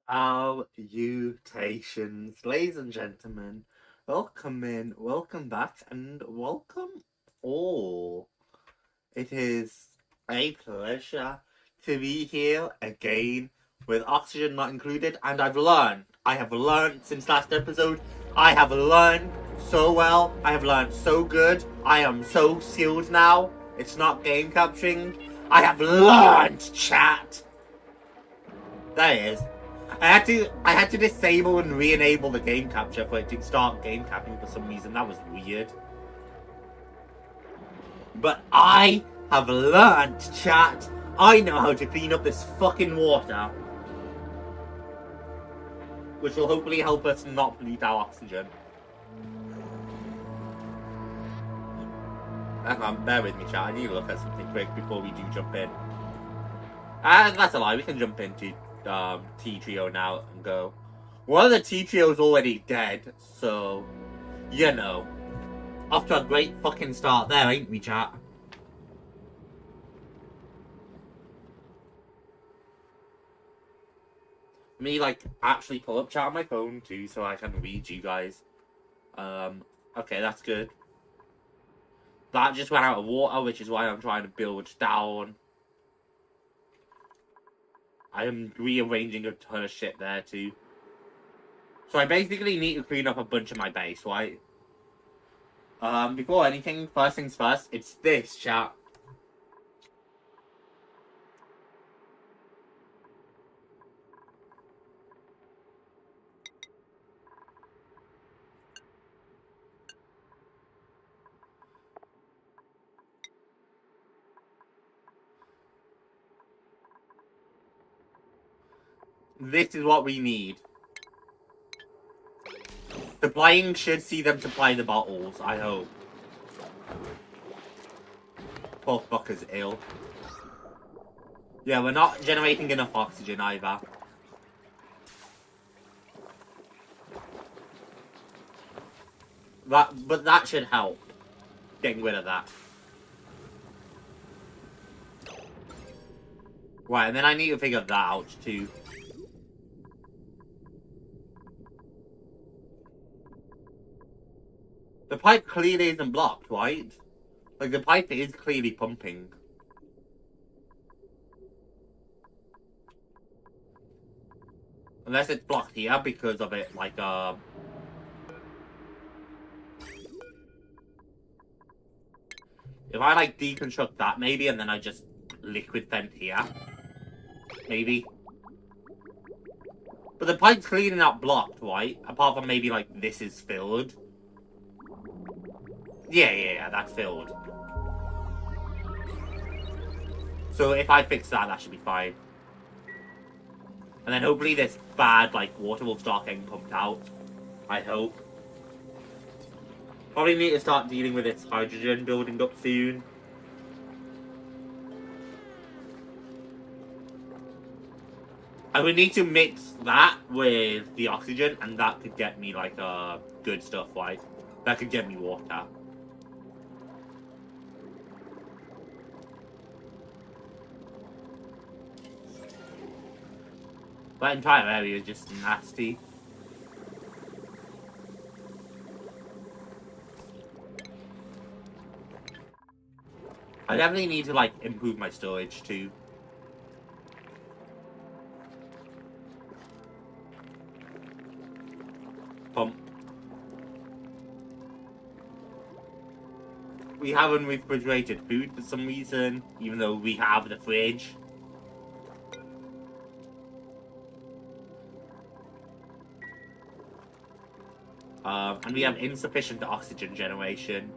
Salutations, ladies and gentlemen. Welcome in, welcome back, and welcome all. It is a pleasure to be here again with oxygen not included, and I have learned since last episode. I have learned so well. I have learned so good. I am so sealed now. It's not game capturing. I have learned, chat. That is. I had to disable and re-enable the game capture for it to start game capping for some reason. That was weird. But I have learned, chat. I know how to clean up this fucking water. Which will hopefully help us not pollute our oxygen. Hang on, bear with me, chat. I need to look at something quick before we do jump in. That's a lie. We can jump into T Trio now and go. One of the T Trio's already dead, so you know. Off to a great fucking start there, ain't we, chat? Me, like, actually pull up chat on my phone too, so I can read you guys. Okay, that's good. That just went out of water, which is why I'm trying to build down. I am rearranging a ton of shit there too. So I basically need to clean up a bunch of my base, right? Before anything, first things first, it's this, chat. This is what we need. Supplying should see them supply the bottles, I hope. Poor fucker's ill. Yeah, we're not generating enough oxygen either. But that should help. Getting rid of that. Right, and then I need to figure that out too. The pipe clearly isn't blocked, right? Like, the pipe is clearly pumping. Unless it's blocked here because of it, like, if I, like, deconstruct that, maybe, and then I just liquid vent here. Maybe. But the pipe's clearly not blocked, right? Apart from maybe, like, this is filled. Yeah, that's filled. So if I fix that, that should be fine. And then hopefully this bad, like, water will start getting pumped out. I hope. Probably need to start dealing with its hydrogen building up soon. I would need to mix that with the oxygen, and that could get me, like, good stuff, right? That could get me water. That entire area is just nasty. I definitely need to, like, improve my storage, too. Pump. We haven't refrigerated food for some reason, even though we have the fridge. And we have insufficient oxygen generation.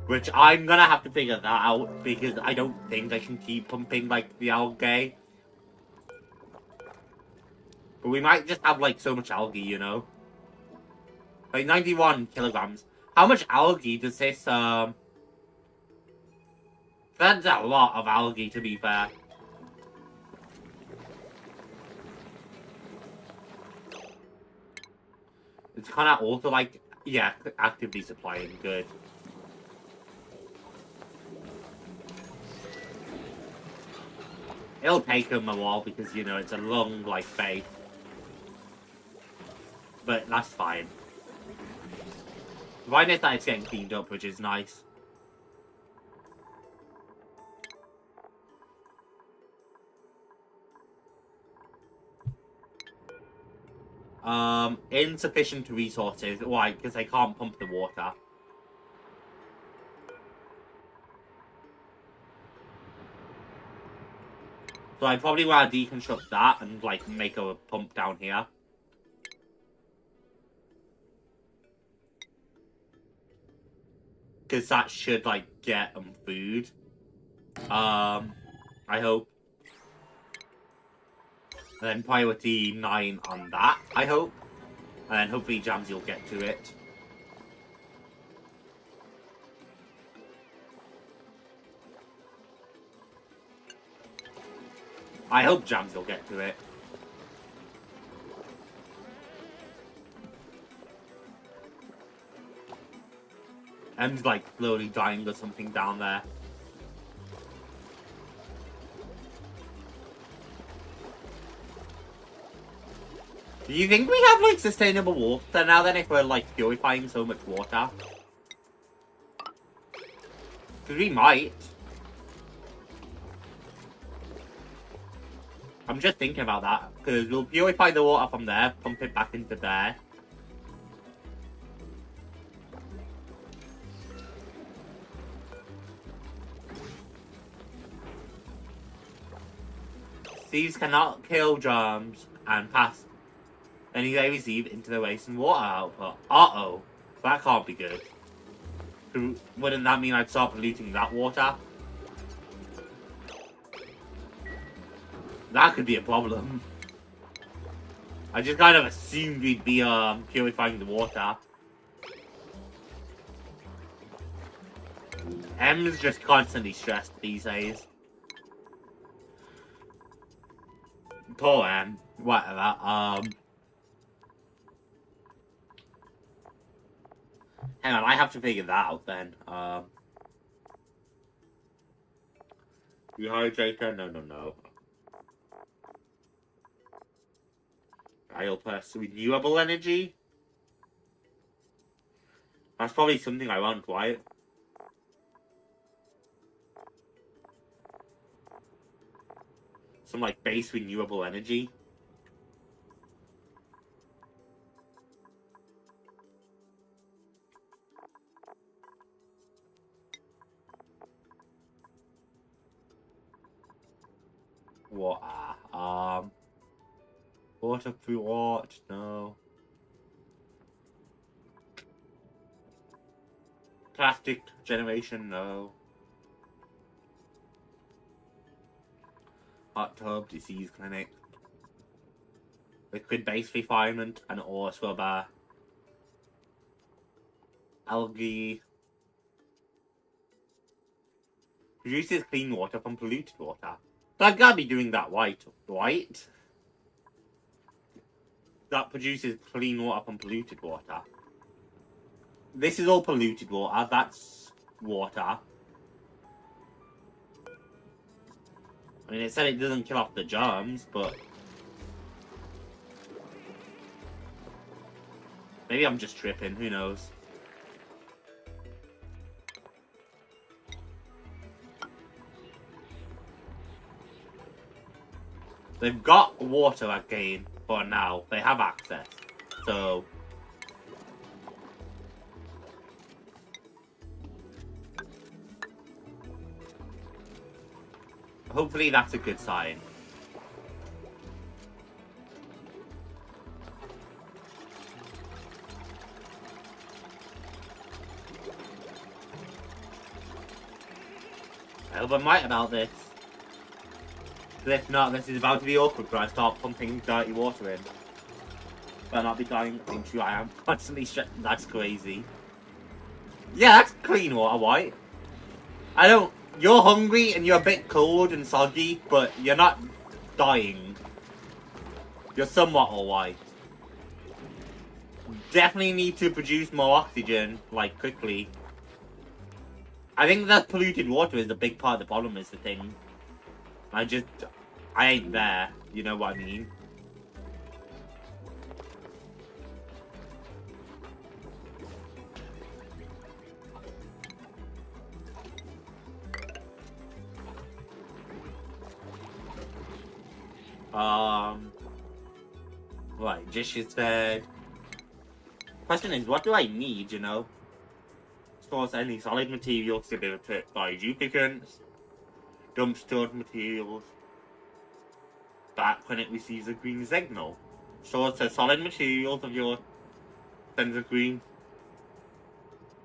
Which I'm gonna have to figure that out, because I don't think I can keep pumping, like, the algae. But we might just have, like, so much algae, you know? Like, 91 kilograms. How much algae does this, That's a lot of algae, to be fair. It's kind of also, like, yeah, actively supplying, good. It'll take them a while because, you know, it's a long, like, phase. But that's fine. Right now that it's getting cleaned up, which is nice. Insufficient resources. Why? Because I can't pump the water. So I probably want to deconstruct that and, like, make a pump down here. Because that should, like, get food. I hope. And then priority 9 on that, I hope. And then hopefully JAMZY will get to it. I hope JAMZY will get to it. M's like slowly dying or something down there. Do you think we have like sustainable water now then if we're like purifying so much water? Because we might. I'm just thinking about that. Because we'll purify the water from there, pump it back into there. Thieves cannot kill germs and pass any they receive into the waste and water output. Uh-oh. That can't be good. Wouldn't that mean I'd start polluting that water? That could be a problem. I just kind of assumed we'd be purifying the water. M's just constantly stressed these days. Poor M. Whatever. Hang on, I have to figure that out then. Rehydrator? No. I'll press renewable energy? That's probably something I want, right? Some like base renewable energy. Water. Water fluort, no. Plastic generation, no. Hot tub, disease clinic. Liquid base refinement and ore scrubber. Algae. Produces clean water from polluted water. That gotta be doing that right? That produces clean water from polluted water. This is all polluted water. That's water. I mean, it said it doesn't kill off the germs, but... maybe I'm just tripping, who knows. They've got water again for now. They have access. So... hopefully that's a good sign. I hope I'm right about this. Because if not, this is about to be awkward when I start pumping dirty water in. But not be dying. I think I am constantly that's crazy. Yeah, that's clean water, white. I don't... you're hungry and you're a bit cold and soggy, but you're not dying. You're somewhat alright. Definitely need to produce more oxygen, like, quickly. I think that polluted water is a big part of the problem, is the thing. I ain't there, you know what I mean? Right, just instead. Question is, what do I need, you know? Source any solid materials to be able to buy duplicants, dump stored materials, back when it receives a green signal. Source the solid materials of your sensor green.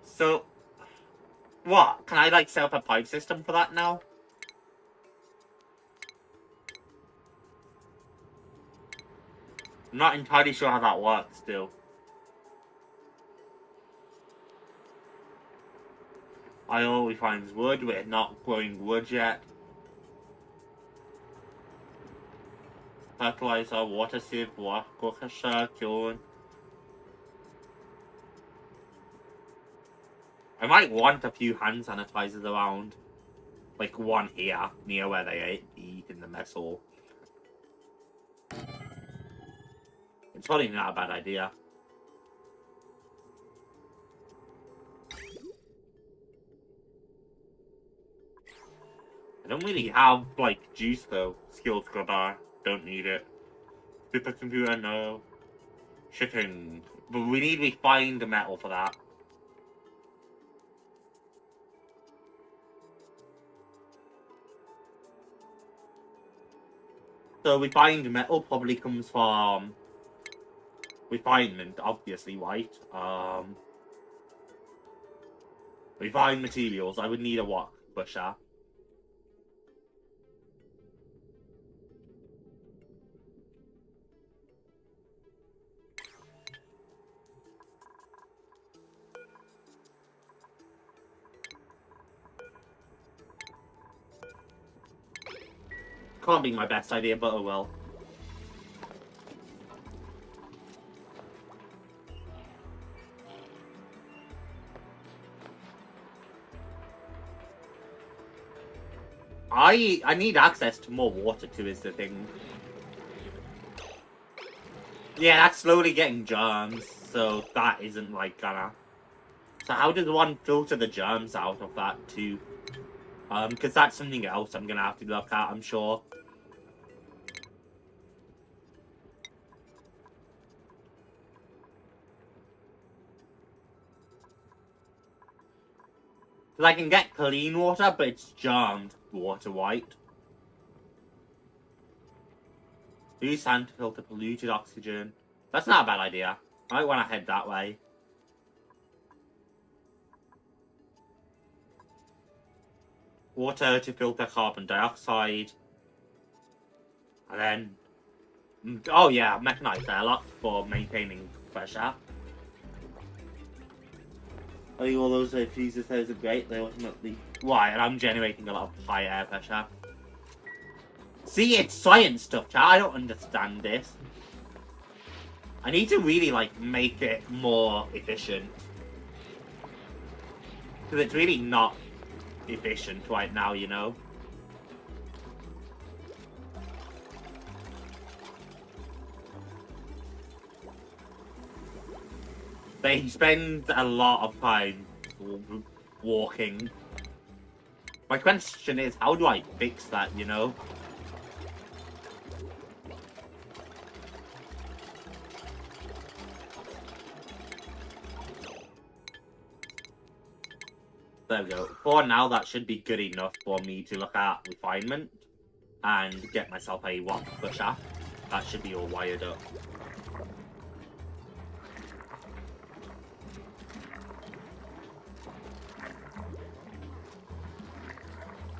So, what? Can I, like, set up a pipe system for that now? I'm not entirely sure how that works still. I always find wood, we're not growing wood yet. Fertilizer, water sieve, water kiln. I might want a few hand sanitizers around. Like one here, near where they eat in the mess hall. It's probably not a bad idea. I don't really have, like, juice though. Skill scrubber, don't need it. Supercomputer, no. Chicken. But we need refined metal for that. So refined metal probably comes from refinement, obviously, right? Refined materials. I would need a what pusher. Can't be my best idea, but oh well. I need access to more water too, is the thing. Yeah, that's slowly getting germs, so that isn't like gonna. So how does one filter the germs out of that too? Because that's something else I'm gonna have to look at, I'm sure. Because I can get clean water, but it's germed water, white. Use sand to filter polluted oxygen. That's not a bad idea. I might want to head that way. Water to filter carbon dioxide. And then... oh yeah, mechanized airlock for maintaining pressure. I think all those fuses are great. They ultimately... right, and I'm generating a lot of high air pressure. See, it's science stuff, chat. I don't understand this. I need to really, like, make it more efficient. Because it's really not efficient right now, you know? They spend a lot of time walking. My question is, how do I fix that, you know? There we go. For now, that should be good enough for me to look at refinement and get myself a watt pusher. That should be all wired up.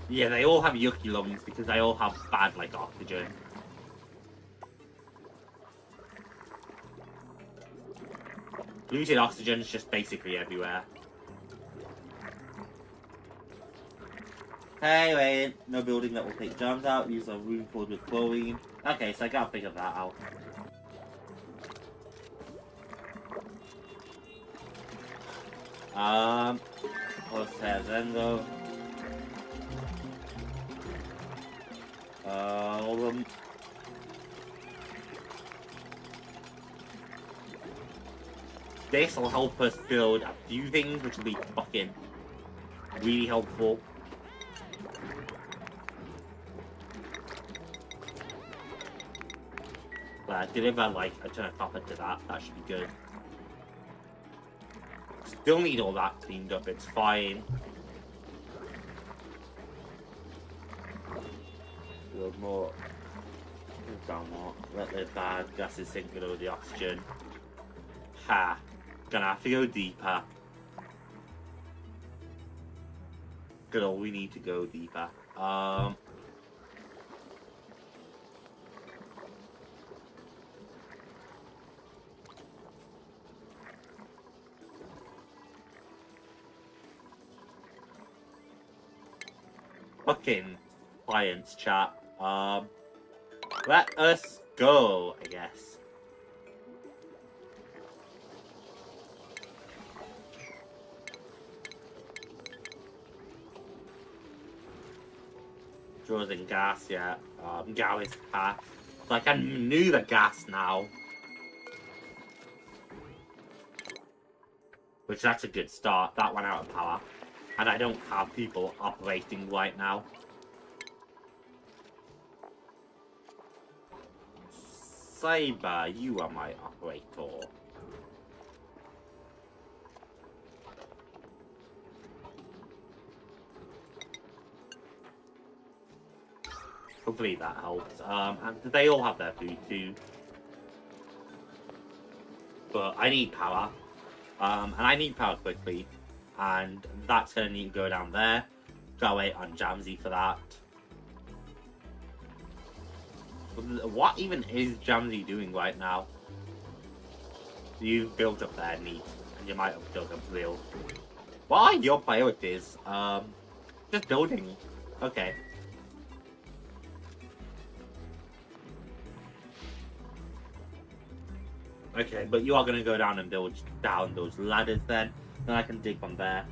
Yeah, they all have yucky lungs because they all have bad, like, oxygen. Polluted oxygen is just basically everywhere. Hey, wait, no building that will take germs out. Use a room filled with chlorine. Okay, so I gotta figure that out. What's that then though? This will help us build a few things, which will be fucking really helpful. Deliver like a ton of copper to that. That should be good. Still need all that cleaned up. It's fine. Build more. Down more. Let the bad gases sink below the oxygen. Ha. Gonna have to go deeper. Good, all we need to go deeper. Fucking clients chat. Let us go, I guess. Draws in gas, yeah. Gal is fast. So I can maneuver gas now. Which that's a good start. That went out of power. And I don't have people operating right now. Saber, you are my operator. Hopefully that helps. And they all have their food too. But I need power. And I need power quickly. And that's going to need to go down there. Gotta wait on JAMZY for that. What even is JAMZY doing right now? You built up there neat. And you might have built up real. What are your priorities? Just building. Okay. Okay, but you are going to go down and build down those ladders then. Then I can dig from there.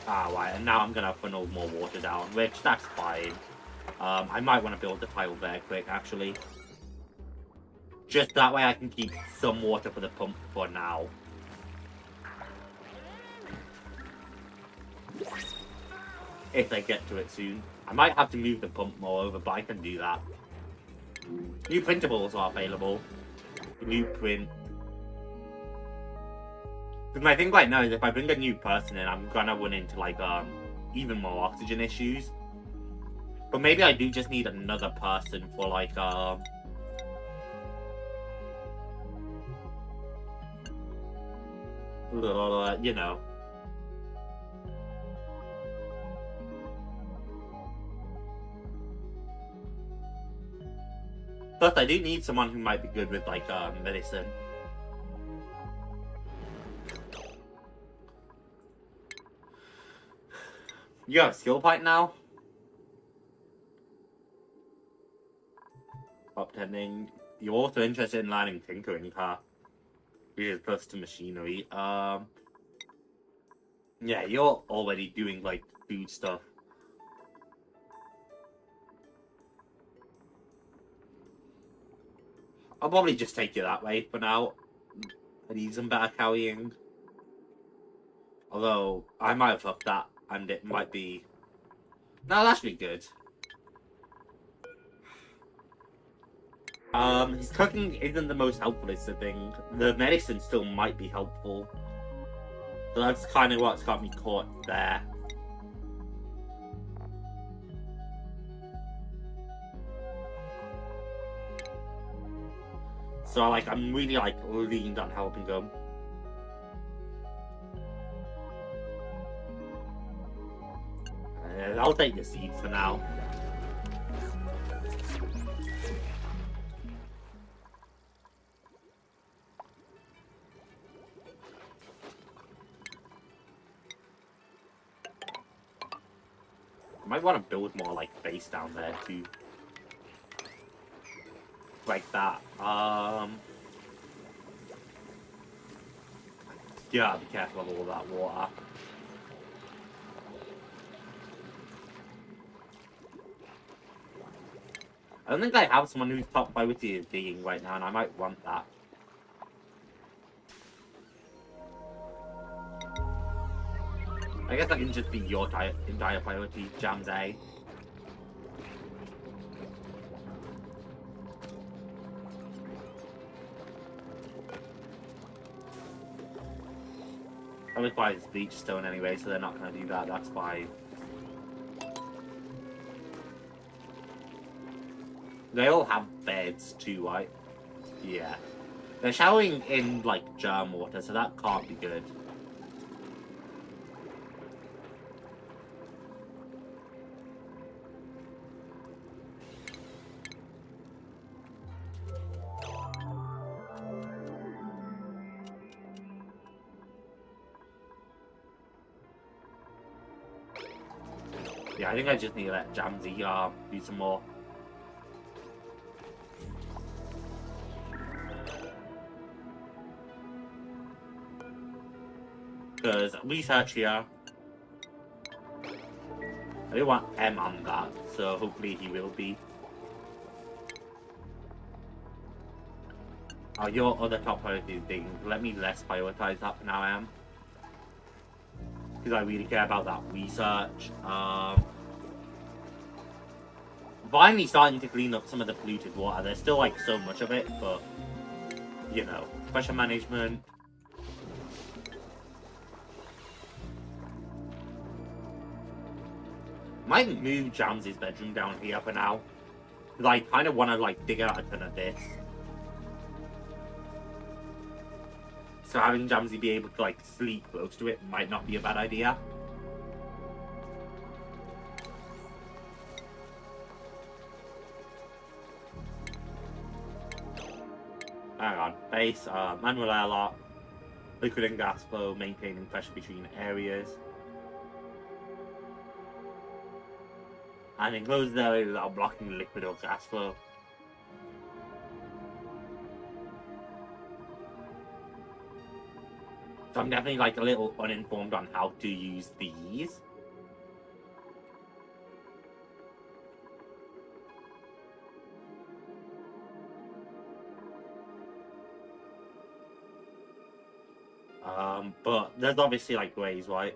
Ah, right, and now I'm going to funnel more water down, which that's fine. I might want to build the tile there quick, actually. Just that way I can keep some water for the pump for now. If they get to it soon. I might have to move the pump more over, but I can do that. New printables are available. New print. Because my thing right now is if I bring a new person in, I'm gonna run into like even more oxygen issues. But maybe I do just need another person for like you know. Plus, I do need someone who might be good with, like, medicine. You have a skill point now? Uptending. You're also interested in learning tinkering, huh? Which is plus to machinery. Yeah, you're already doing, like, food stuff. I'll probably just take you that way for now. I need some better carrying. Although, I might have fucked that, and it might be... No, that should be good. His cooking isn't the most helpful, is the thing. The medicine still might be helpful. So that's kind of what's got me caught there. So, like, I'm really, like, leaned on helping them. I'll take the seeds for now. I might want to build more, like, base down there, too. Like that. Yeah, be careful of all that water. I don't think I have someone whose top priority is digging right now, and I might want that. I guess that can just be your entire priority, JAMZY. That requires bleach stone anyway, so they're not going to do that, that's fine. They all have beds too, right? Yeah. They're showering in, like, germ water, so that can't be good. Yeah, I think I just need to let JAMZY do some more. Because research here, I don't want M on that, so hopefully he will be. Oh, your other top priority thing, let me less prioritize that for now, Em. Because I really care about that research. Finally starting to clean up some of the polluted water. There's still like so much of it, but you know, pressure management. Might move JAMZY's bedroom down here for now. Because I kind of want to like dig out a ton of this. So having JAMZY be able to like sleep close to it might not be a bad idea. Hang on. Base, manual airlock, liquid and gas flow, maintaining pressure between areas. And enclosed areas are blocking liquid or gas flow. So I'm definitely like a little uninformed on how to use these. But there's obviously like ways, right?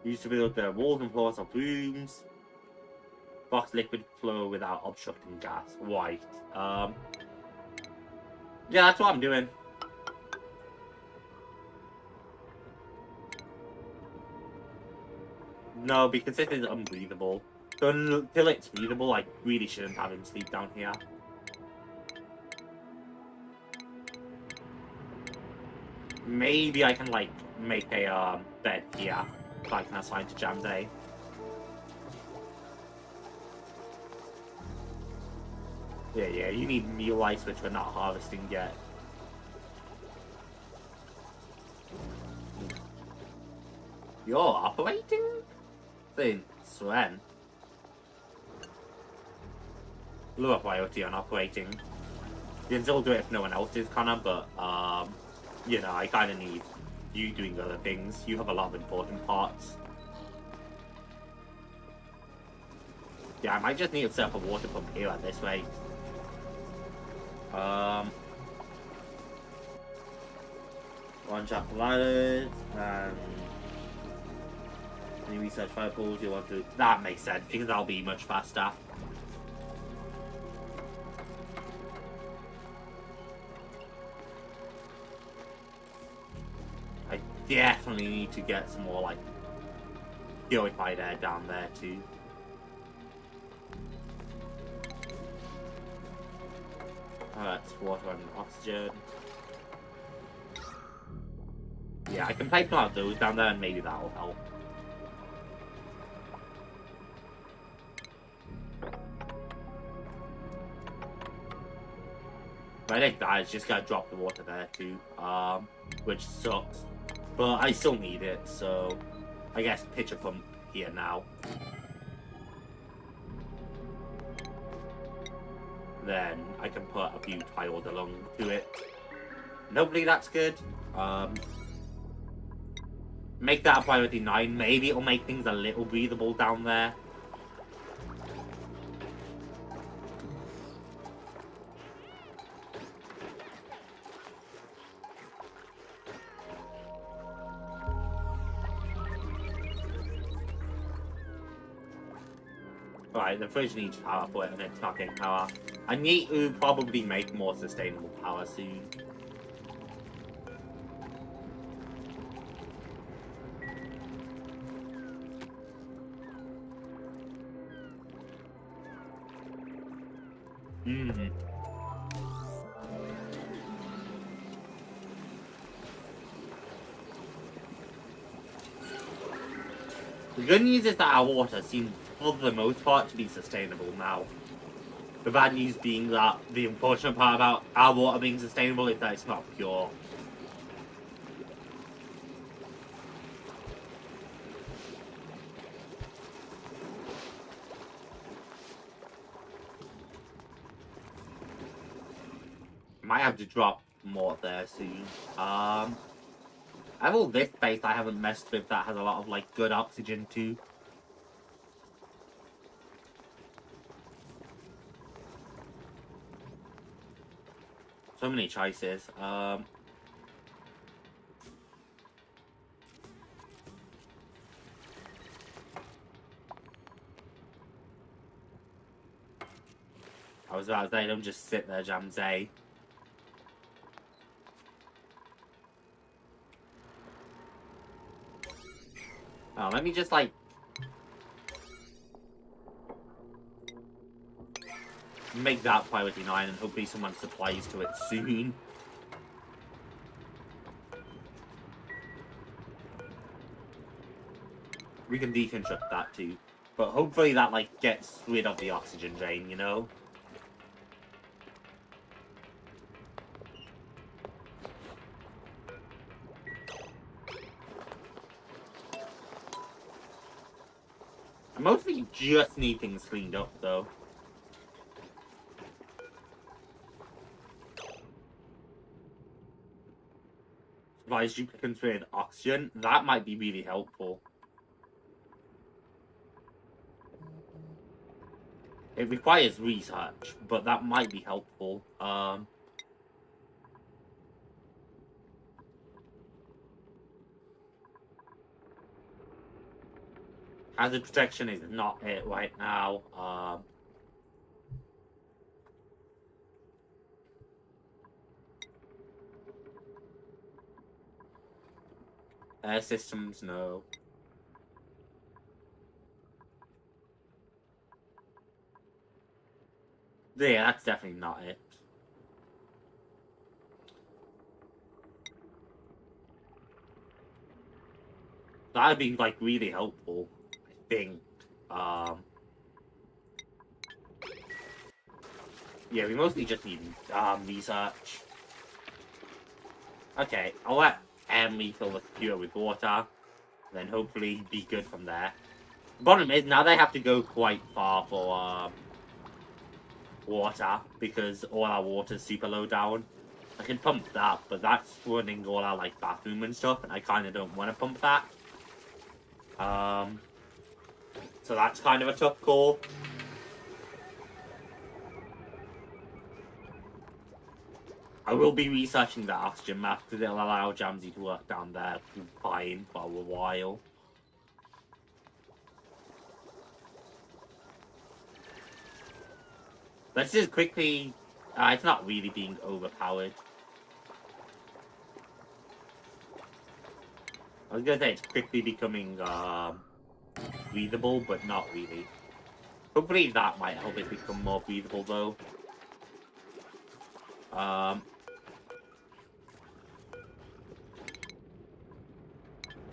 Used to build the walls and floors of rooms. Box liquid flow without obstructing gas. White. Yeah, that's what I'm doing. No, because this is unbreathable. So until it's breathable, I really shouldn't have him sleep down here. Maybe I can like make a bed here so I can assign to JAMZY. Yeah, you need meal ice, which we're not harvesting yet. You're operating? Then Sven. Lower priority on operating. You can still do it if no one else is, Connor, but you know, I kinda need you doing other things. You have a lot of important parts. Yeah, I might just need to set up a water pump here at this rate. One chapter ladders and any research fire pools you want to. That makes sense because that'll be much faster. I definitely need to get some more like purified air down there too. That's water and oxygen. Yeah, I can pipe out those down there and maybe that'll help. But I think that is just gonna drop the water there too, which sucks. But I still need it, so I guess pitch a pump here now. Then I can put a few tiles along to it. And hopefully that's good. Make that a priority 9. Maybe it'll make things a little breathable down there. Right, the fridge needs power for it and it's not getting power. I need to probably make more sustainable power soon. The good news is that our water seems, for the most part, to be sustainable now. The bad news being that the unfortunate part about our water being sustainable is that it's not pure. Might have to drop more there soon. I have all this space I haven't messed with that has a lot of like good oxygen too. So many choices. I was about to say, don't just sit there, JAMZY. Oh, let me just like make that priority 9 and hopefully someone supplies to it soon. We can deconstruct that too. But hopefully that like gets rid of the oxygen drain, you know? I mostly just need things cleaned up though. Supplies duplicants with oxygen, that might be really helpful. It requires research, but that might be helpful. Hazard protection is not it right now. Air systems, no. Yeah, that's definitely not it. That would be like really helpful, I think. Yeah, we mostly just need research. Okay, I'll let M refill the computer with water, then hopefully be good from there. The problem is now they have to go quite far for water because all our water's super low down. I can pump that, but that's running all our like bathroom and stuff, and I kind of don't want to pump that. So that's kind of a tough call. I will be researching that oxygen map because it'll allow JAMZY to work down there fine for a while. Let's just quickly... it's not really being overpowered. I was gonna say it's quickly becoming breathable, but not really. Hopefully that might help it become more breathable though.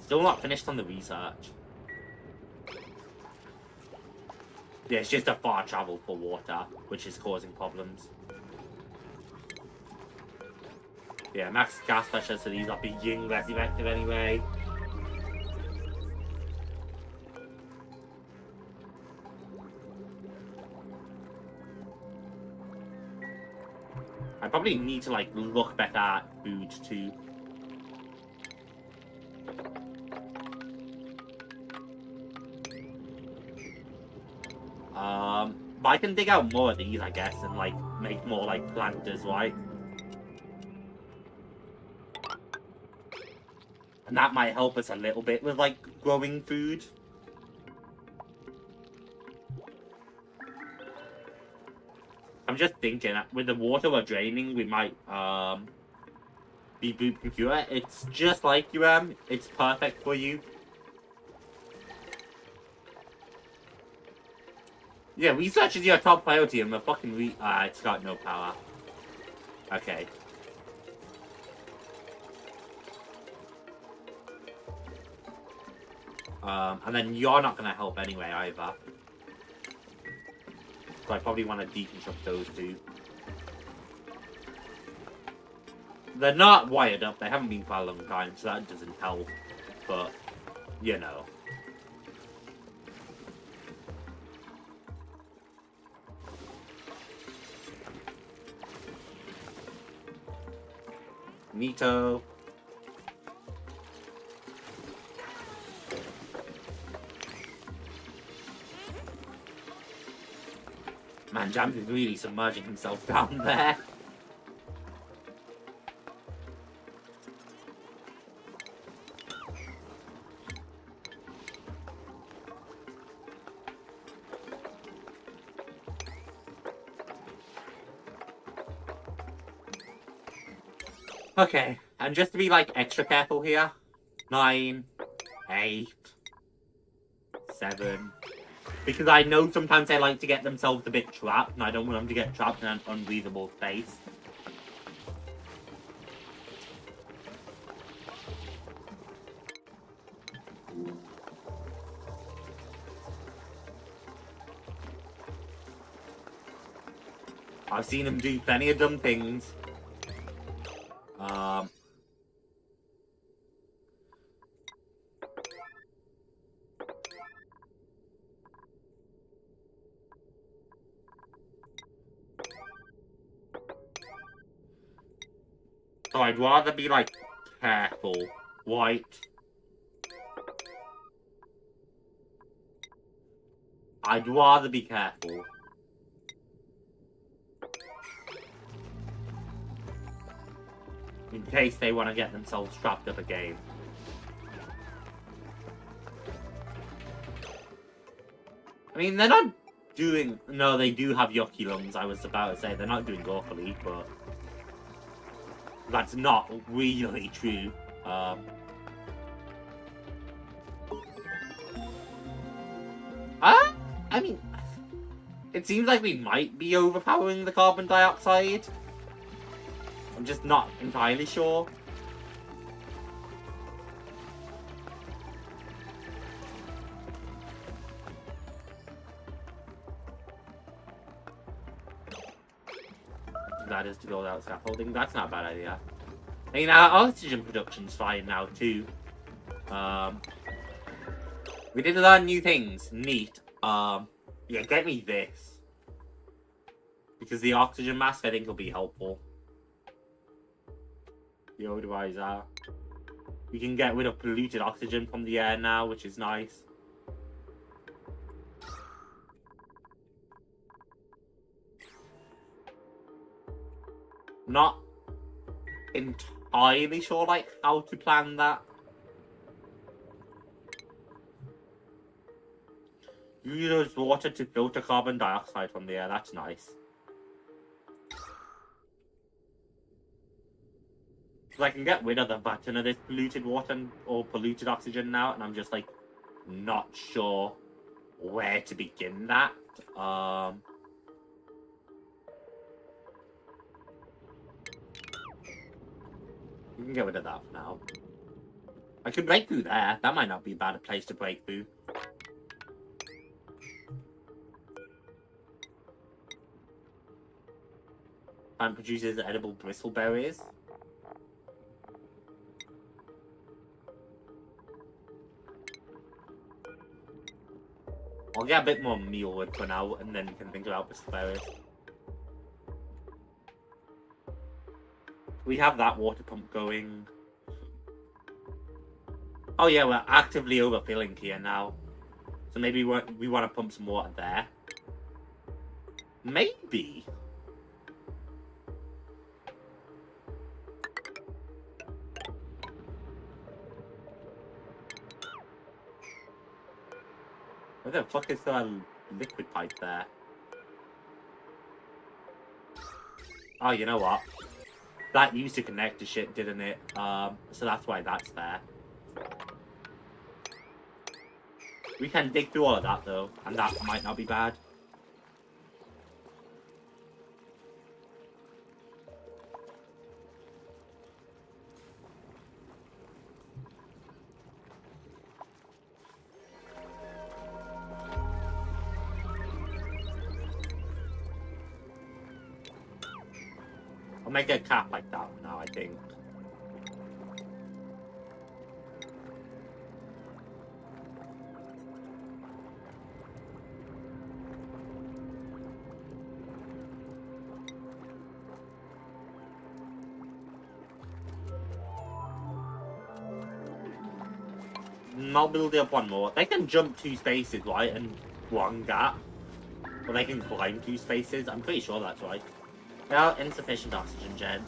Still not finished on the research. Yeah, it's just a far travel for water, which is causing problems. Yeah, max gas pressure, so these are being less effective anyway. I probably need to like look better at food too. But I can dig out more of these, I guess, and like make more like planters, right? And that might help us a little bit with like growing food. I'm just thinking, with the water we're draining, we might, be boot pure. It's just like you, it's perfect for you. Yeah, research is your top priority, and we're fucking it's got no power. Okay. And then you're not gonna help anyway, either. So I probably want to deconstruct those two. They're not wired up, they haven't been for a long time, so that doesn't help. But, you know. Neato. Man, JAMZY's really submerging himself down there. Okay, and just to be like extra careful here, 9, 8, 7. Because I know sometimes they like to get themselves a bit trapped, and I don't want them to get trapped in an unbreathable space. I've seen them do plenty of dumb things. So I'd rather be, like, careful. White. I'd rather be careful. In case they want to get themselves trapped up again. I mean, they're not doing... No, they do have yucky lungs, I was about to say. They're not doing awfully, but... That's not really true. I mean... It seems like we might be overpowering the carbon dioxide. I'm just not entirely sure. That is to build out scaffolding. That's not a bad idea. I mean, our oxygen production's fine now, too. We did learn new things. Neat. Yeah, get me this. Because the oxygen mask, I think, will be helpful. The odorizer. We can get rid of polluted oxygen from the air now, which is nice. Not entirely sure, like, how to plan that. Use water to filter carbon dioxide from the air. That's nice. So I can get rid of the button of this polluted water or polluted oxygen now, and I'm just, like, not sure where to begin that. We can get rid of that for now. I could break through there. That might not be a bad place to break through. Plant produces edible bristleberries. I'll get a bit more mealwood for now, and then we can think about bristleberries. We have that water pump going. Oh yeah, we're actively overfilling here now. So maybe we want to pump some water there. Maybe. Where the fuck is the liquid pipe there? Oh, you know what? That used to connect to shit, didn't it? So that's why that's there. We can dig through all of that, though, and that might not be bad. I'll make a cap like that now, I think. And I'll build up one more. They can jump 2 spaces, right? And 1 gap. Or they can climb 2 spaces. I'm pretty sure that's right. Well, insufficient oxygen gen.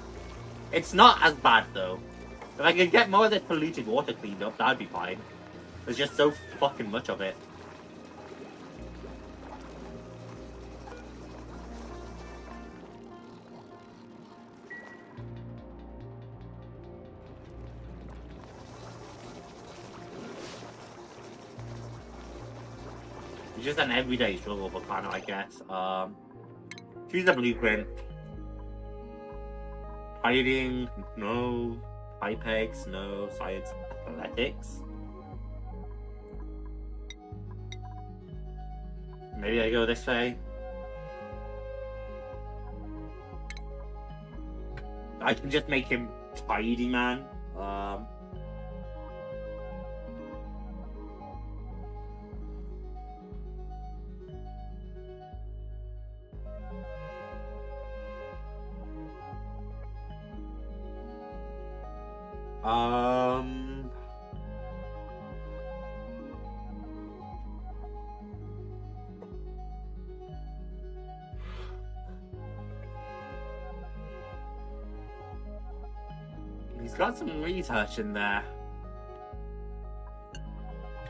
It's not as bad, though. If I could get more of this polluted water cleaned up, that'd be fine. There's just so fucking much of it. It's just an everyday struggle for Connor, I guess. Choose the blueprint. Hiding, no. Hypex, no. Science, athletics. Maybe I go this way. I can just make him tidy, man. He's got some research in there.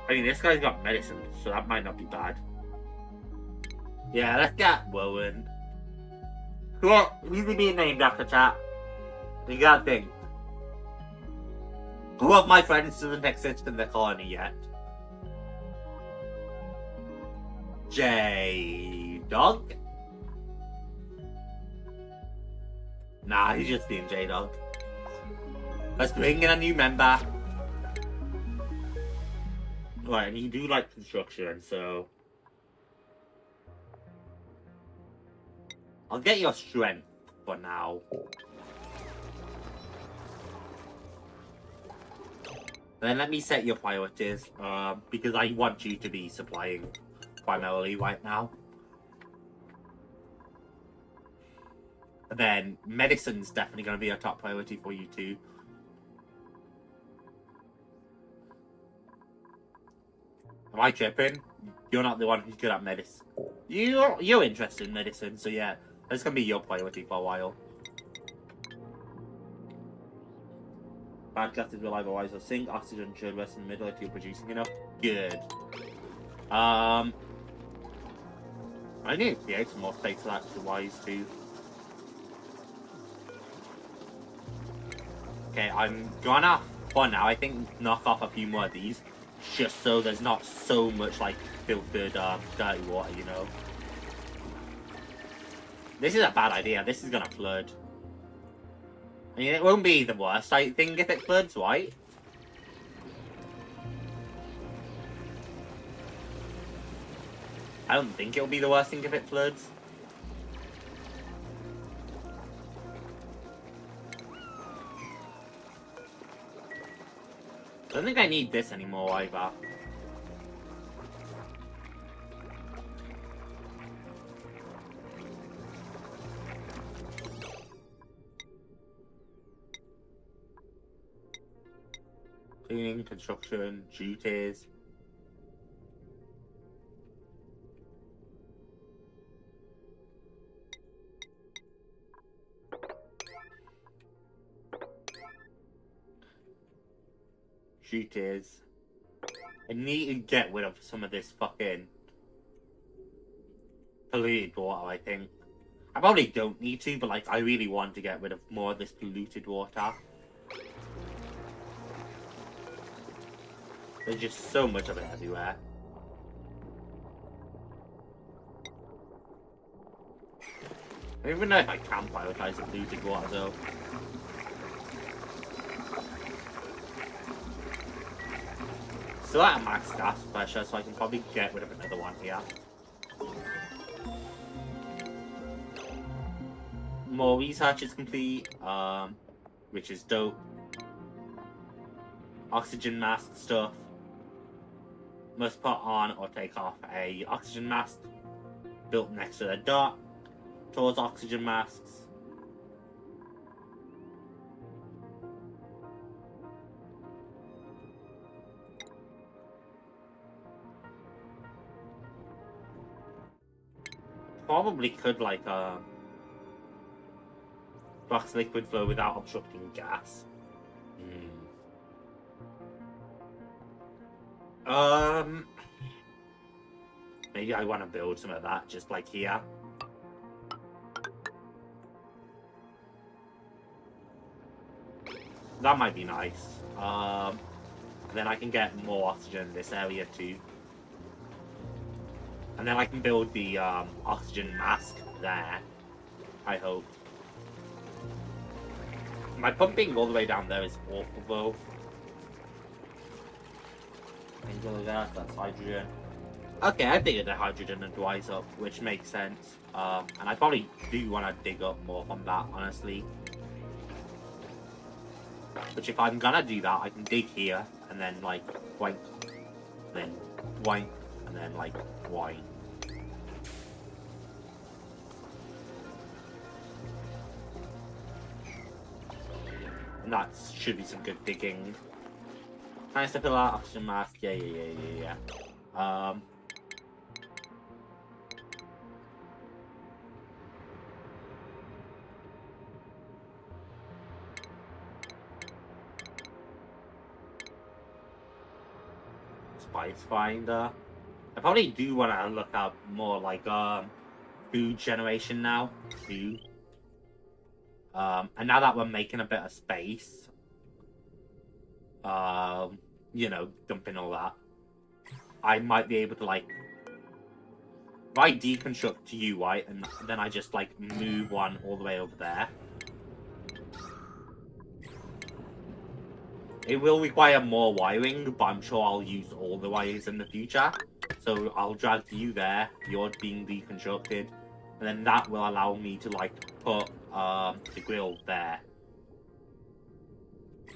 I mean, this guy's got medicine, so that might not be bad. Yeah, let's get Rowan. Who's he being named after, chat? You gotta think. Who of my friends doesn't exist in the colony yet? J-Dog? Nah, he's just being J-Dog. Let's bring in a new member. Right, and you do like construction, so... I'll get your strength for now. Then let me set your priorities, because I want you to be supplying primarily right now. And then medicine's definitely going to be a top priority for you too. Am I tripping? You're not the one who's good at medicine. You're interested in medicine, so yeah, that's going to be your priority for a while. Bad gas is reliable wise, so sink, oxygen should rest in the middle if you're producing enough. Good. I need to create some more space for that to wise too. Okay, I'm gonna, for now, I think knock off a few more of these. Just so there's not so much, like, filtered, dirty water, you know. This is a bad idea. This is gonna flood. I mean, it won't be the worst, I think, if it floods, right? I don't think it'll be the worst thing if it floods. I don't think I need this anymore either. Cleaning, construction, duties. Duties. I need to get rid of some of this fucking polluted water, I think. I probably don't need to, but like I really want to get rid of more of this polluted water. There's just so much of it everywhere. I don't even know if I can prioritize the polluted water though. Still at max gas pressure, so I can probably get rid of another one here. More research is complete, which is dope. Oxygen mask stuff. Must put on or take off a oxygen mask built next to the dot towards oxygen masks. Probably could like box liquid flow without obstructing gas. Maybe I want to build some of that just like here. That might be nice. Then I can get more oxygen in this area too. And then I can build the oxygen mask there. I hope. My pumping all the way down there is awful though. That's hydrogen. Okay, I figured the hydrogen would rise up, which makes sense. And I probably do want to dig up more from that, honestly. Which if I'm gonna do that, I can dig here, and then like, wank, then wank, and then like, wank. And that should be some good digging. Nice to fill out oxygen mask, yeah. Spice finder. I probably do want to look up more like food generation now too. And now that we're making a bit of space, you know, dumping all that, I might be able to like, if I deconstruct to you, right, and then I just like move one all the way over there. It will require more wiring, but I'm sure I'll use all the wires in the future. So I'll drag you there, you're being deconstructed, and then that will allow me to like put the grill there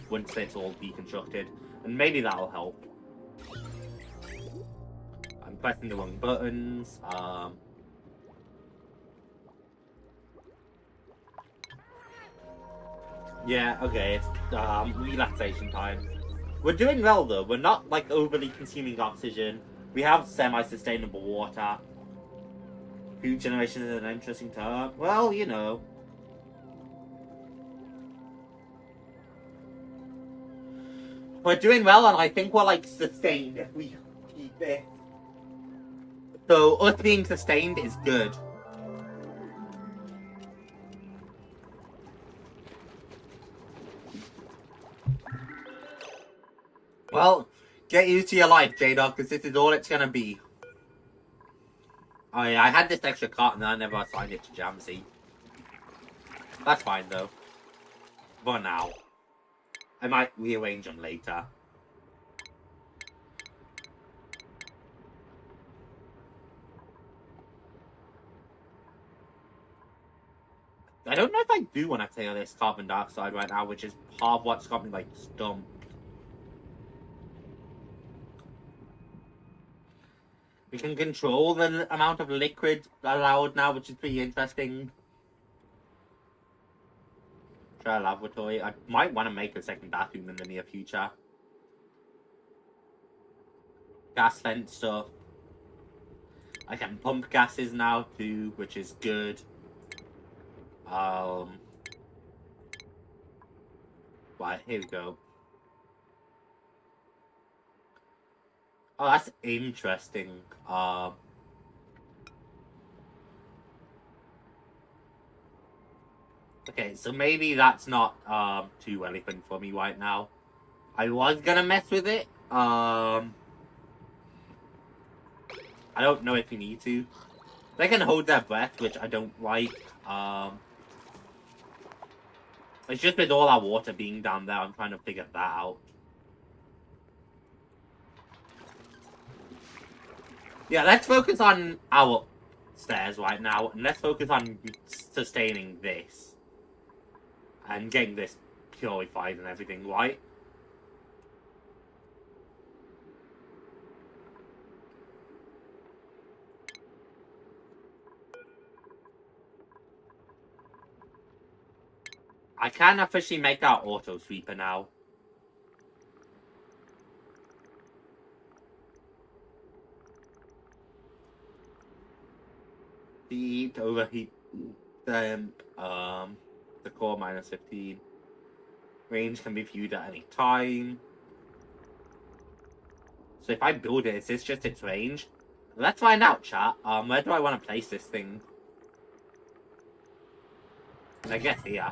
once it's all deconstructed, and maybe that'll help. I'm pressing the wrong buttons. Yeah, okay, it's relaxation time. We're doing well though. We're not like overly consuming oxygen. We have semi-sustainable water. Food generation is an interesting term. Well, you know. We're doing well, and I think we're like sustained if we keep it. So us being sustained is good. Well, get used to your life, J-Dog, because this is all it's gonna be. Oh yeah, I had this extra cart and I never assigned it to JAMZY. That's fine though. For now. I might rearrange them later. I don't know if I do want to clear this carbon dioxide right now, which is part of what's got me like stumped. We can control the amount of liquid allowed now, which is pretty interesting. Try a laboratory. I might want to make a second bathroom in the near future. Gas vent stuff. I can pump gases now too, which is good. Right, here we go. Oh, that's interesting. Okay, so maybe that's not too relevant for me right now. I was gonna mess with it. I don't know if you need to. They can hold their breath, which I don't like. It's just with all our water being down there, I'm trying to figure that out. Yeah, let's focus on our stairs right now, and let's focus on sustaining this. And getting this purified and everything, right? I can officially make our auto sweeper now. Heat, overheat, temp, the core minus 15. Range can be viewed at any time. So if I build it, is this just its range? Let's find out, chat. Where do I want to place this thing? I guess here.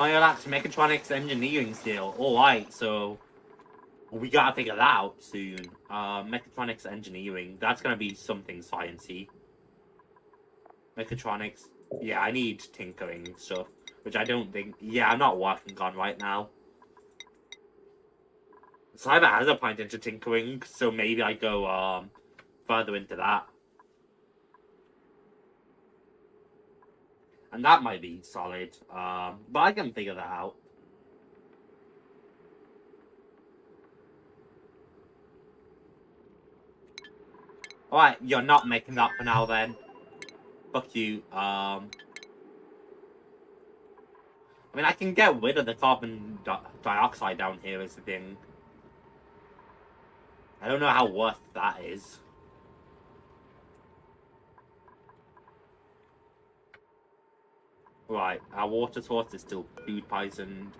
Relax, mechatronics engineering skill. Alright, so we gotta figure that out soon. Mechatronics engineering. That's gonna be something sciencey. Mechatronics. Yeah, I need tinkering stuff. Which I don't think... Yeah, I'm not working on right now. Cyber has a point into tinkering, so maybe I go further into that. And that might be solid. But I can figure that out. Alright, you're not making that for now then. Fuck you. I mean, I can get rid of the carbon dioxide down here is the thing. I don't know how worth that is. Right, our water source is still food poisoned.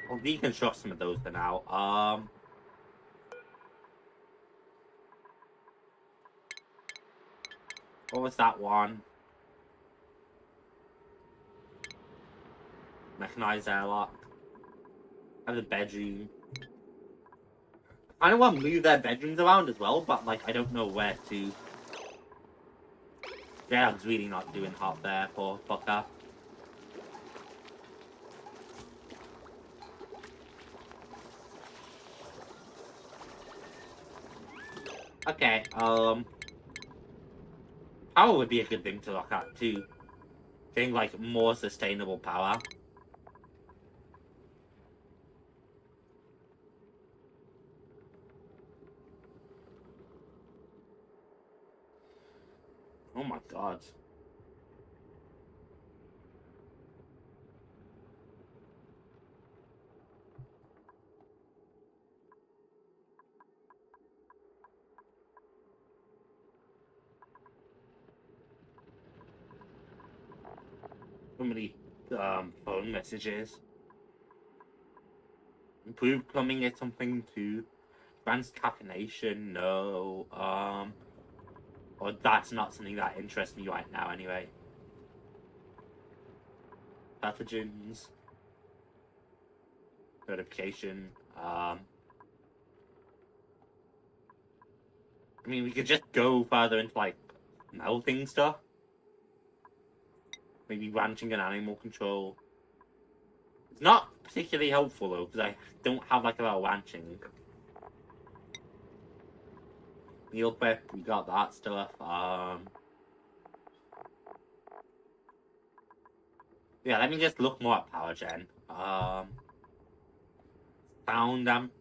I'll deconstruct some of those for now. What was that one? Mechanized airlock. I have the bedroom. I kind of want to move their bedrooms around as well, but like I don't know where to. Yeah, I'm really not doing hot there, poor fucker. Okay, power would be a good thing to look at too. Getting like more sustainable power. Oh my god. So many phone messages. Improved plumbing is something too. Advanced caffeination, no. Or that's not something that interests me right now anyway. Pathogens. Notification. I mean, we could just go further into like melting stuff. Maybe ranching and animal control. It's not particularly helpful though, because I don't have like a lot of ranching. Meal prep, we got that stuff. Yeah, let me just look more at power gen. Sound amp,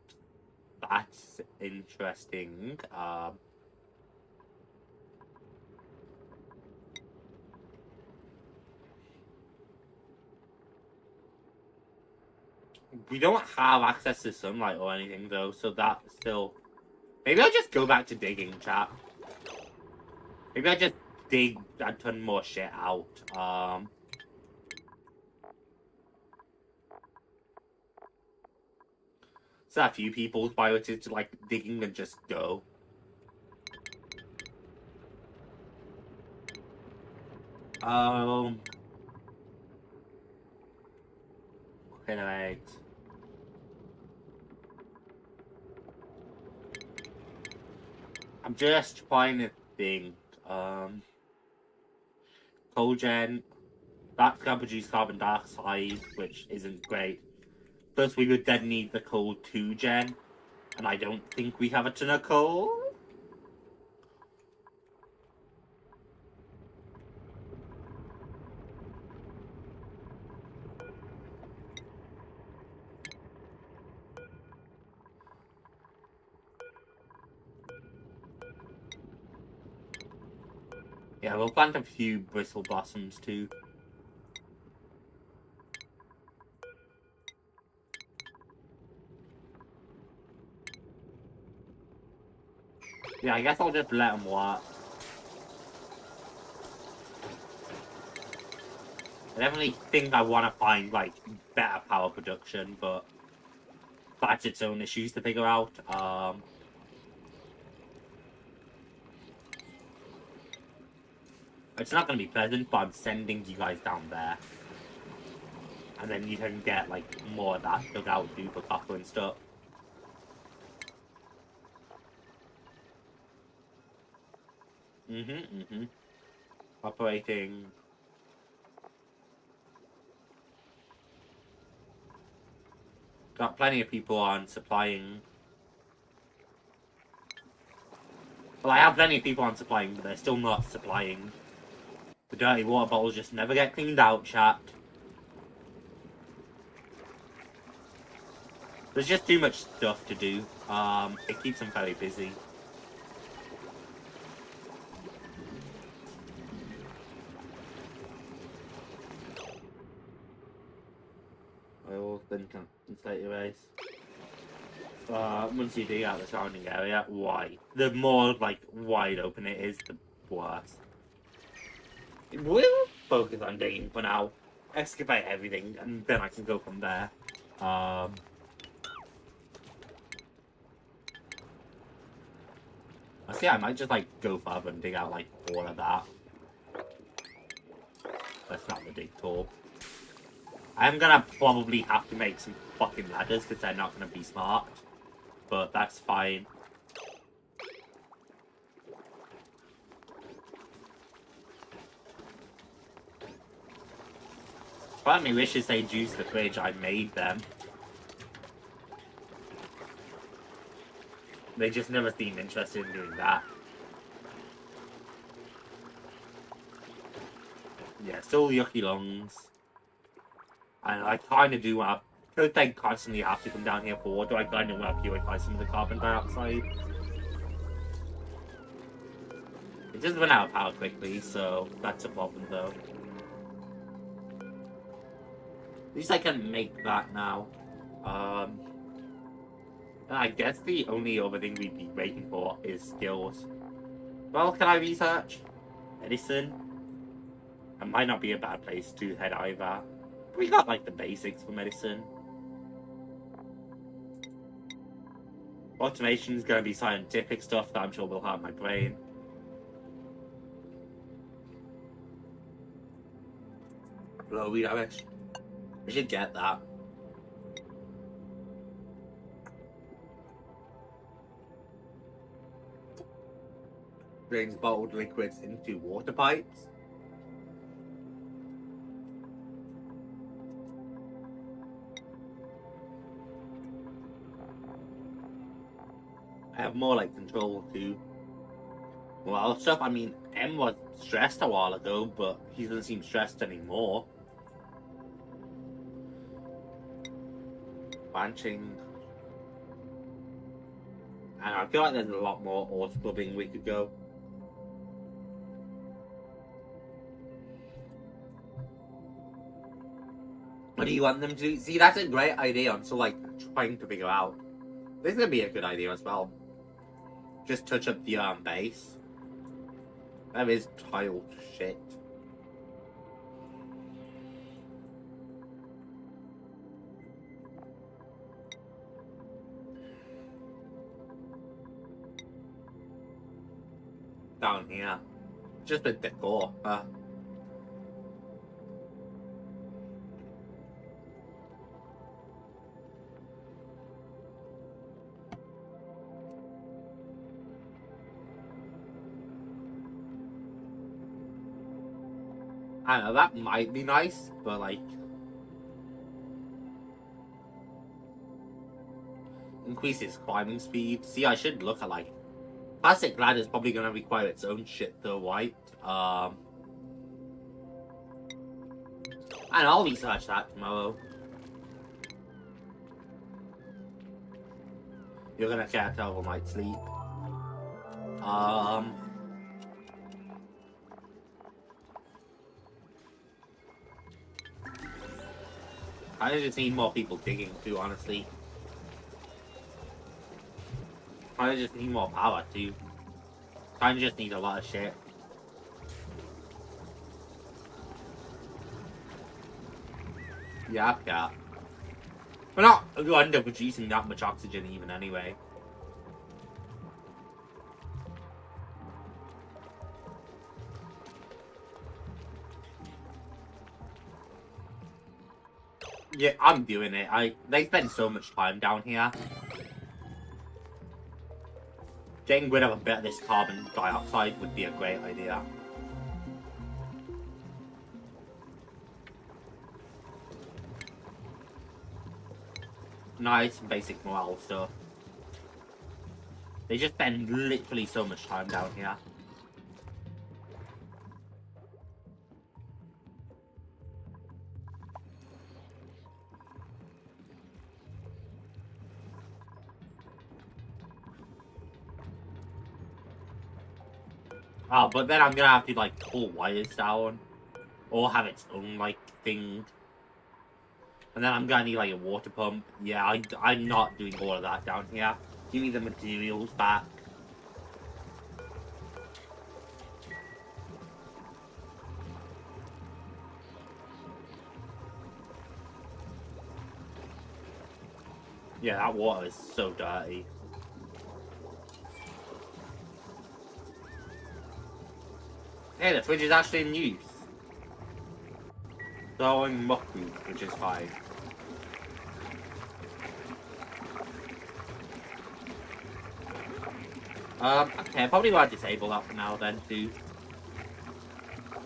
that's interesting. We don't have access to sunlight or anything though, so that's still... Maybe I'll just go back to digging, chat. Maybe I just dig a ton more shit out. So a few people's priority to like digging and just go. Okay, eggs. I'm just trying to think. Cogen, that's gonna produce carbon dioxide, which isn't great. Plus, we would then need the coal 2 gen, and I don't think we have a ton of coal. Yeah, we'll plant a few bristle blossoms too. Yeah, I guess I'll just let them work. I definitely think I want to find, like, better power production, but that's its own issues to figure out. It's not going to be pleasant, but I'm sending you guys down there. And then you can get, like, more of that dug out duper copper and stuff. Operating. Got plenty of people on supplying. Well, I have plenty of people on supplying, but they're still not supplying. The dirty water bottles just never get cleaned out, chat. There's just too much stuff to do. It keeps them very busy. I will then compensate your race. Once you dig out the surrounding area, why? The more, like, wide open it is, the worse. We'll focus on digging for now. Excavate everything, and then I can go from there. I see, I might just, like, go further and dig out, like, all of that. That's not the dig tool. I'm gonna probably have to make some fucking ladders, because they're not gonna be smart. But that's fine. Part of me wishes they'd use the fridge I made them. They just never seem interested in doing that. Yeah, still yucky lungs. And I kind of do want to, because they constantly have to come down here for water, I kind of want to purify some of the carbon dioxide. It just run out of power quickly, so that's a problem though. At least I can make that now. I guess the only other thing we'd be waiting for is skills. Well, can I research? Medicine? That might not be a bad place to head either. We got, like, the basics for medicine. Automation's gonna be scientific stuff that I'm sure will hurt my brain. Blow weed rubbish. I should get that. Drains bottled liquids into water pipes. I have more like control too. Well, stuff. I mean, M was stressed a while ago, but he doesn't seem stressed anymore. Branching. And I feel like there's a lot more ore scrubbing we could go. What do you want them to do? See, that's a great idea. I'm still like trying to figure out. This is gonna be a good idea as well. Just touch up the base. That is tiled shit. down here. Just with decor. I don't know, that might be nice, but like... increases climbing speed. See, I should look at like... Plastic ladder is probably going to require its own shit though, right? I don't know, I'll research that tomorrow. You're gonna get a terrible night's sleep. I just need more people digging too, honestly. I just need more power too. I just need a lot of shit. Yeah. We're not under producing that much oxygen even anyway. Yeah, I'm doing it. They spend so much time down here. Getting rid of a bit of this carbon dioxide would be a great idea. Nice basic morale stuff. They just spend literally so much time down here. Oh, but then I'm gonna have to like pull wires down. Or have its own like thing. And then I'm gonna need like a water pump. Yeah, I'm not doing all of that down here. Give me the materials back. Yeah, that water is so dirty. Hey, the fridge is actually in use. Throwing muku, which is fine. Okay, I probably want to disable that for now then too.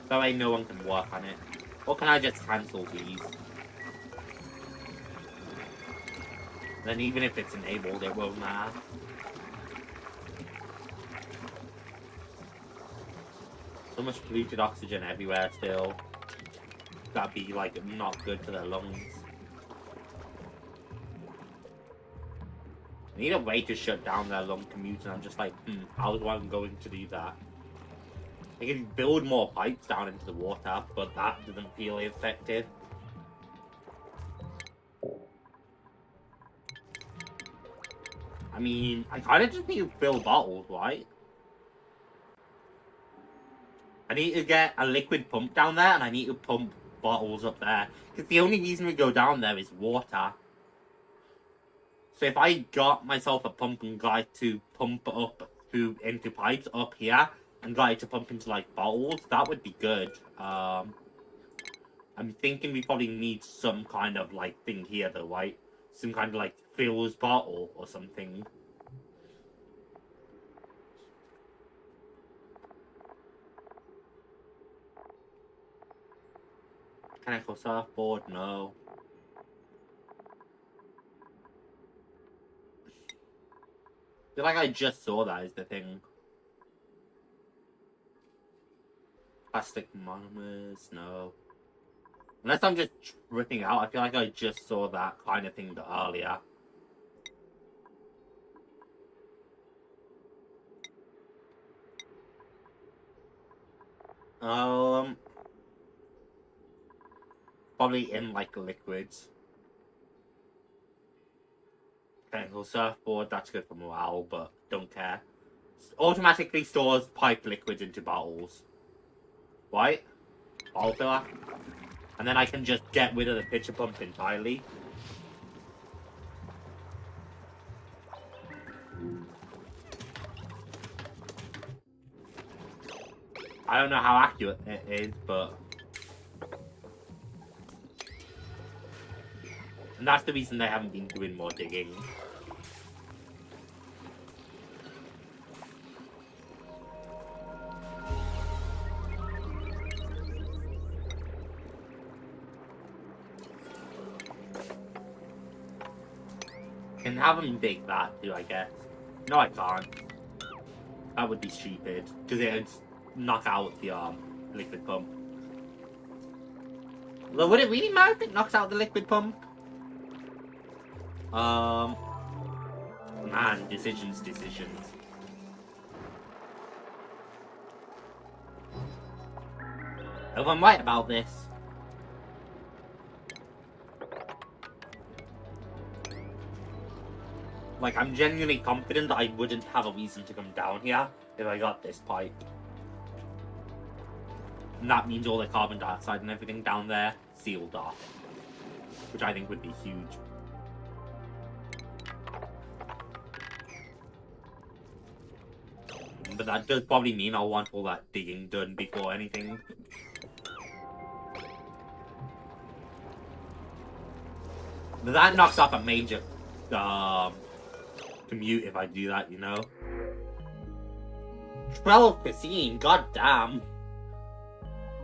That way no one can work on it. Or can I just cancel these? Then even if it's enabled, it won't matter. So much polluted oxygen everywhere still. That'd be like not good for their lungs. I need a way to shut down their lung commute, and I'm just like, how is one going to do that? They can build more pipes down into the water, but that doesn't feel effective. I mean, I kind of just need to fill bottles, right? I need to get a liquid pump down there, and I need to pump bottles up there. Because the only reason we go down there is water. So if I got myself a pump and got it to pump up into pipes up here, and got it to pump into like bottles, that would be good. I'm thinking we probably need some kind of like thing here though, right? Some kind of like fills bottle or something. Mechanical surfboard, no. I feel like I just saw that is the thing. Plastic monomers, no. Unless I'm just tripping out, I feel like I just saw that kind of thing earlier. Probably in like liquids. Mechanical surfboard, that's good for morale, but don't care. Automatically stores pipe liquids into bottles. Right? Bottle filler. And then I can just get rid of the pitcher pump entirely. I don't know how accurate it is, but... And that's the reason they haven't been doing more digging. Can have them dig that too, I guess. No, I can't. That would be stupid, because it would knock out the liquid pump. Well, would it really matter if it knocks out the liquid pump? Man, decisions. If I'm right about this. Like, I'm genuinely confident that I wouldn't have a reason to come down here if I got this pipe. And that means all the carbon dioxide and everything down there sealed off. Which I think would be huge. But that does probably mean I'll want all that digging done before anything. But that knocks off a major commute if I do that, you know? 12%, god damn.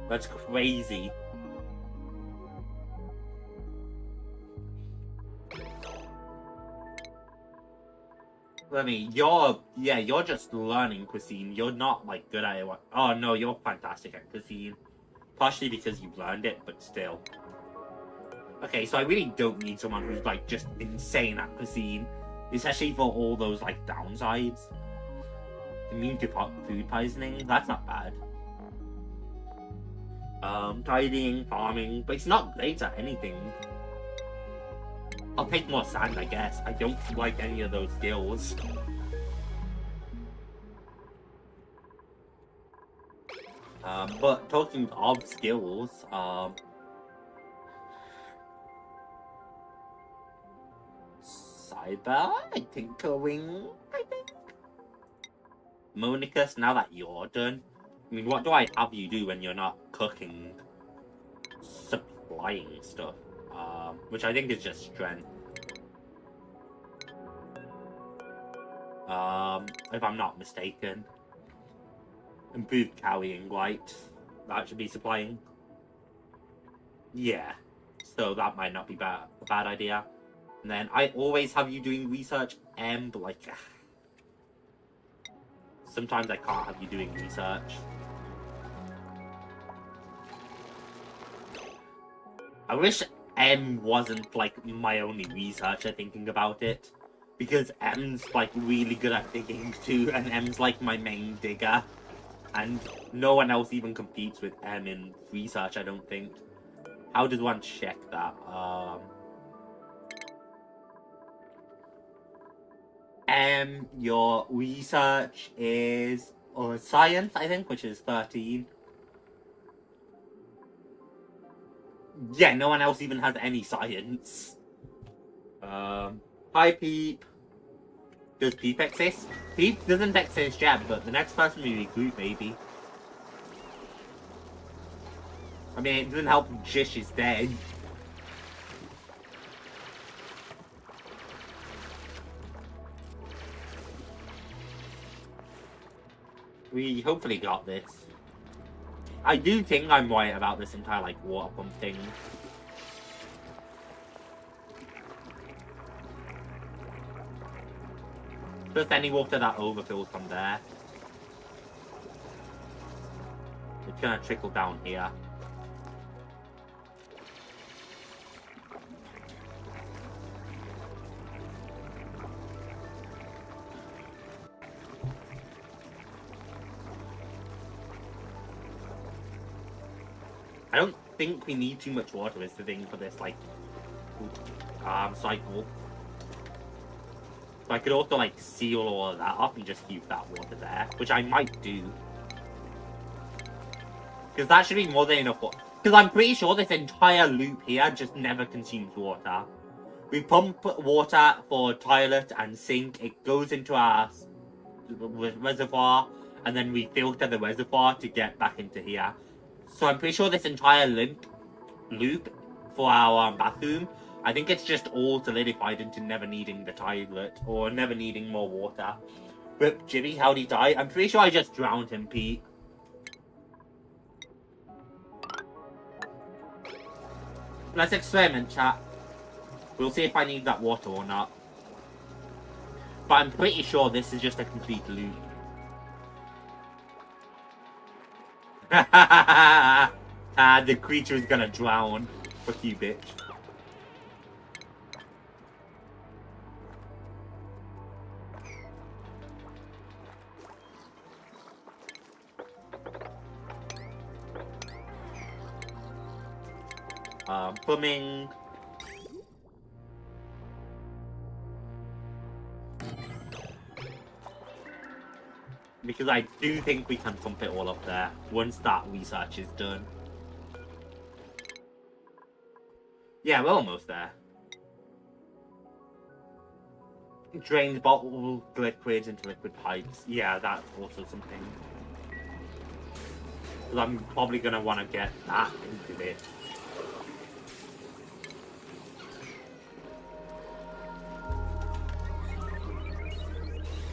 That's crazy. I mean, you're just learning cuisine. You're not, like, good at it. Oh, no, you're fantastic at cuisine. Partially because you've learned it, but still. Okay, so I really don't need someone who's, like, just insane at cuisine. Especially for all those, like, downsides. Immune to food poisoning, that's not bad. Tidying, farming, but it's not great at anything. I'll take more sand, I guess. I don't like any of those skills. But talking of skills, Cyber, I think, I think. Monicus, now that you're done, I mean, what do I have you do when you're not cooking? Supplying stuff. Which I think is just strength. If I'm not mistaken. Improved carrying weight. That should be supplying. Yeah. So that might not be a bad idea. And then I always have you doing research, but like... Sometimes I can't have you doing research. I wish M wasn't, like, my only researcher thinking about it. Because M's, like, really good at digging too, and M's, like, my main digger. And no one else even competes with M in research, I don't think. How does one check that? Your research is... or science, I think, which is 13. Yeah, no one else even has any science. Hi, Peep. Does Peep exist? Peep doesn't exist yet, but the next person we recruit, maybe. I mean, it doesn't help Jish is dead. We hopefully got this. I do think I'm right about this entire, like, water pump thing. Just any water that overfills from there. It's gonna trickle down here. I don't think we need too much water is the thing for this, like, cycle. So I could also, like, seal all of that off and just keep that water there, which I might do. Because that should be more than enough water. Because I'm pretty sure this entire loop here just never consumes water. We pump water for toilet and sink, it goes into our reservoir, and then we filter the reservoir to get back into here. So I'm pretty sure this entire loop for our bathroom, I think it's just all solidified into never needing the toilet or never needing more water. Rip Jimmy, how'd he die? I'm pretty sure I just drowned him, Pete. Let's experiment, chat. We'll see if I need that water or not. But I'm pretty sure this is just a complete loop. The creature is gonna drown. Fuck you, bitch. Plumbing. Because I do think we can pump it all up there once that research is done. Yeah, we're almost there. Drained bottled liquids into liquid pipes. Yeah, that's also something. Because I'm probably going to want to get that into this.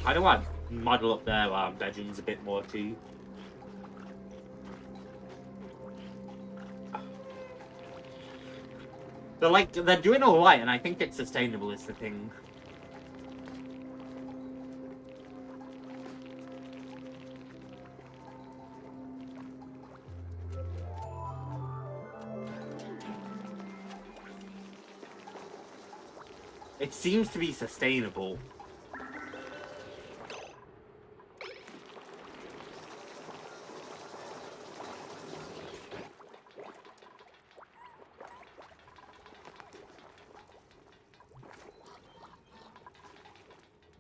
I don't want to model up their bedrooms a bit more too. They're doing alright, and I think it's sustainable is the thing. It seems to be sustainable.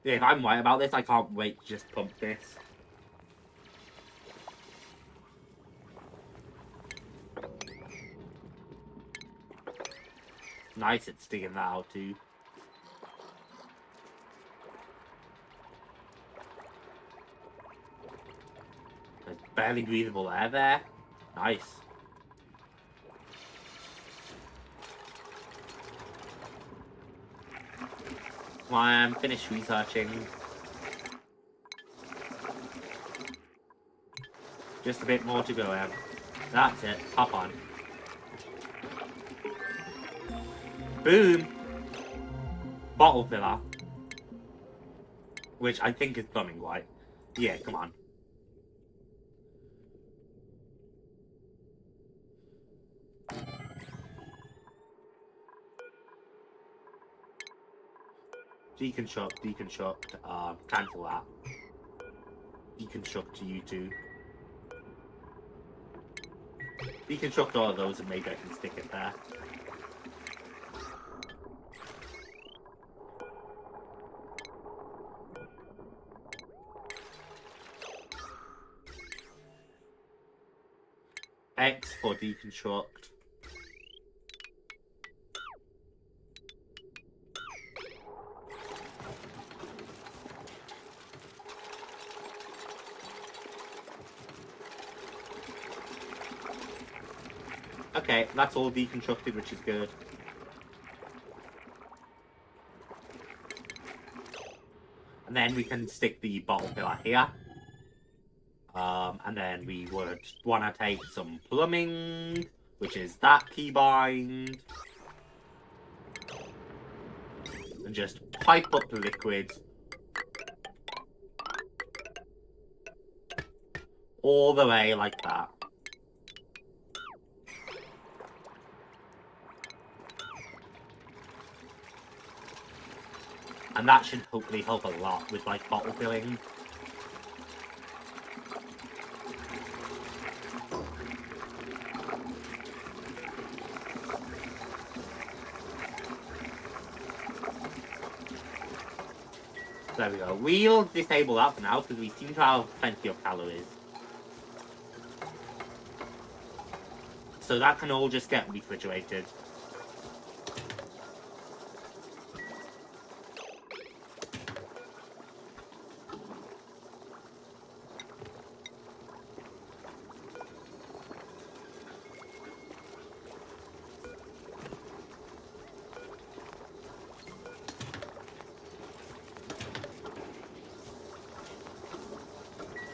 Yeah, if I'm right about this, I can't wait to just pump this. Nice, it's digging that out too. There's barely breathable air there. Nice. Come on, finish researching. Just a bit more to go, Em. That's it. Hop on. Boom! Bottle filler. Which I think is plumbing white. Yeah, come on. Deconstruct, cancel that. Deconstruct to you two. Deconstruct all of those and maybe I can stick it there. X for deconstruct. Okay, that's all deconstructed, which is good. And then we can stick the bottle filler here. And then we would want to take some plumbing, which is that keybind. And just pipe up the liquid. All the way like that. And that should hopefully help a lot with like bottle filling. There we go. We'll disable that for now because we seem to have plenty of calories. So that can all just get refrigerated.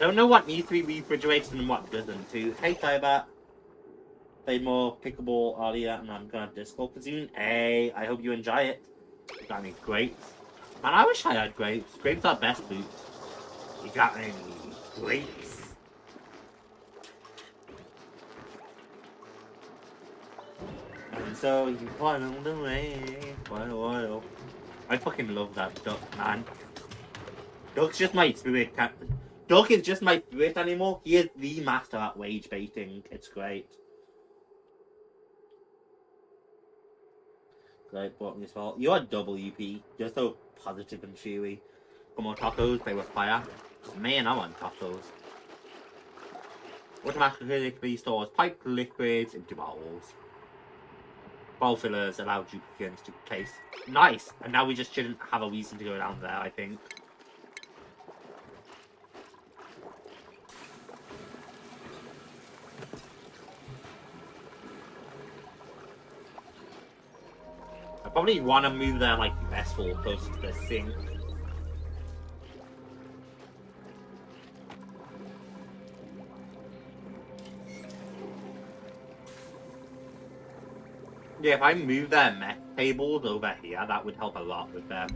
Don't know what needs to be refrigerated and what doesn't too. Hey Cyber. Played more pickleball earlier and I'm gonna Discord soon. Hey, I hope you enjoy it. You got any grapes? Man, I wish I had grapes. Grapes are best food. You got any grapes? And so you followed away for a while. I fucking love that duck, man. Duck's just my spirit cat. Duck is just my spirit animal. He is the master at wage baiting. It's great. Great, bought me as well. You're WP. You're so positive and cheery. Come on, tacos. They were fire. Man, I want tacos. Automatically stores piped liquids into bottles. Bowl fillers allow duplicants to place. Nice! And now we just shouldn't have a reason to go down there, I think. I probably want to move there like vessel closer to the sink. Yeah, if I move their mech tables over here, that would help a lot with them.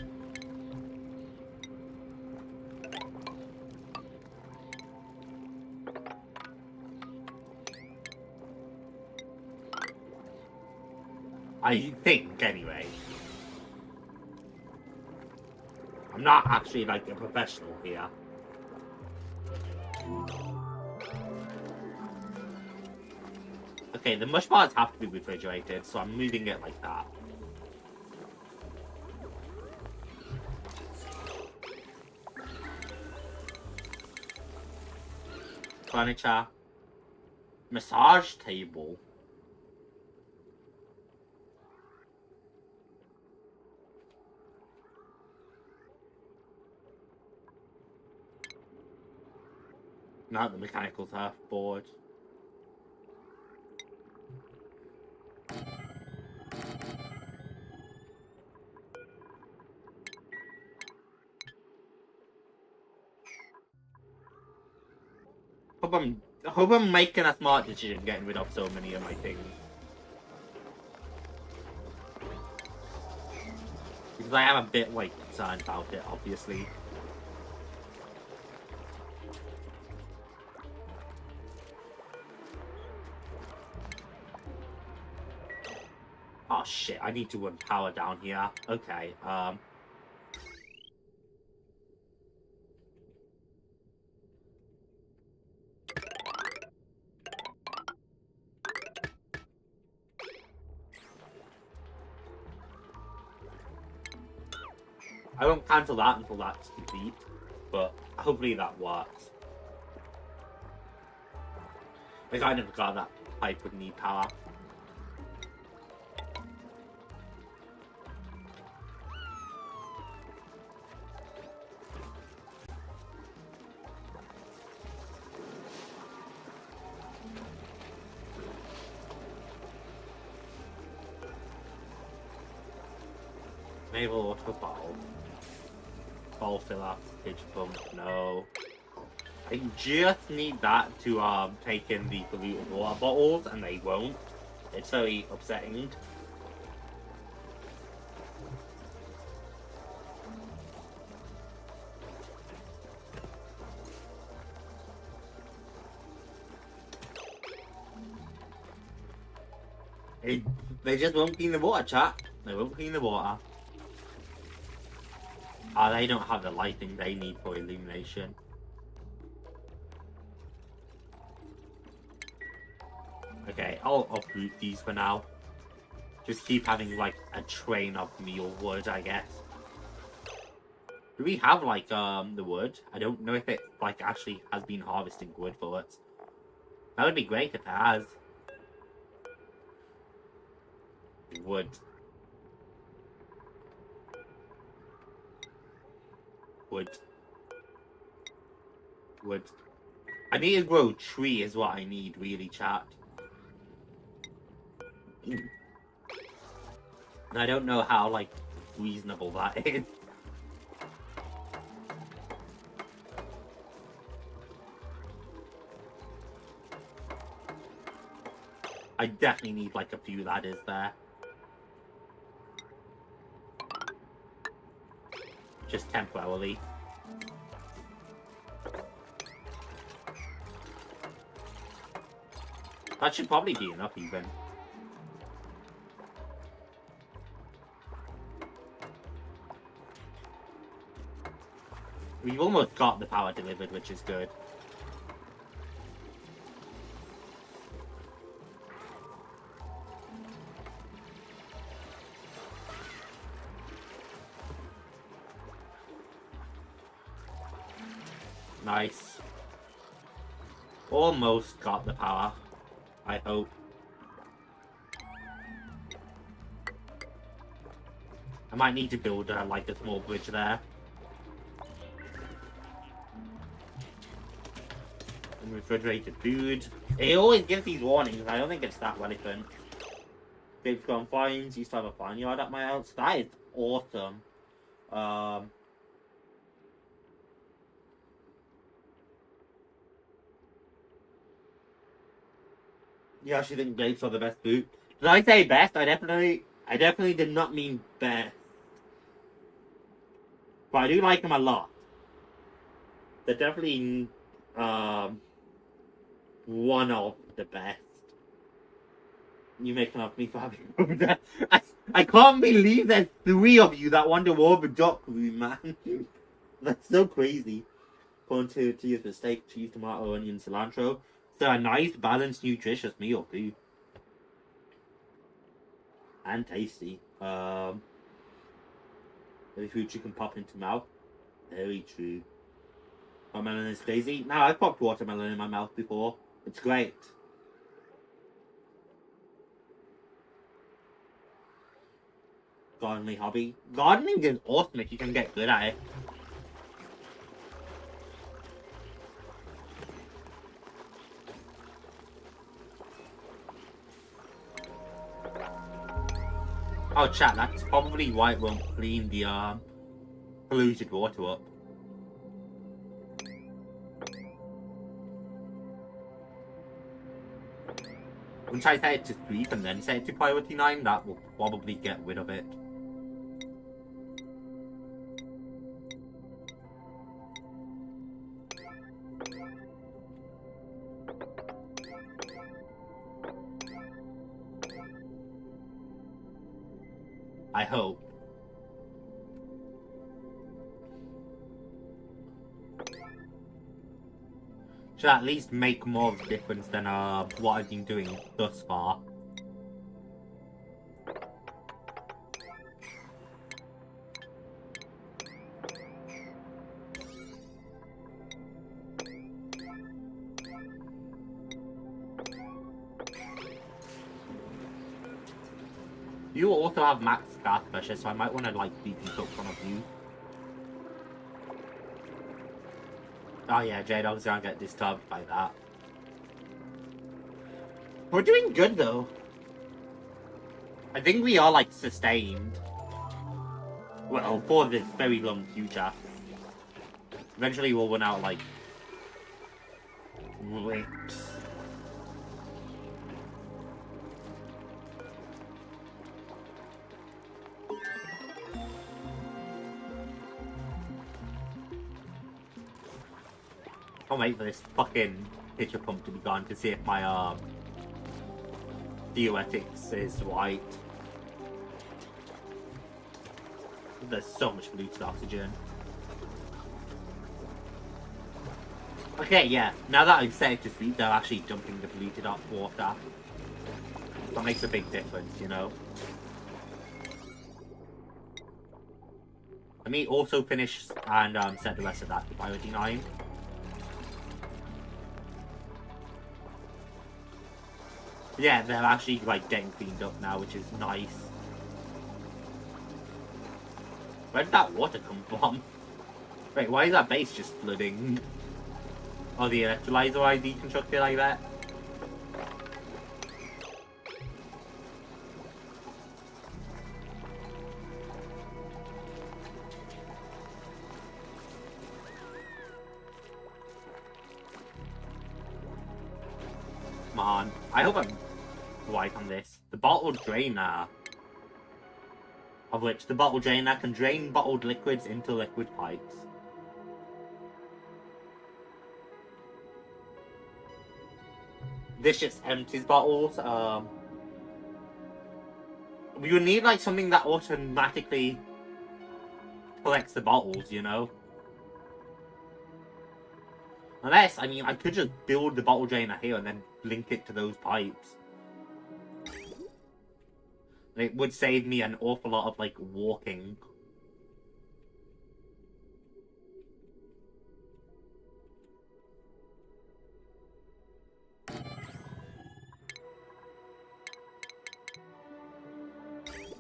I think, anyway. I'm not actually like a professional here. Okay, the mush bars have to be refrigerated, so I'm moving it like that. Furniture. Massage table. Not the mechanical surfboard. Hope I'm making a smart decision getting rid of so many of my things. Because I am a bit like concerned about it, obviously. Oh shit, I need to run power down here. Okay, I won't cancel that until that's complete, but hopefully that works. I kind of forgot that pipe would need power. Naval water bottle. Ball filler, pitch pump, no. I just need that to take in the polluted water bottles, and they won't. It's very upsetting. They just won't clean the water, chat. They won't clean the water. They don't have the lighting they need for illumination. Okay, I'll uproot these for now. Just keep having like a train of meal wood, I guess. Do we have like the wood? I don't know if it like actually has been harvesting wood for us. That would be great if it has. Wood. Wood. Wood. I need to grow a tree is what I need, really, chat. And I don't know how, like, reasonable that is. I definitely need like a few ladders there. Just temporarily. That should probably be enough even. We've almost got the power delivered, which is good. Nice. Almost got the power, I hope. I might need to build like a small bridge there. And refrigerated food. It always gives these warnings. I don't think it's that relevant. They've gone fines. Used to have a farmyard at my house. That is awesome. You actually think grapes are the best fruit? Did I say best? I definitely did not mean best. But I do like them a lot. They're definitely one of the best. You making up me for having that. I can't believe there's 3 of you that want to warm a duck room, man. That's so crazy. Going to use the steak, cheese, tomato, onion, cilantro. So a nice, balanced, nutritious meal too. And tasty. Very food you can pop into mouth. Very true. Watermelon is crazy. Now I've popped watermelon in my mouth before. It's great. Gardening hobby. Gardening is awesome if you can get good at it. Oh chat, that's probably why it won't clean the polluted water up. Once I set it to sleep and then set it to priority 9, that will probably get rid of it. I hope. Should at least make more of a difference than what I've been doing thus far. You also have max gas pressure, so I might want to like beat up one of you. Oh yeah, J-Dog's gonna get disturbed by that. We're doing good though. I think we are like sustained. Well, for this very long future. Eventually we'll run out like whips. I'll wait for this fucking pitcher pump to be gone to see if my theoretics is right. There's so much polluted oxygen. Okay, yeah. Now that I've set it to sleep, they're actually dumping the polluted water. That makes a big difference, you know. Let me also finish and set the rest of that to priority 9. Yeah, they're actually like getting cleaned up now, which is nice. Where did that water come from? Wait, why is that base just flooding? Oh, the electrolyzer I deconstructed like that? Come on. I hope I'm... right on this. The bottle drainer. Of which the bottle drainer can drain bottled liquids into liquid pipes. This just empties bottles. We would need like something that automatically collects the bottles, you know? Unless, I mean, I could just build the bottle drainer here and then link it to those pipes. It would save me an awful lot of, like, walking.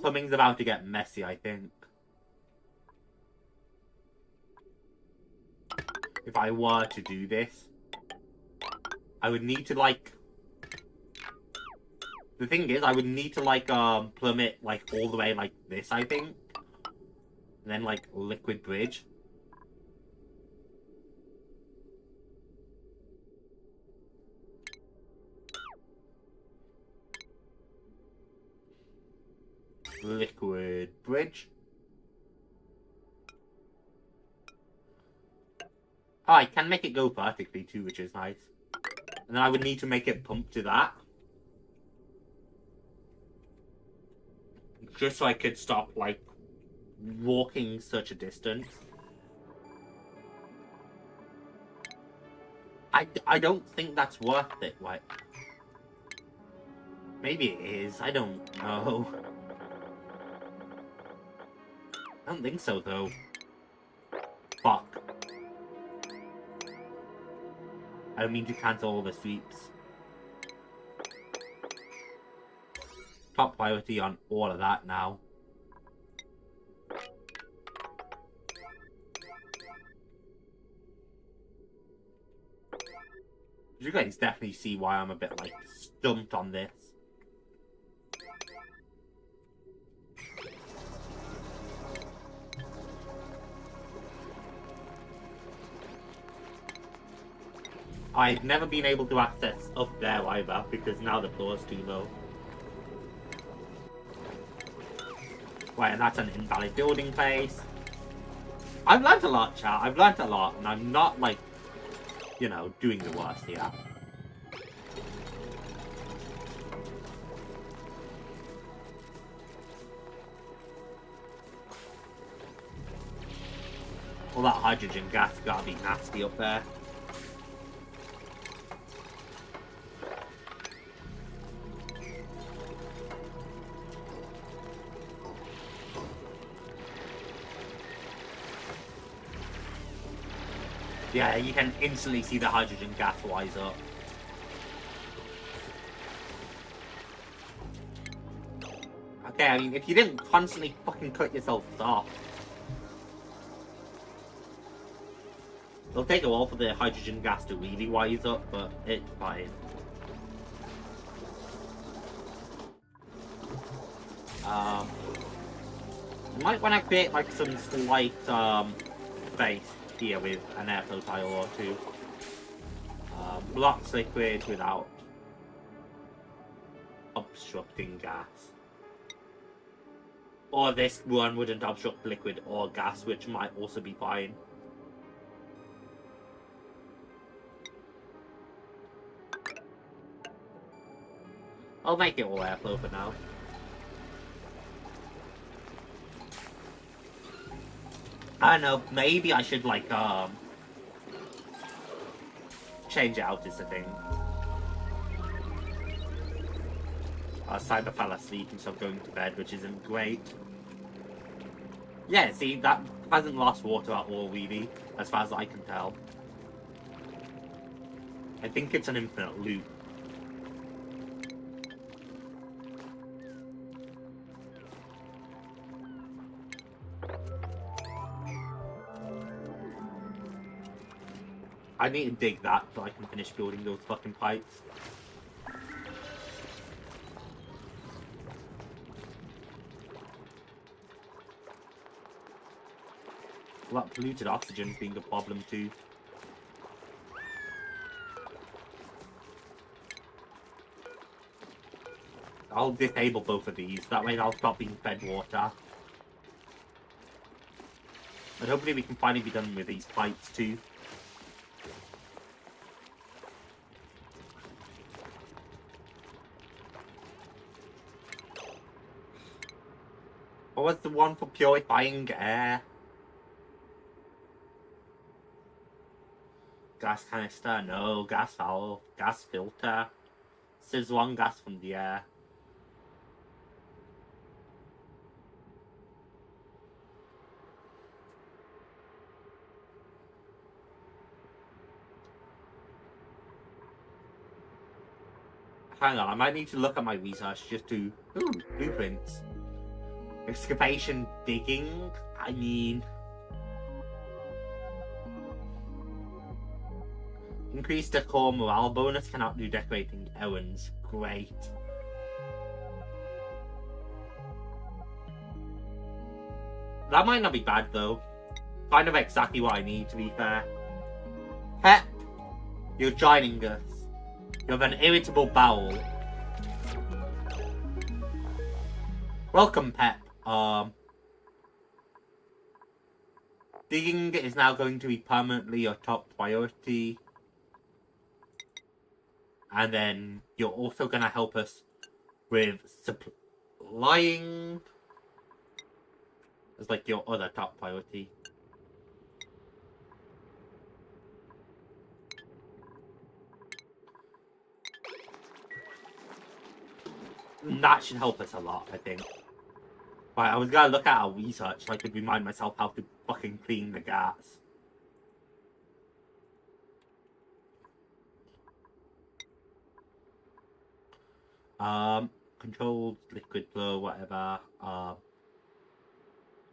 Something's about to get messy, I think. If I were to do this, I would need to, like... The thing is, I would need to, like, plumb it, like, all the way like this, I think. And then, like, liquid bridge. Liquid bridge. Oh, I can make it go vertically too, which is nice. And then I would need to make it pump to that. Just so I could stop, like, walking such a distance. I don't think that's worth it, like... Maybe it is, I don't know. I don't think so, though. Fuck. I don't mean to cancel all the sweeps. Top priority on all of that now. You guys definitely see why I'm a bit, like, stumped on this. I've never been able to access up there either, because now the floor's too low. Right, and that's an invalid building place. I've learnt a lot, chat. I've learnt a lot, and I'm not, like, you know, doing the worst here. All that hydrogen gas gotta be nasty up there. Yeah, you can instantly see the hydrogen gas rise up. Okay, I mean, if you didn't constantly fucking cut yourself off. It'll take a while for the hydrogen gas to really rise up, but it's fine. You might want to create, like, some slight, space here with an airflow tile or two. Blocks liquid without obstructing gas. Or this one wouldn't obstruct liquid or gas, which might also be fine. I'll make it all airflow for now. I don't know, maybe I should, like, change it out is the thing. Cyber fell asleep instead of going to bed, which isn't great. Yeah, see, that hasn't lost water at all, really, as far as I can tell. I think it's an infinite loop. I need to dig that so I can finish building those fucking pipes. Well, that polluted oxygen's being a problem too. I'll disable both of these. That way I'll stop being fed water. And hopefully we can finally be done with these pipes too. What was the one for purifying air? Gas canister? No. Gas valve. Gas filter. This is one gas from the air. Hang on, I might need to look at my research just to... Ooh, blueprints. Excavation digging? I mean... Increase the core morale bonus, cannot do decorating errands. Great. That might not be bad though. Kind of exactly what I need, to be fair. Pep, you're joining us. You have an irritable bowel. Welcome, Pep. Digging is now going to be permanently your top priority. And then you're also going to help us with supplying as like your other top priority. That should help us a lot, I think. Right, I was going to look at our research so I could remind myself how to fucking clean the gas. Controlled liquid flow, whatever.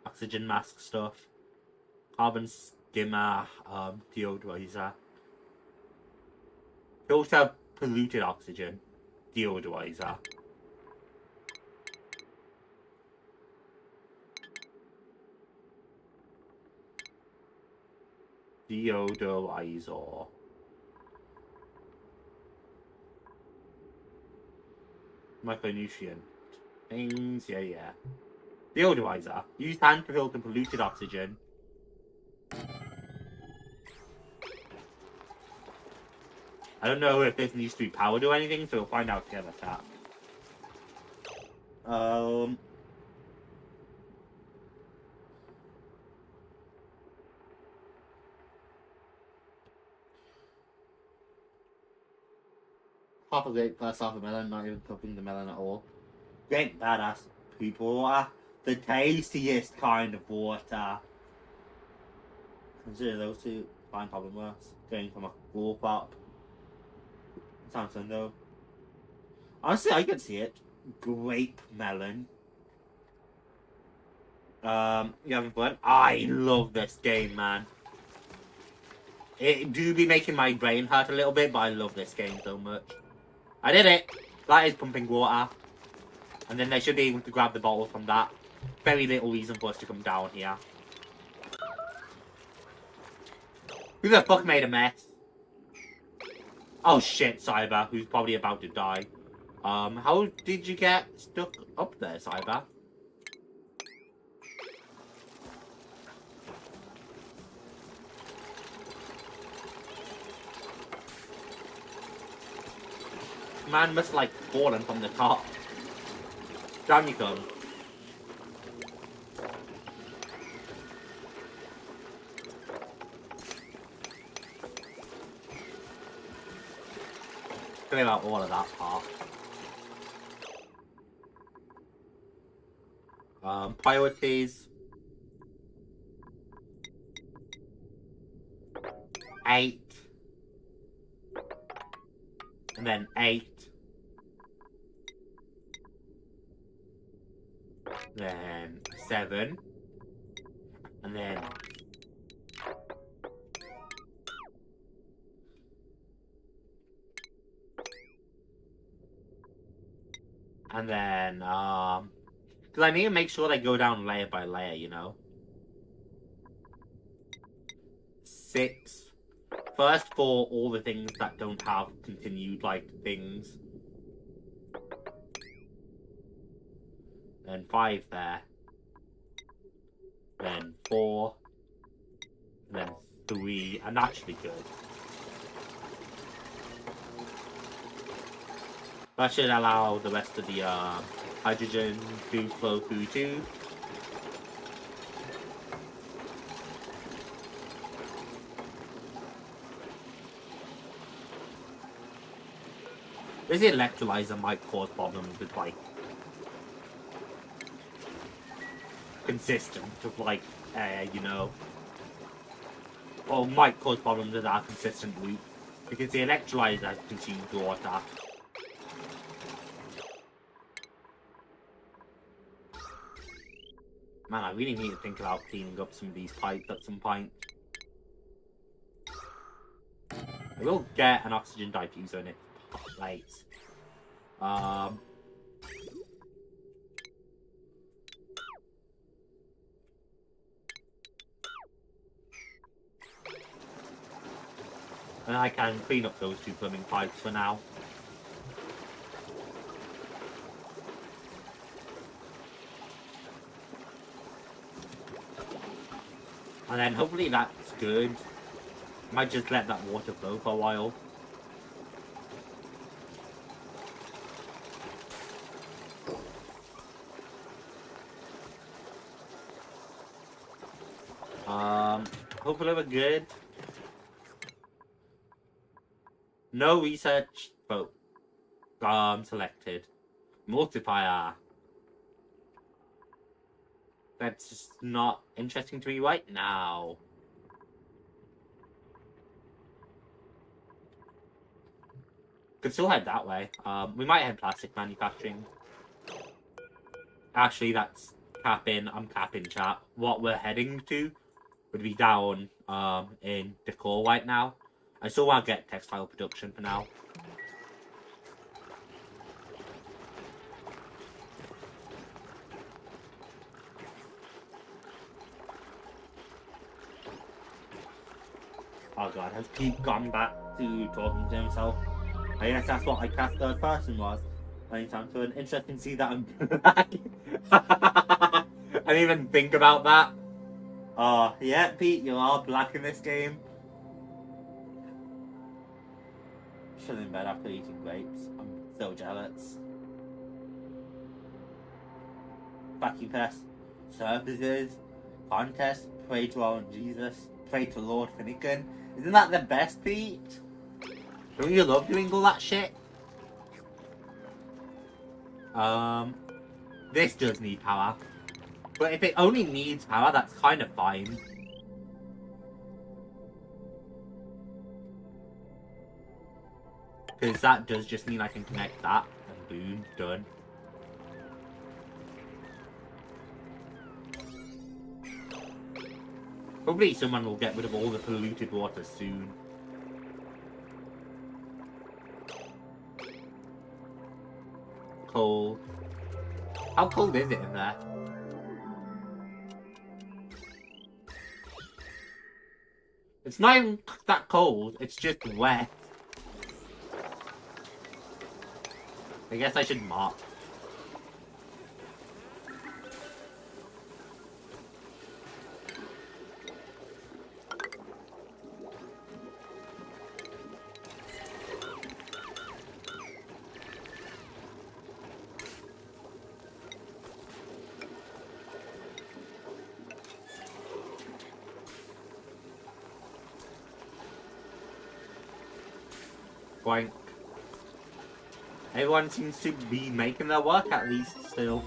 Oxygen mask stuff. Carbon skimmer, deodorizer. Filter polluted oxygen, deodorizer. Deodorizer. Micronutrient things, yeah. Deodorizer. Use hand to filter polluted oxygen. I don't know if this needs to be powered or anything, so we'll find out together, chat. Half a grape plus half a melon, not even cooking the melon at all. Great badass poop water. The tastiest kind of water. Consider those two. Fine, probably worse. Going from a raw pop. Sounds fun though. Honestly, I can see it. Grape melon. You having fun? I love this game, man. It do be making my brain hurt a little bit, but I love this game so much. I did it! That is pumping water. And then they should be able to grab the bottle from that. Very little reason for us to come down here. Who the fuck made a mess? Oh shit, Cyber, who's probably about to die. How did you get stuck up there, Cyber? Man must like fallen from the top. Down you come. Clear out all of that part. Priorities. 8. And then 8. Then 7. And then... And then, because I need to make sure they go down layer by layer, you know? 6. First for all the things that don't have continued, like, things. Then 5 there. Then 4. And then 3. And that should be good. That should allow the rest of the hydrogen to flow through too. This electrolyzer might cause problems with, like, consistent with, like, you know, or might cause problems with our consistent loop, because the electrolyzer consumes water. Man, I really need to think about cleaning up some of these pipes at some point. I will get an oxygen diffuser in it. Late. And I can clean up those 2 plumbing pipes for now. And then hopefully that's good. Might just let that water flow for a while. Hopefully we're good. No research vote. Selected. Multiplier. That's just not interesting to me right now. Could still head that way. We might head plastic manufacturing. Actually, that's capping. I'm capping, chat. What we're heading to would be down in decor right now. I still want to get textile production for now. Oh god, has Pete gone back to talking to himself? I guess that's what I cast third person was. Anytime to an interesting to see that I'm black. I didn't even think about that. Yeah, Pete, you are black in this game. Still in bed after eating grapes. I'm so jealous. Vacuum test, services, contest, pray to our Jesus, pray to Lord Finnegan. Isn't that the best, Pete? Don't you love doing all that shit? This does need power. But if it only needs power, that's kind of fine. Because that does just mean I can connect that, and boom, done. Hopefully someone will get rid of all the polluted water soon. Cold. How cold is it in there? It's not even that cold, it's just wet. I guess I should mop. Boink. Everyone seems to be making their work at least still.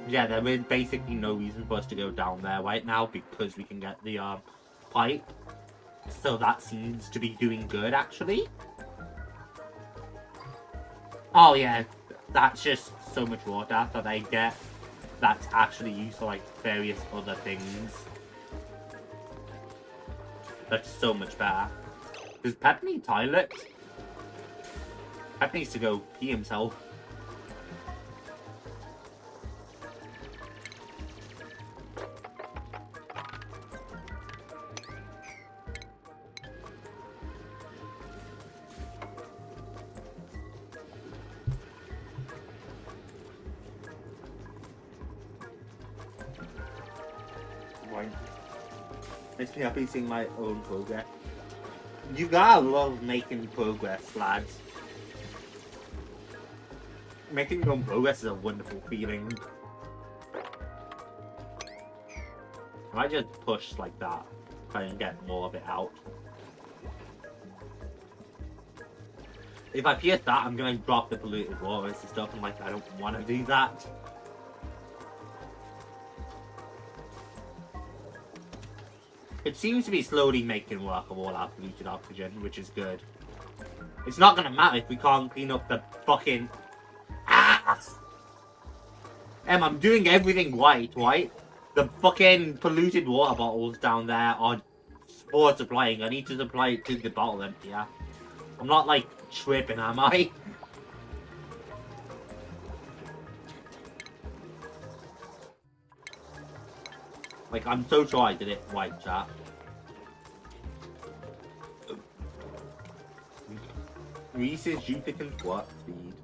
Yeah, there is basically no reason for us to go down there right now because we can get the pipe. So that seems to be doing good actually. Oh yeah, that's just so much water that I get that's actually used for like various other things. That's so much better. Does Pep need toilet? Pep needs to go pee himself. Makes me happy seeing my own progress. You gotta love making progress, lads. Making your own progress is a wonderful feeling. I might just push like that, try and get more of it out. If I pierce that, I'm gonna drop the polluted waters and stuff, and like, I don't want to do that. It seems to be slowly making work of all our polluted oxygen, which is good. It's not gonna matter if we can't clean up the fucking ass. I'm doing everything right? The fucking polluted water bottles down there are for supplying. I need to supply it to the bottle emptier. I'm not like tripping, am I? Like, I'm so sure I did it right, chat. Reese's duplicants what speed?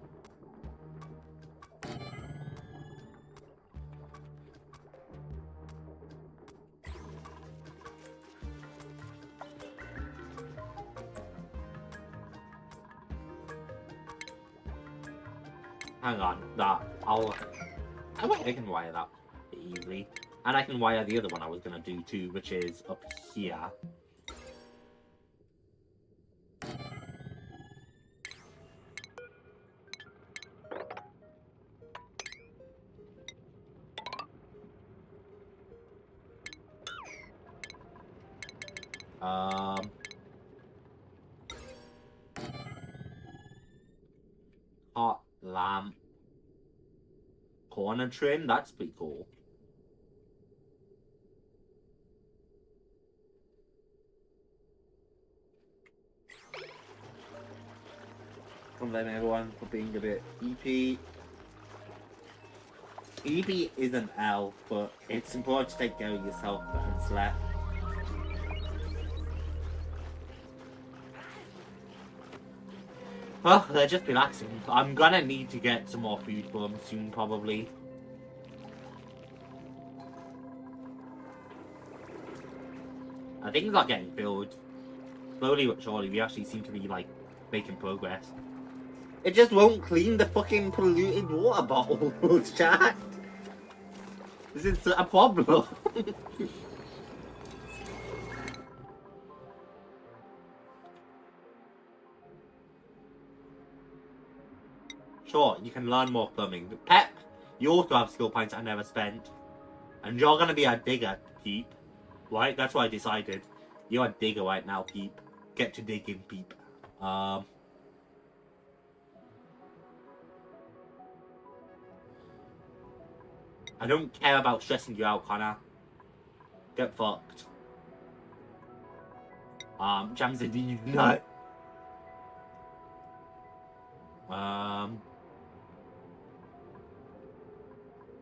Hang on, that I can wire that easily. And I can wire the other one I was gonna do too, which is up here. Hot lamp corner trim, that's pretty cool. Come blame everyone for being a bit EP. EP is an L, but it's important to take care of yourself and sleep. Well, they're just relaxing. I'm gonna need to get some more food for them soon, probably. Things are getting filled. Slowly but surely, we actually seem to be, like, making progress. It just won't clean the fucking polluted water bottles, chat. This is a problem. Sure, you can learn more plumbing. Pep, you also have skill points I never spent. And you're gonna be a digger, Peep. Right? That's what I decided. You're a digger right now, Peep. Get to digging, Peep. I don't care about stressing you out, Connor. Get fucked. JAMZY, no.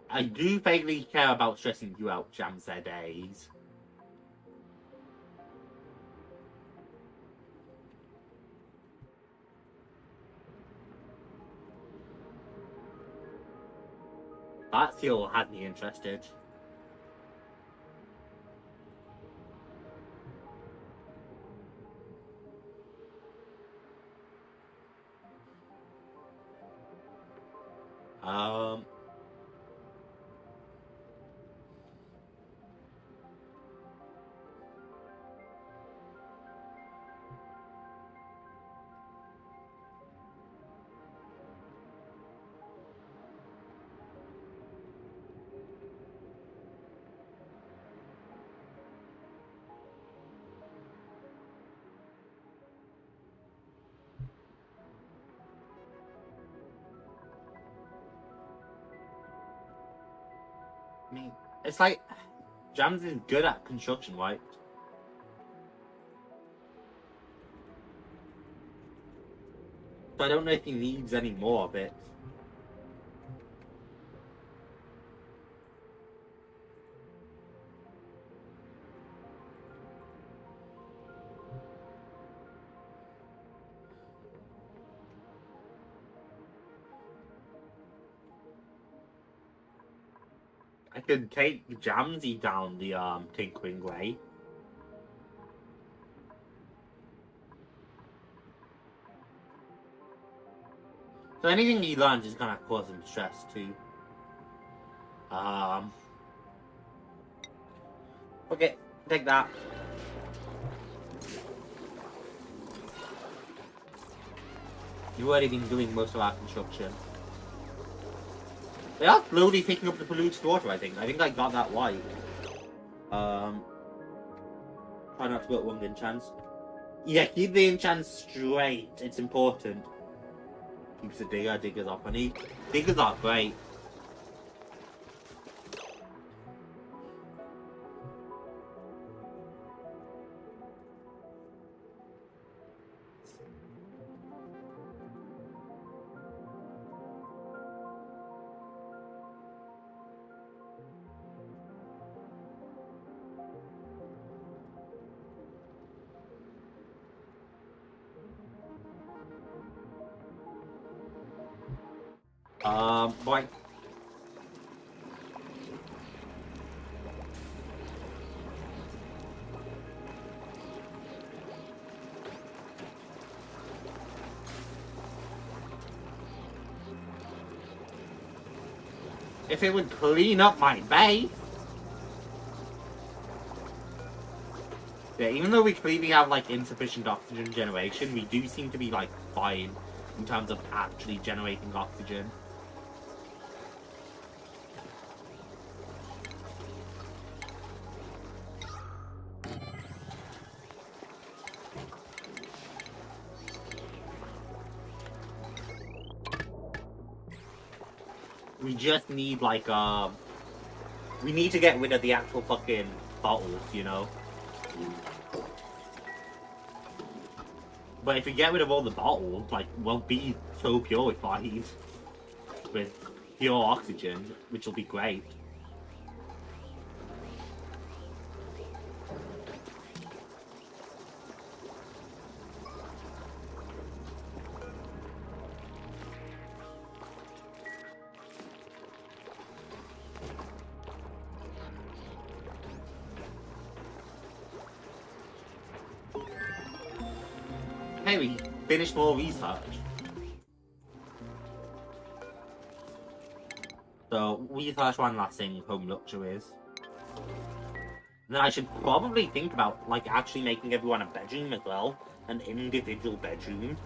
I do vaguely care about stressing you out, JAMZY days. That still has me interested. I mean, it's like, JAMZY is good at construction, right? So I don't know if he needs any more of it. I could take JAMZY down the tinkering way. So anything he learns is gonna cause him stress too. Okay, take that. You've already been doing most of our construction. They are slowly picking up the polluted water, I think. I think I got that right. Try not to put one enchants. Yeah, keep the enchants straight. It's important. Keeps the digger. Diggers are funny. Diggers are great. Boy. If it would clean up my base. Yeah, even though we clearly have like insufficient oxygen generation, we do seem to be like fine in terms of actually generating oxygen. We just need like we need to get rid of the actual fucking bottles, you know? But if we get rid of all the bottles, like, we'll be so purified with pure oxygen, which will be great. Hey, we finished more research. So, research one last thing home luxuries. Then I should probably think about, like, actually making everyone a bedroom as well. An individual bedroom.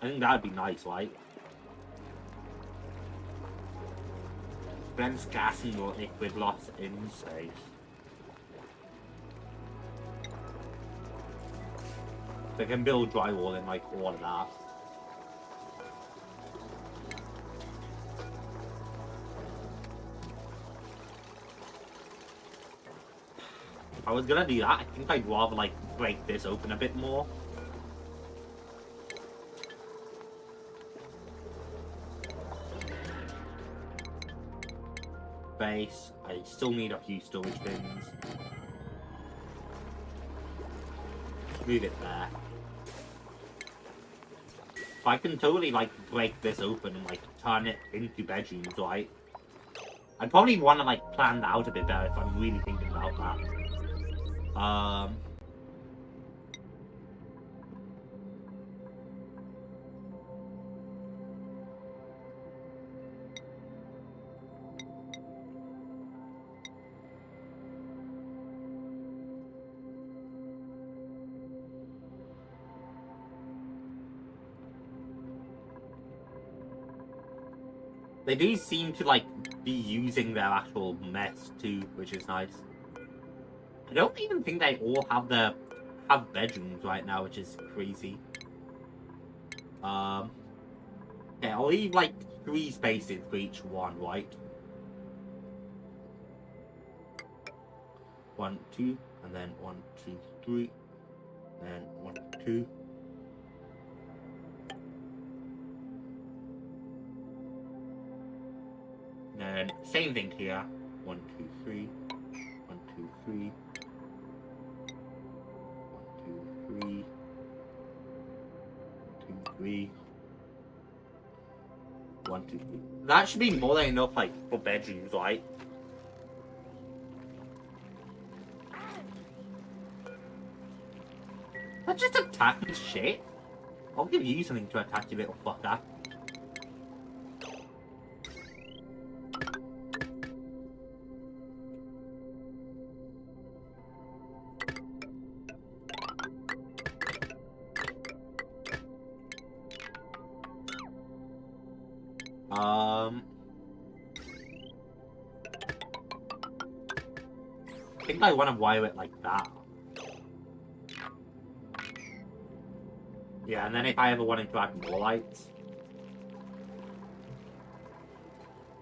I think that'd be nice, right? Spends gas and liquid loss in space. They can build drywall and like all of that. If I was gonna do that, I think I'd rather like break this open a bit more. Base. I still need a few storage bins. Move it there. I can totally like break this open and like turn it into bedrooms, right? I'd probably want to like plan that out a bit better if I'm really thinking about that. They do seem to like be using their actual mess too, which is nice. I don't even think they all have bedrooms right now, which is crazy. Okay, I'll leave like 3 spaces for each one, right? 1, 2, and then 1, 2, 3, and 1, 2. And same thing here. 1, 2, 3. 1, 2, 3. 1, 2, 3. 2, 3. 1, 2, 3. That should be more than enough, like, for bedrooms, right? That just attack me, shit. I'll give you something to attack, you little fucker. I think I want to wire it like that. Yeah, and then if I ever wanted to add more lights.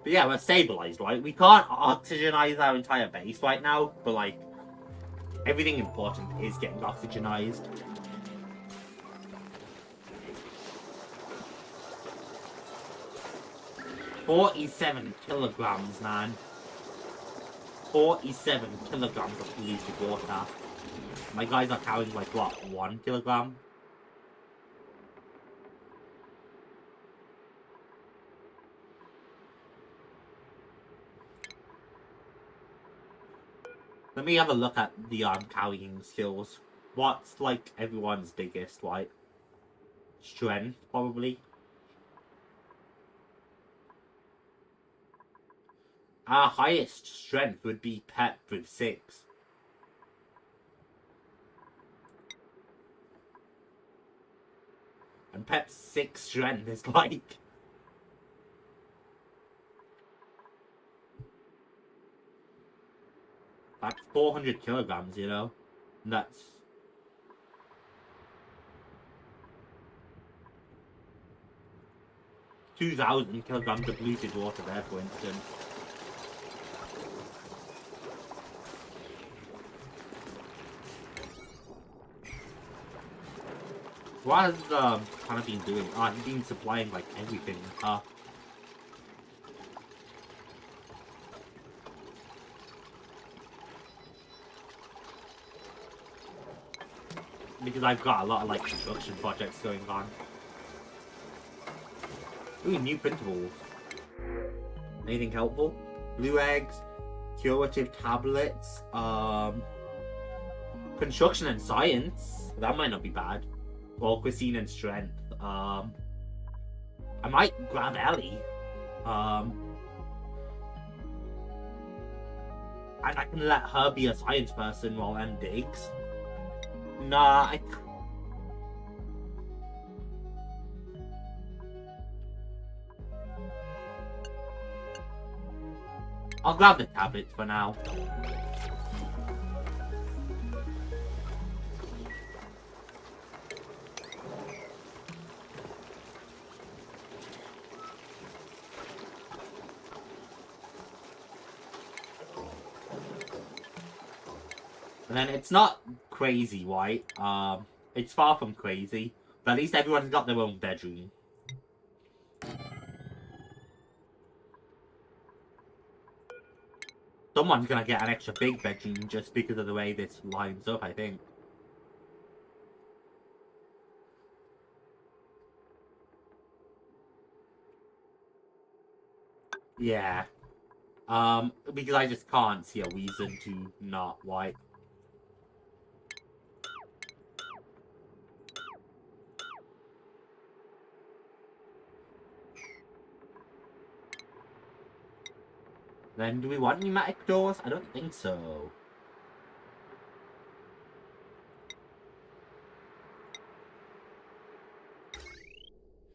But yeah, we're stabilized, right? We can't oxygenize our entire base right now, but like, everything important is getting oxygenized. $47 kilograms, man. 47 kilograms of polluted water. My guys are carrying like what, 1 kilogram? Let me have a look at the carrying skills. What's like everyone's biggest, right? Strength, probably. Our highest strength would be Pep with 6. And Pep's 6 strength is like... That's 400 kilograms, you know? And that's... $2,000 kilograms of polluted water there, for instance. What has Hannah been doing? Oh, he's been supplying like everything. Because I've got a lot of like construction projects going on. Ooh, new printables. Anything helpful? Blue eggs, curative tablets, construction and science. That might not be bad. Or cuisine and strength. I might grab Ellie. And I can let her be a science person while M digs. Nah, I'll grab the tablets for now. And then it's not crazy, right? It's far from crazy, but at least everyone's got their own bedroom. Someone's gonna get an extra big bedroom just because of the way this lines up, I think. Yeah. Because I just can't see a reason to not, right? Then do we want pneumatic doors? I don't think so.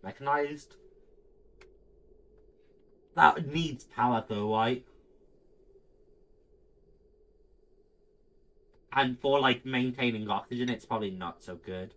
Mechanized? That needs power though, right? And for like maintaining oxygen, it's probably not so good.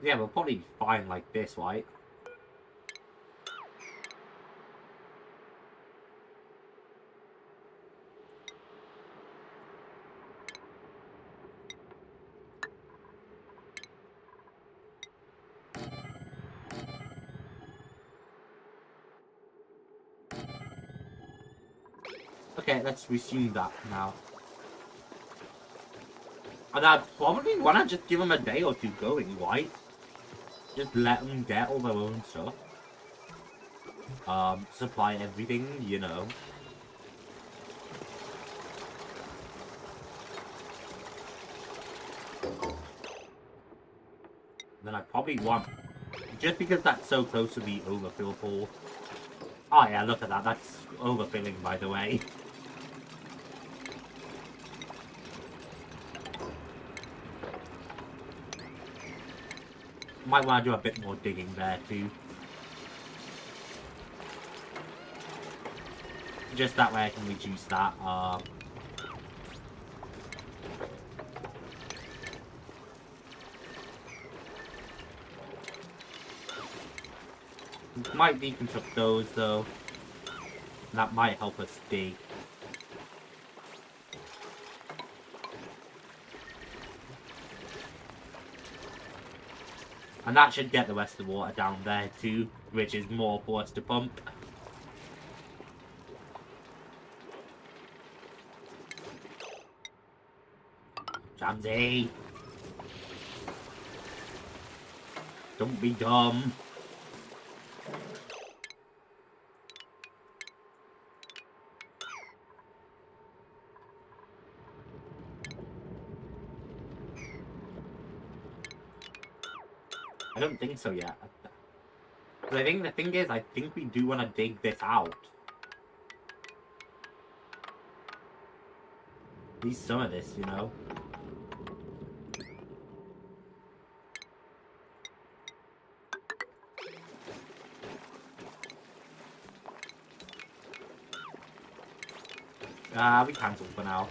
Yeah, we'll probably be fine like this, right? Okay, let's resume that now. And I'd probably want to just give them a day or two going, right? Just let them get all their own stuff. Supply everything, you know. Then I probably want, just because that's so close to the overfill pool. Oh yeah, look at that. That's overfilling, by the way. Might want to do a bit more digging there too. Just that way I can reduce that. Might deconstruct those though. That might help us dig. And that should get the rest of the water down there too, which is more for us to pump. JAMZY! Don't be dumb. I don't think so yet. Because I think the thing is, I think we do want to dig this out. At least some of this, you know. We cancel for now.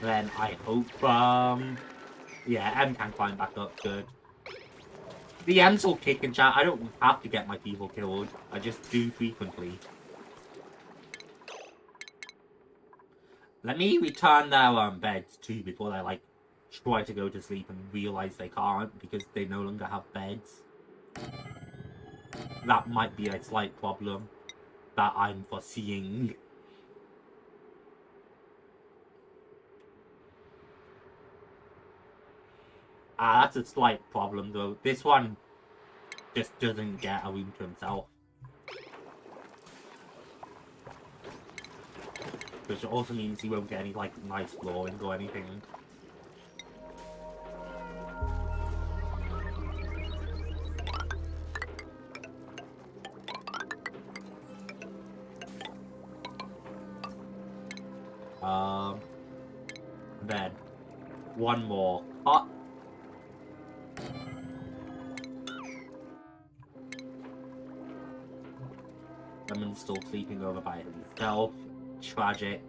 Then I hope, yeah, M can climb back up, good. The M's will kick in chat. I don't have to get my people killed. I just do frequently. Let me return their beds too before they like try to go to sleep and realize they can't because they no longer have beds. That might be a slight problem that I'm foreseeing. That's a slight problem though. This one just doesn't get a room to himself. Which also means he won't get any like nice flooring or anything. Then one more hut. Lemon's still sleeping over by himself. Tragic.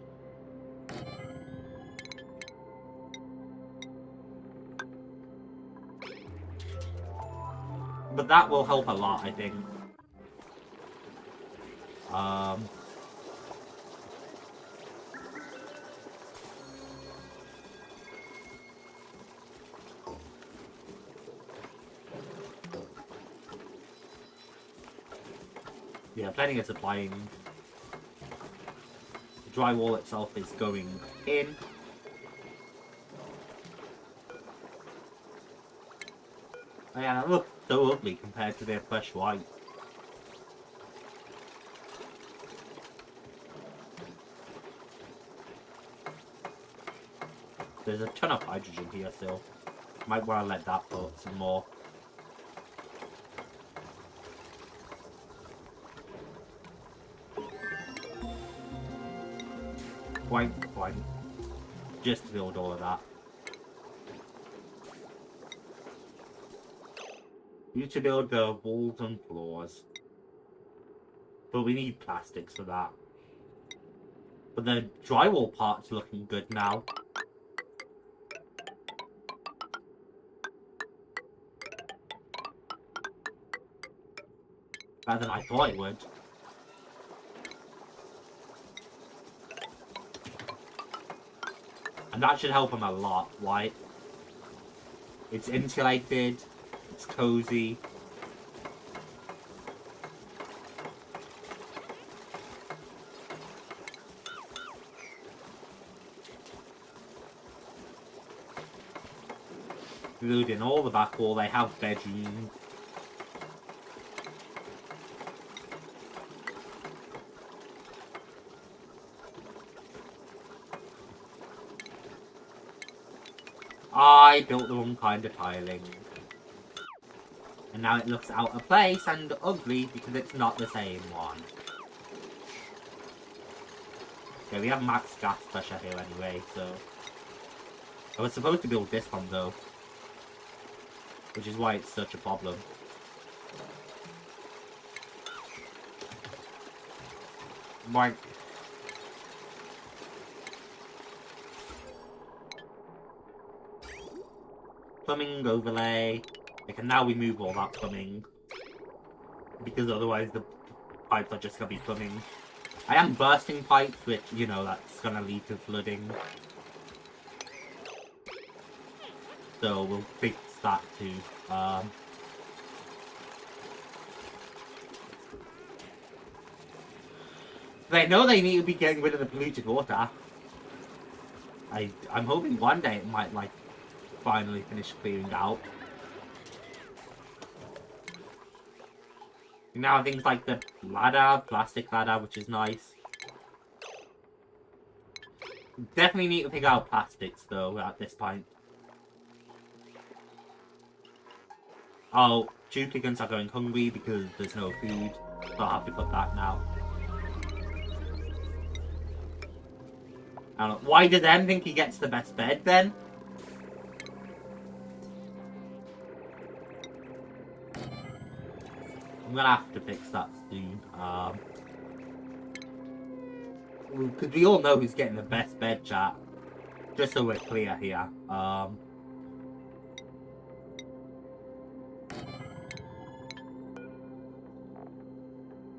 But that will help a lot, I think. Yeah, planning and supplying. The drywall itself is going in. Oh yeah, that looks so ugly compared to their fresh white. There's a ton of hydrogen here still. Might want to let that put some more. Quite. Just to build all of that. Need to build the walls and floors. But we need plastics for that. But the drywall part's looking good now. Better than I thought it would. And that should help him a lot, right? It's insulated, it's cozy. Including all the back wall, they have bedrooms. I built the wrong kind of tiling. And now it looks out of place and ugly because it's not the same one. Okay, we have max gas pressure here anyway, so... I was supposed to build this one though. Which is why it's such a problem. Right. Plumbing overlay. Okay, now we move all that plumbing. Because otherwise the pipes are just gonna be plumbing. I am bursting pipes, which, you know, that's gonna lead to flooding. So we'll fix that too. They know they need to be getting rid of the polluted water. I'm hoping one day it might, like, finally finish clearing out. Now things like the ladder, plastic ladder, which is nice. Definitely need to pick out plastics though at this point. Oh, duplicants are going hungry because there's no food, so I'll have to put that now. I don't know. Why does M think he gets the best bed then? I'm gonna have to fix that soon. Because we all know who's getting the best bed, chat. Just so we're clear here.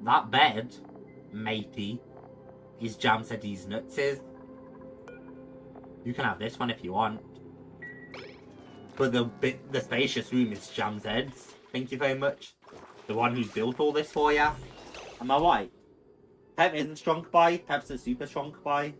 That bed, matey, is JAMZY's nuts. You can have this one if you want. But the spacious room is JAMZY's. Thank you very much. The one who's built all this for ya. Am I right? Pep isn't strong by. Pep's a super strong by.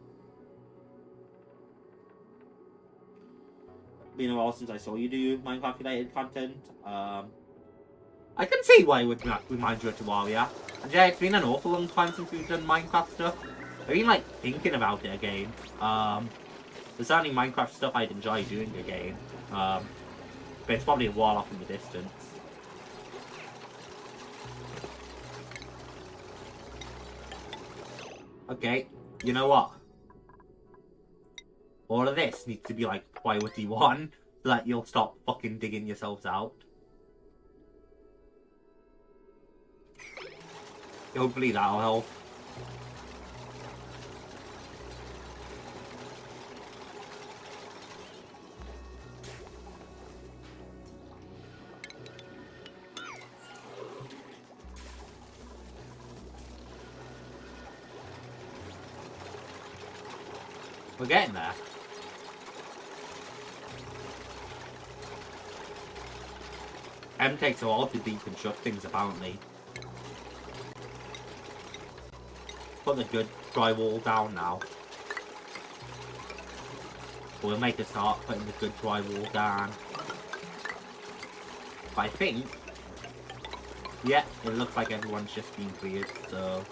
Been a while since I saw you do Minecraft related content. I can see why it would remind you of Terraria. And yeah, it's been an awful long time since we've done Minecraft stuff. I've been like thinking about it again. There's certainly Minecraft stuff I'd enjoy doing again. But it's probably a while off in the distance. Okay, you know what? All of this needs to be like priority 1 so that you'll stop fucking digging yourselves out. Hopefully that'll help. We're getting there. M takes a while to deconstruct things, apparently. Put the good drywall down now. We'll make a start putting the good drywall down. But I think... yeah, it looks like everyone's just been cleared, so...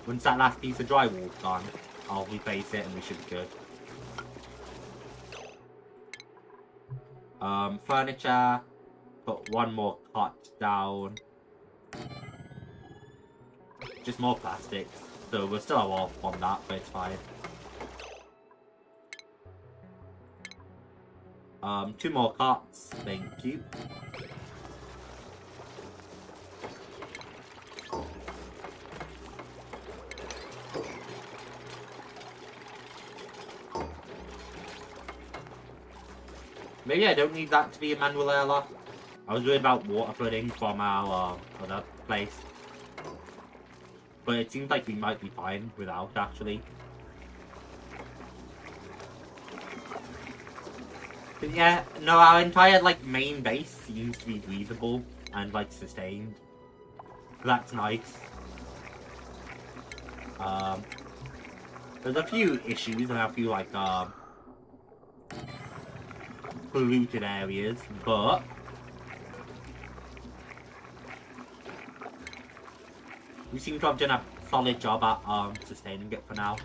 once that last piece of drywall's gone, I'll replace it and we should be good. Furniture. Put one more cot down. Just more plastics. So we're still off on that, but it's fine. 2 more cots. Thank you. Maybe I don't need that to be a manual airlock. I was worried about water flooding from our other place. But it seems like we might be fine without, actually. But yeah, no, our entire, like, main base seems to be breathable and, like, sustained. So that's nice. There's a few issues and a few, like, polluted areas, but we seem to have done a solid job at, sustaining it for now.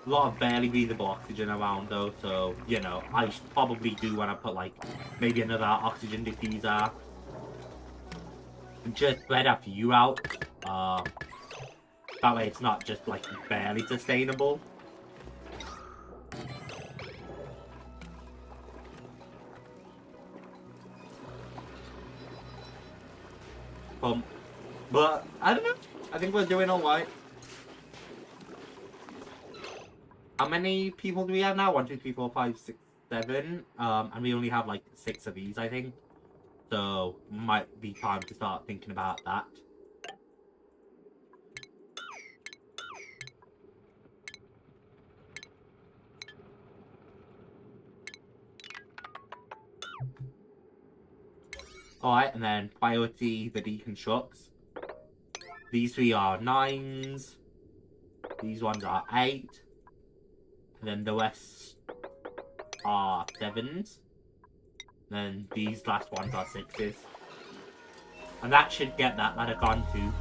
A lot of barely breathable oxygen around though, so, you know, I probably do want to put, like, maybe another oxygen diffuser. And just spread a few out. That way it's not just, like, barely sustainable. But, I don't know. I think we're doing alright. How many people do we have now? 1, 2, 3, 4, 5, 6, 7. And we only have like 6 of these, I think. So might be time to start thinking about that. Alright, and then priority the deconstructs. These 3 are 9s. These ones are 8. And then the rest are 7s. Then these last ones are 6s. And that should get that ladder gone too.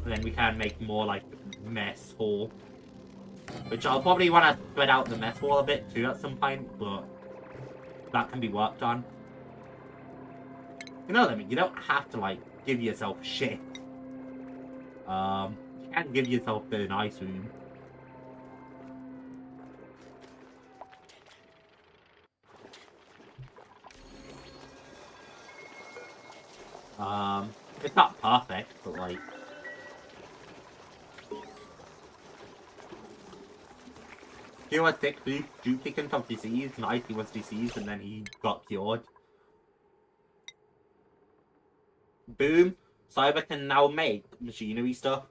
And then we can make more like mess hall. Which I'll probably want to spread out the mess hall a bit too at some point, but that can be worked on. You know what I mean? You don't have to like give yourself shit. You can give yourself a nice room. It's not perfect, but like... He was sick, duplicant of disease, nice, he was diseased, and then he got cured. Boom! Cyber can now make machinery stuff.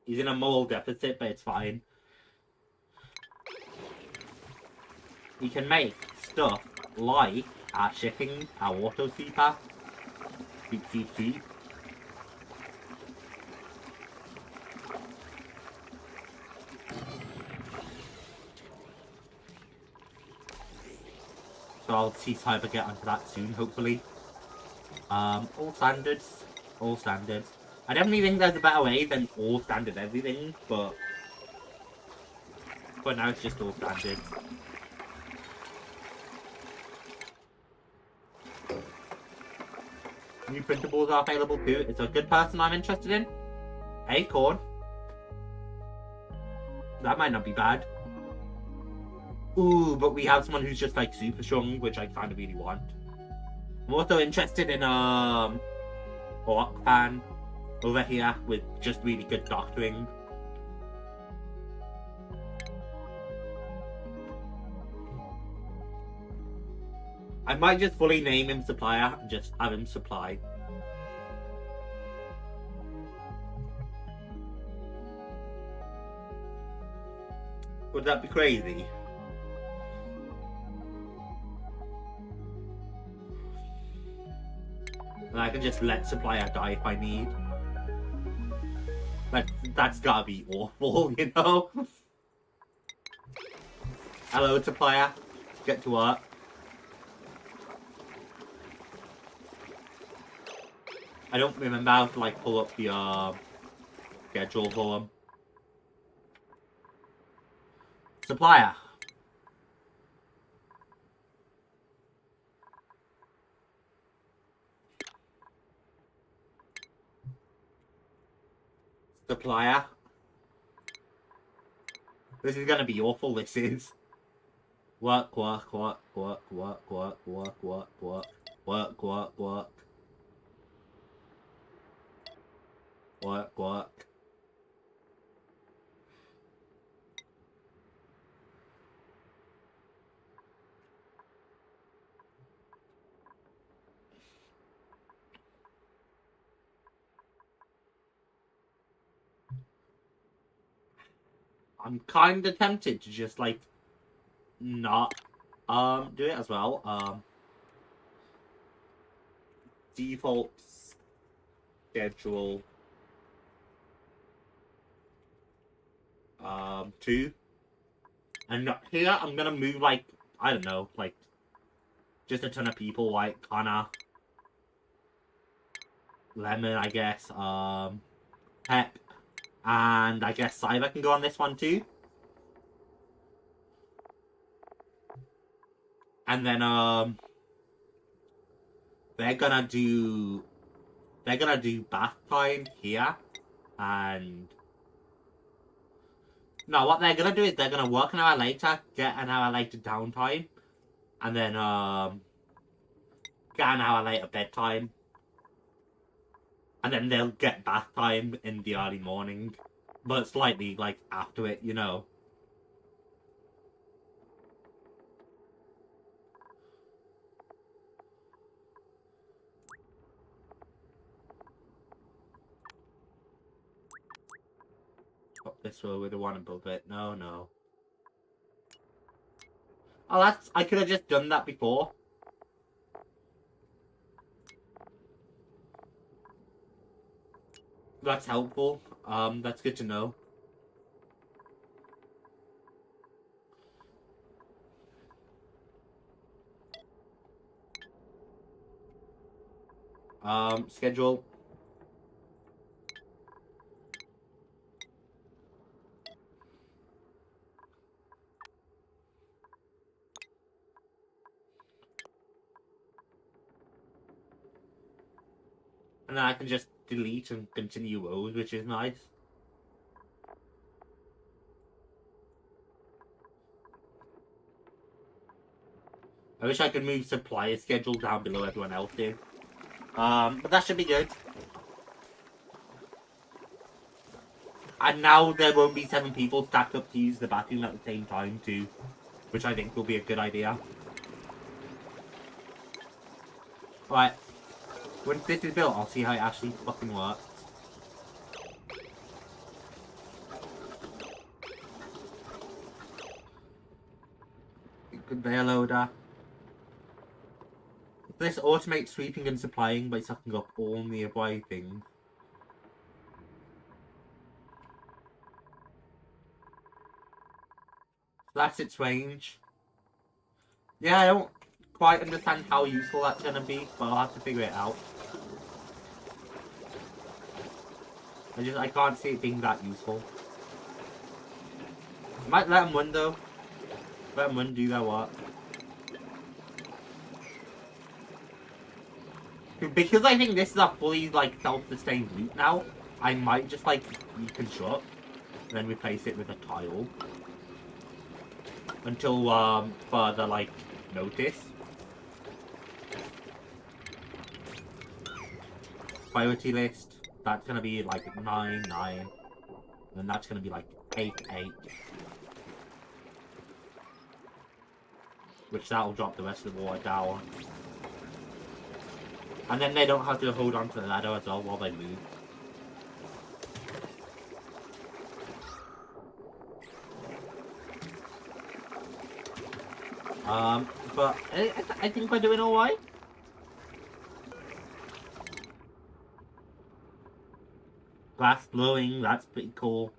He's in a moral deficit, but it's fine. He can make stuff like our shipping, our auto sweeper, sweep. So I'll see Cyber get onto that soon, hopefully. All standards. All standards. I definitely think there's a better way than all standard everything, but now it's just all standards. New printables are available too. It's a good person I'm interested in. Acorn. That might not be bad. Ooh, but we have someone who's just like super strong, which I kind of really want. I'm also interested in Orc Fan over here with just really good doctoring. I might just fully name him Supplier and just have him supply. Would that be crazy? And I can just let Supplier die if I need. But that's gotta be awful, you know? Hello, Supplier. Get to work. I don't remember how to like pull up the schedule for them. Supplier. Supplier. This is gonna be awful, this is. Work. I'm kinda tempted to just like not do it as well. Default schedule 2. And here I'm gonna move like, I don't know, like just a ton of people, like Connor, Lemon, I guess, Pep, and I guess Cyber can go on this one too. And then they're gonna do bath time here, and no, what they're gonna do is they're gonna work an hour later, get an hour later downtime, and then get an hour later bedtime, and then they'll get bath time in the early morning, but slightly like after it, you know. This way with the one above it. No. Oh, I could have just done that before. That's helpful. That's good to know. Schedule. And then I can just delete and continue rows, which is nice. I wish I could move supplier schedule down below everyone else did. But that should be good. And now there won't be 7 people stacked up to use the bathroom at the same time too, which I think will be a good idea. Alright. Once this is built, I'll see how it actually fucking works. Conveyor loader. This automates sweeping and supplying by sucking up all nearby things. That's its range. Yeah, I don't quite understand how useful that's gonna be, but I'll have to figure it out. I can't see it being that useful. I might let them win though. Let them win, do their work. Because I think this is a fully like self-sustained loop now, I might just like reconstruct, then replace it with a tile. Until further like notice. Priority list. That's gonna be like 9, 9. And then that's gonna be like 8, 8. Which that'll drop the rest of the water down. And then they don't have to hold on to the ladder as well while they move. But I think we're doing alright. Glass blowing, that's pretty cool.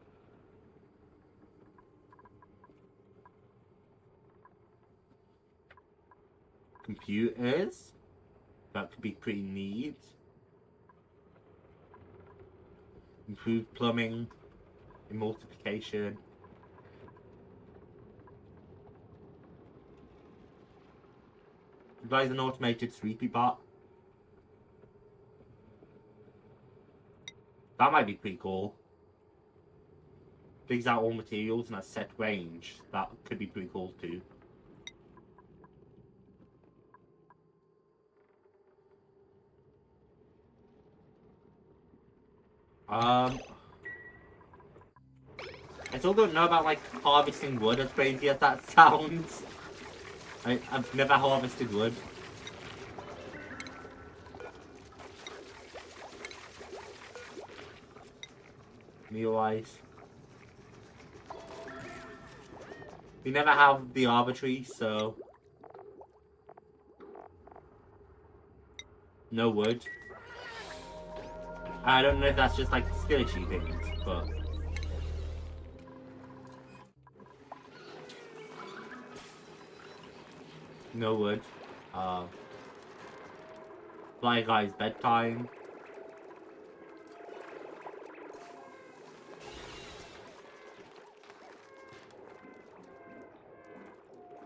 Computers, that could be pretty neat. Improved plumbing, emulsification. Supplies an automated sweepy bot. That might be pretty cool. Digs out all materials in a set range. That could be pretty cool too. I still don't know about like harvesting wood, as crazy as that sounds. I've never harvested wood. Meal-wise. We never have the arbitrary, so no wood. I don't know if that's just like skill issue things, but... No wood. Fly Guy's bedtime.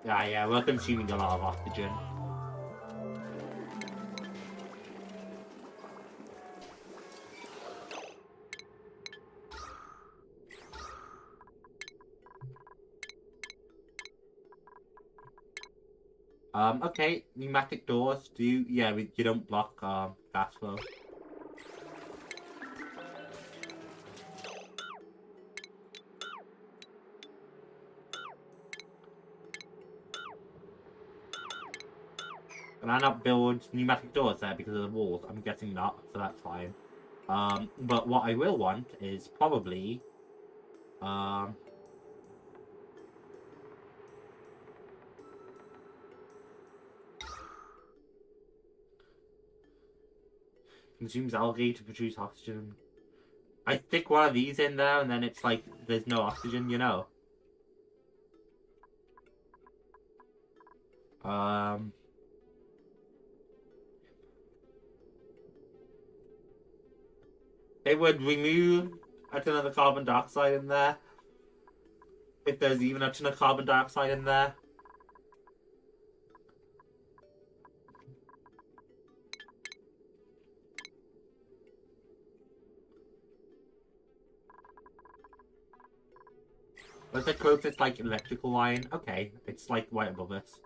Yeah, we're consuming a lot of oxygen. Okay, pneumatic doors do, yeah, you don't block, gas flow. Can I not build pneumatic doors there because of the walls? I'm guessing not, so that's fine. But what I will want is probably, consumes algae to produce oxygen. I stick one of these in there and then it's like, there's no oxygen, you know? It would remove a ton of the carbon dioxide in there. If there's even a ton of carbon dioxide in there. What's the closest, like, electrical line? Okay, it's, like, right above us.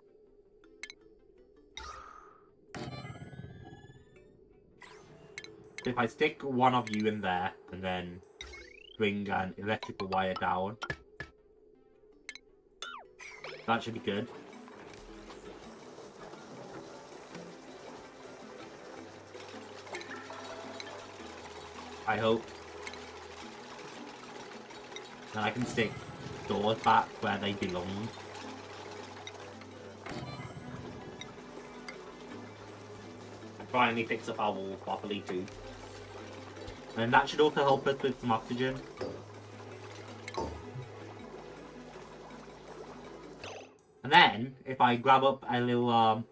If I stick one of you in there, and then bring an electrical wire down, that should be good. I hope. Then I can stick doors back where they belong. And finally fix up our wall properly too. And that should also help us with some oxygen. And then, if I grab up a little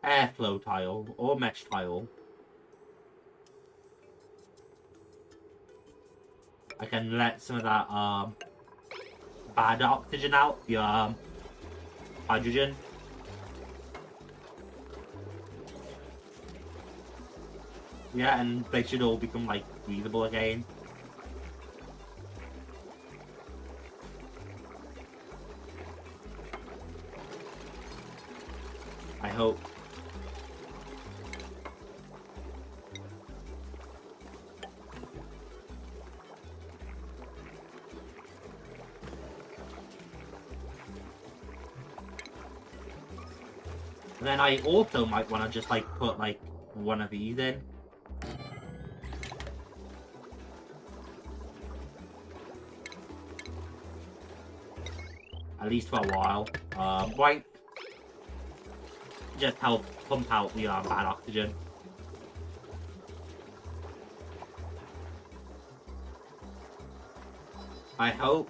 airflow tile or mesh tile, I can let some of that bad oxygen out, the hydrogen. Yeah, and they should all become like breathable again. I hope. And then I also might want to just like put like one of these in. At least for a while. Right. Just help pump out the bad oxygen. I hope.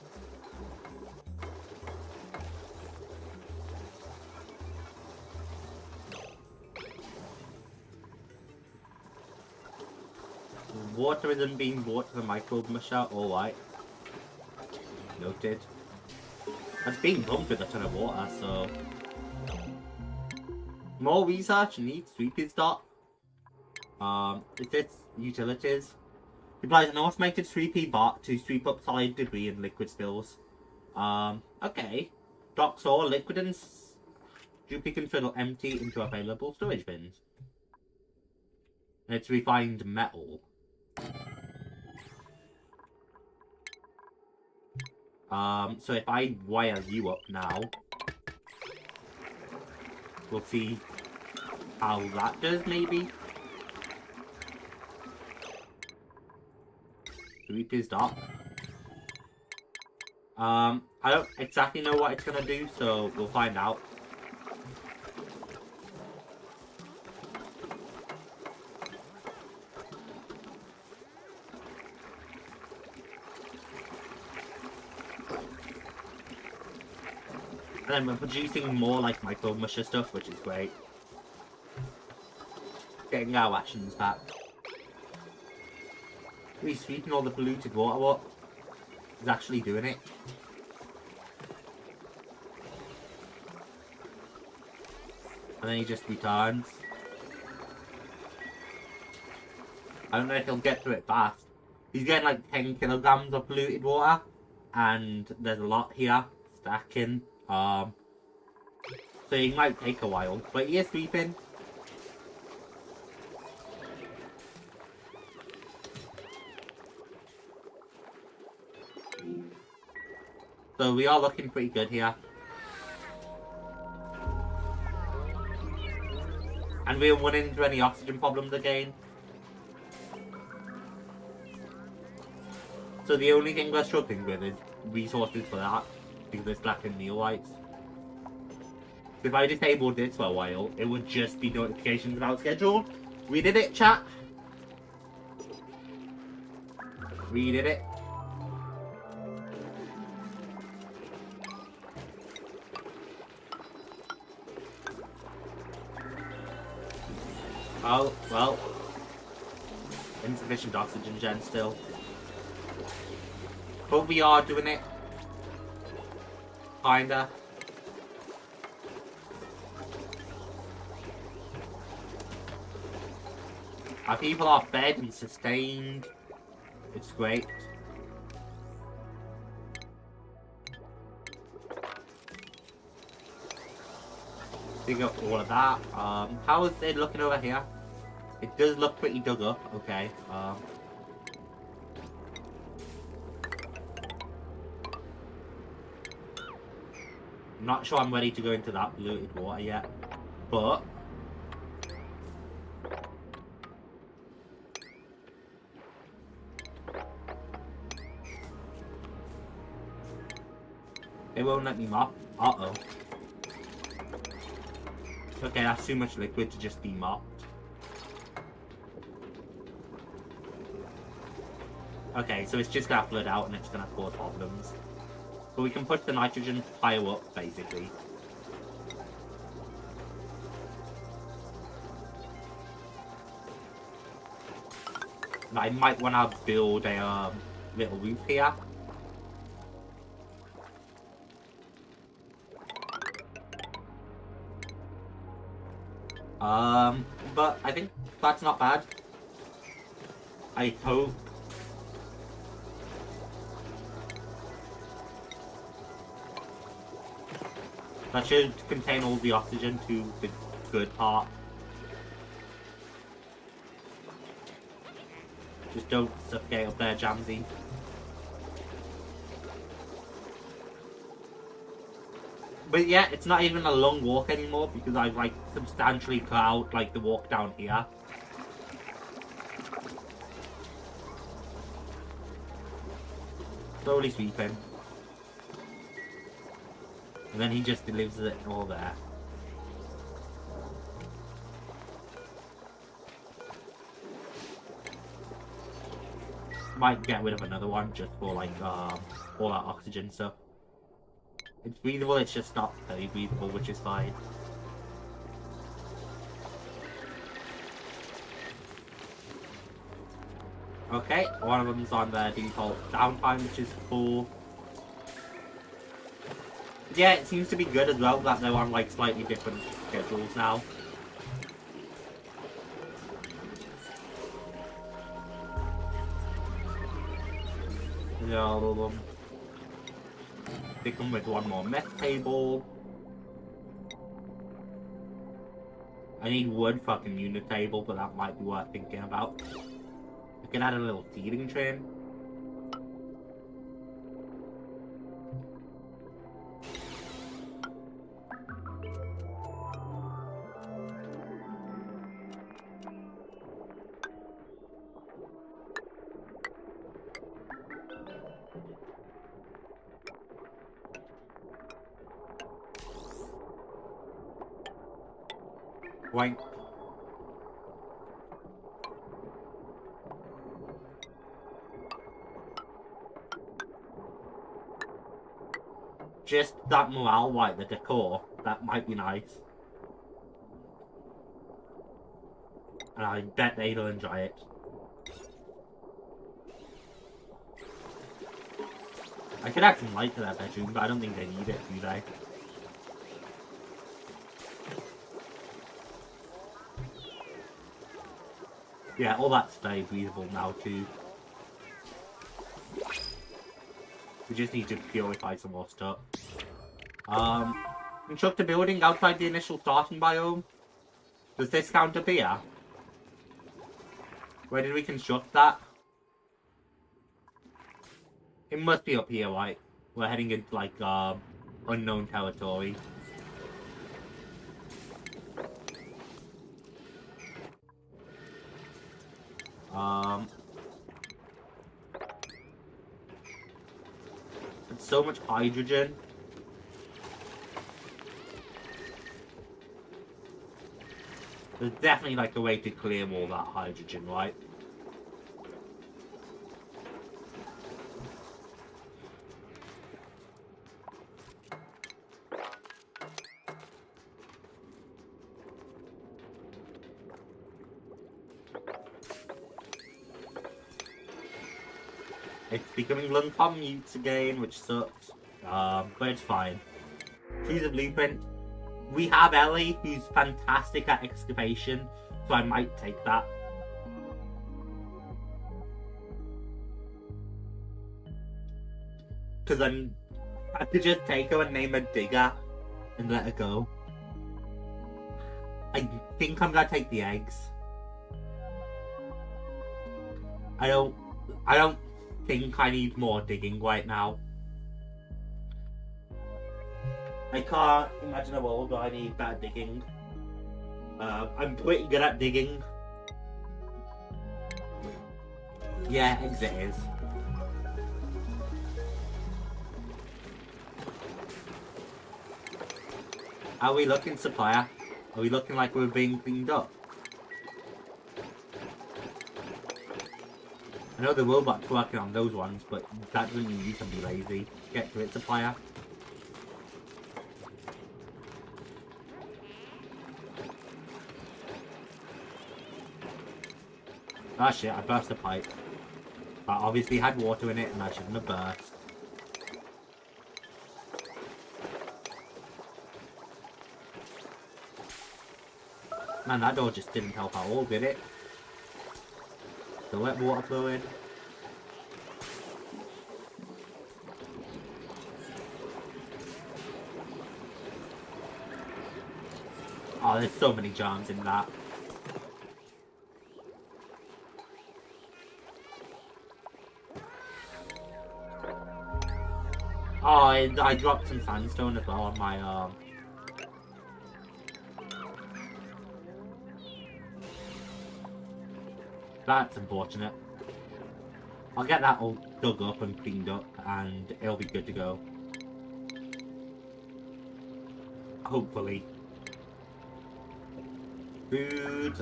Water isn't being brought to the microbe musher, alright. Noted. It's being pumped with a ton of water, so... More research needs sweeping stock. Is this utilities? Deploys an automated 3P bot to sweep up solid debris and liquid spills. Okay. Docks all liquid and duplicants will empty into available storage bins. And it's refined metal. So if I wire you up now, we'll see how that does, maybe. Sweep is dock. I don't exactly know what it's gonna do, so we'll find out. And then we're producing more like micro musher stuff, which is great. Getting our rations back. We're sweeping all the polluted water. What? He's actually doing it. And then he just returns. I don't know if he'll get through it fast. He's getting like 10 kilograms of polluted water. And there's a lot here. Stacking. So it might take a while. But he is sweeping. So we are looking pretty good here. And we don't run into any oxygen problems again. So the only thing we're struggling with is resources for that. Because it's lacking meteorites. So if I disabled this for a while, it would just be notifications about schedule. We did it, chat. We did it. Oh, well. Insufficient oxygen gen still. But we are doing it. Kinda. Our people are fed and sustained. It's great. Dig up all of that. How is it looking over here? It does look pretty dug up. Okay. Not sure I'm ready to go into that polluted water yet, but it won't let me mop. Uh-oh. Okay, that's too much liquid to just be mopped. Okay, so it's just gonna flood out and it's gonna cause problems. But we can push the nitrogen higher up, basically. And I might want to build a little roof here. But I think that's not bad. I hope. That should contain all the oxygen to the good part. Just don't suffocate up there, JAMZY. But yeah, it's not even a long walk anymore because I've like substantially cut out like the walk down here. Slowly sweeping. And then he just delivers it all there. Might get rid of another one just for like all that oxygen stuff. It's breathable, it's just not very breathable, which is fine. Okay, one of them's on their default downtime, which is cool. Yeah, it seems to be good as well that they're on like slightly different schedules now. Yeah, all of them. They come with one more meth table. I need wood for a community table, but that might be worth thinking about. I can add a little feeding train. Wank. just that morale white, the decor, that might be nice. And I bet they'll enjoy it. I could add some light to that bedroom, but I don't think they need it, do they? Yeah, all that's very breathable now too. We just need to purify some more stuff. Construct a building outside the initial starting biome. Does this count up here? Where did we construct that? It must be up here, right? We're heading into, like, unknown territory. It's so much hydrogen. There's definitely, like, a way to clear all that hydrogen, right? It's becoming lung mutes again, which sucks. But it's fine. Choose a blueprint. We have Ellie, who's fantastic at excavation, so I might take that. Because I could just take her and name her Digger and let her go. I think I'm gonna take the eggs. I don't think I need more digging right now. I can't imagine a world where I need better digging. I'm pretty good at digging. Yeah, eggs it is. Are we looking, supplier? Are we looking like we're being cleaned up? I know the robot's working on those ones, but that doesn't mean you can be lazy. Get to it, supplier. Ah shit, I burst a pipe. That obviously had water in it and I shouldn't have burst. Man, that door just didn't help at all, did it? So let water flow in. Oh, there's so many germs in that. Oh, I dropped some sandstone as well on my, That's unfortunate. I'll get that all dug up and cleaned up and it'll be good to go. Hopefully. Food,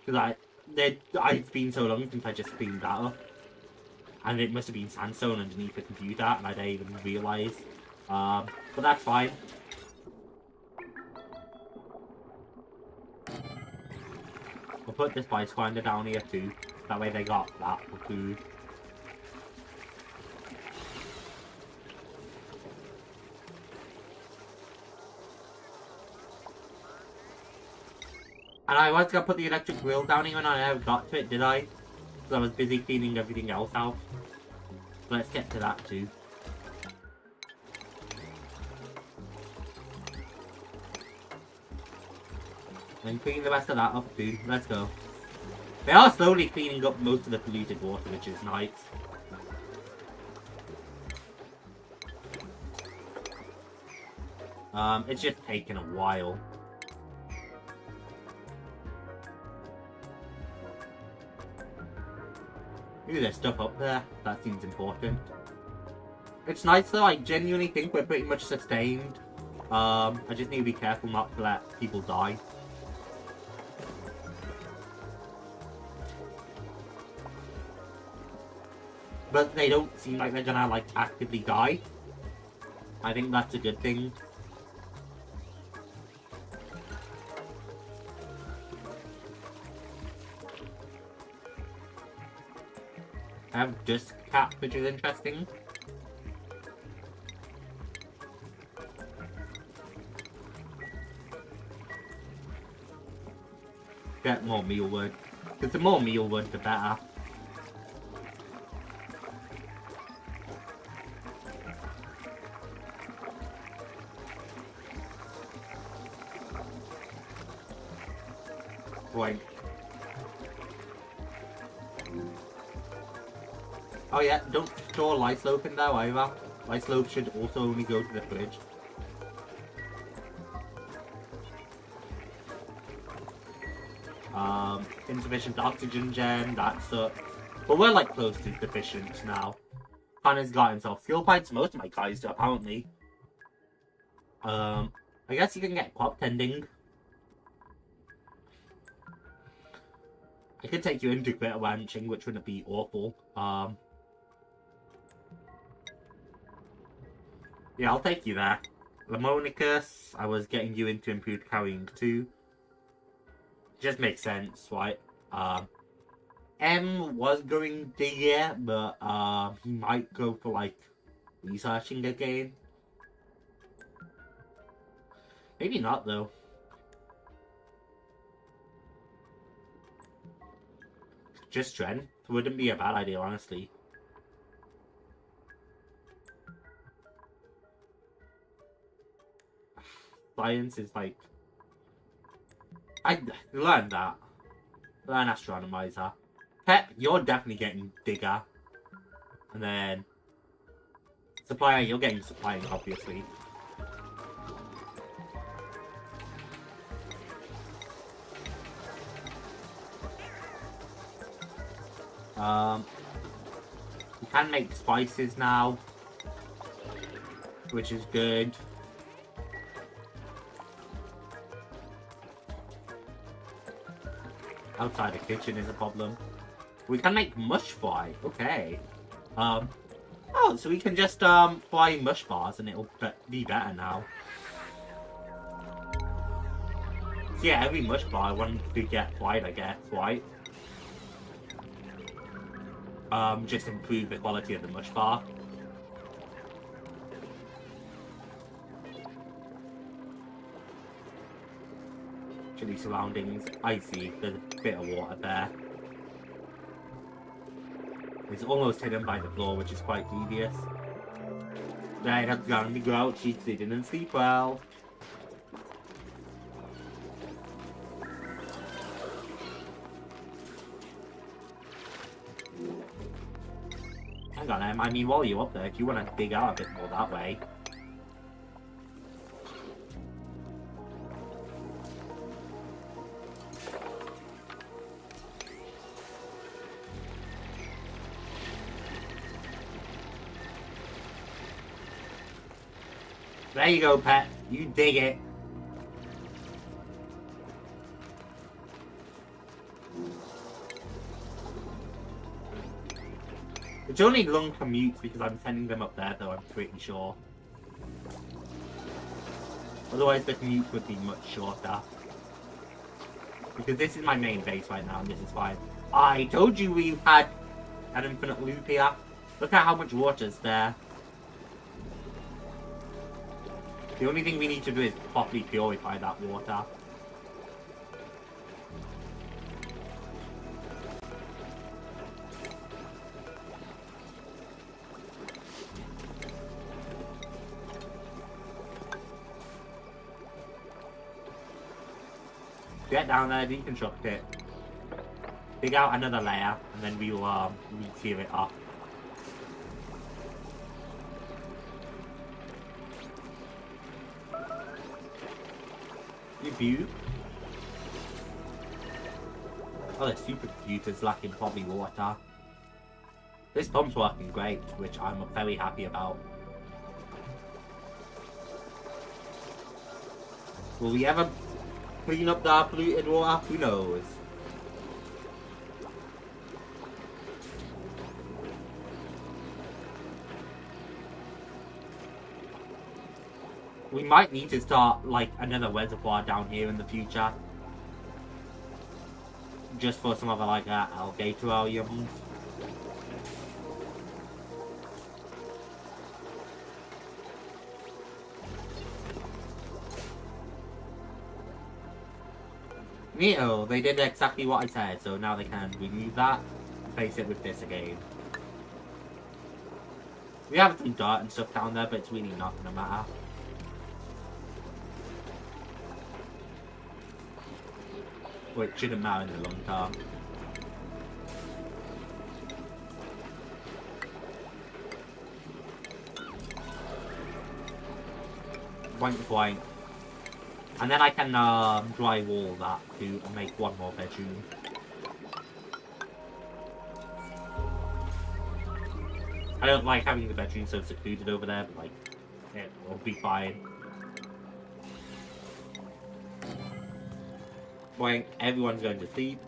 because it's been so long since I just cleaned that up. And it must have been sandstone underneath the computer and I didn't even realise. But that's fine. We'll put the spice grinder down here too. That way they got that for food. And I was gonna put the electric grill down here and I never got to it, did I? Because I was busy cleaning everything else out. So let's get to that too. And clean the rest of that up too. Let's go. They are slowly cleaning up most of the polluted water, which is nice. It's just taken a while. Ooh, there's stuff up there. That seems important. It's nice though, I genuinely think we're pretty much sustained. I just need to be careful not to let people die. but they don't seem like they're gonna like actively die. I think that's a good thing. I have Dusk Cat, which is interesting. Get more mealwood. Because the more mealwood, the better. Wait. Oh yeah, don't store light slope in there either. Light slope should also only go to the fridge. Insufficient oxygen gen, that sucks. But we're like close to sufficient now. Connor's got himself fuel pipes, most of my guys do apparently. I guess you can get crop tending. I could take you into critter ranching, which wouldn't be awful. Yeah, I'll take you there. Lemonicus, I was getting you into improved carrying too. Just makes sense, right? M was going digger, but he might go for like researching again. Maybe not though. Just strength wouldn't be a bad idea, honestly. Science is like... I learned that. Learn Astronomizer. Pep, you're definitely getting digger. And then... Supplier, you're getting supplying, obviously. You can make spices now, which is good. Outside the kitchen is a problem. We can make mush fry. Okay. Oh, so we can just fry mush bars and it'll be better now. So yeah, every mush bar I want to get fried, I guess, right? Just improve the quality of the mush bar. Chilly surroundings. I see. There's a bit of water there. It's almost hidden by the floor, which is quite devious. Right, that's gonna be grouchy because they didn't sleep well. Hang on, I mean, while you're up there, if you want to dig out a bit more that way. There you go, pet. You dig it. It's only long commutes because I'm sending them up there, though, I'm pretty sure. Otherwise, the commute would be much shorter. Because this is my main base right now, and this is fine. I told you we had an infinite loop here. Look at how much water's there. The only thing we need to do is properly purify that water. Get down there, deconstruct it. Dig out another layer, and then we'll re-tier it off. Review. Oh, the supercomputer's lacking probably water. This pump's working great, which I'm very happy about. Will we ever clean up the polluted water? Who knows? We might need to start, like, another reservoir down here in the future. Just for some other, like, algatoriums. Neato, they did exactly what I said, so now they can remove that and place it with this again. We have some dirt and stuff down there, but it's really not gonna matter. Well, it shouldn't matter in the long term. Point. And then I can drywall that to make one more bedroom. I don't like having the bedroom so secluded over there, but like, it'll be fine. Boy, everyone's going to sleep.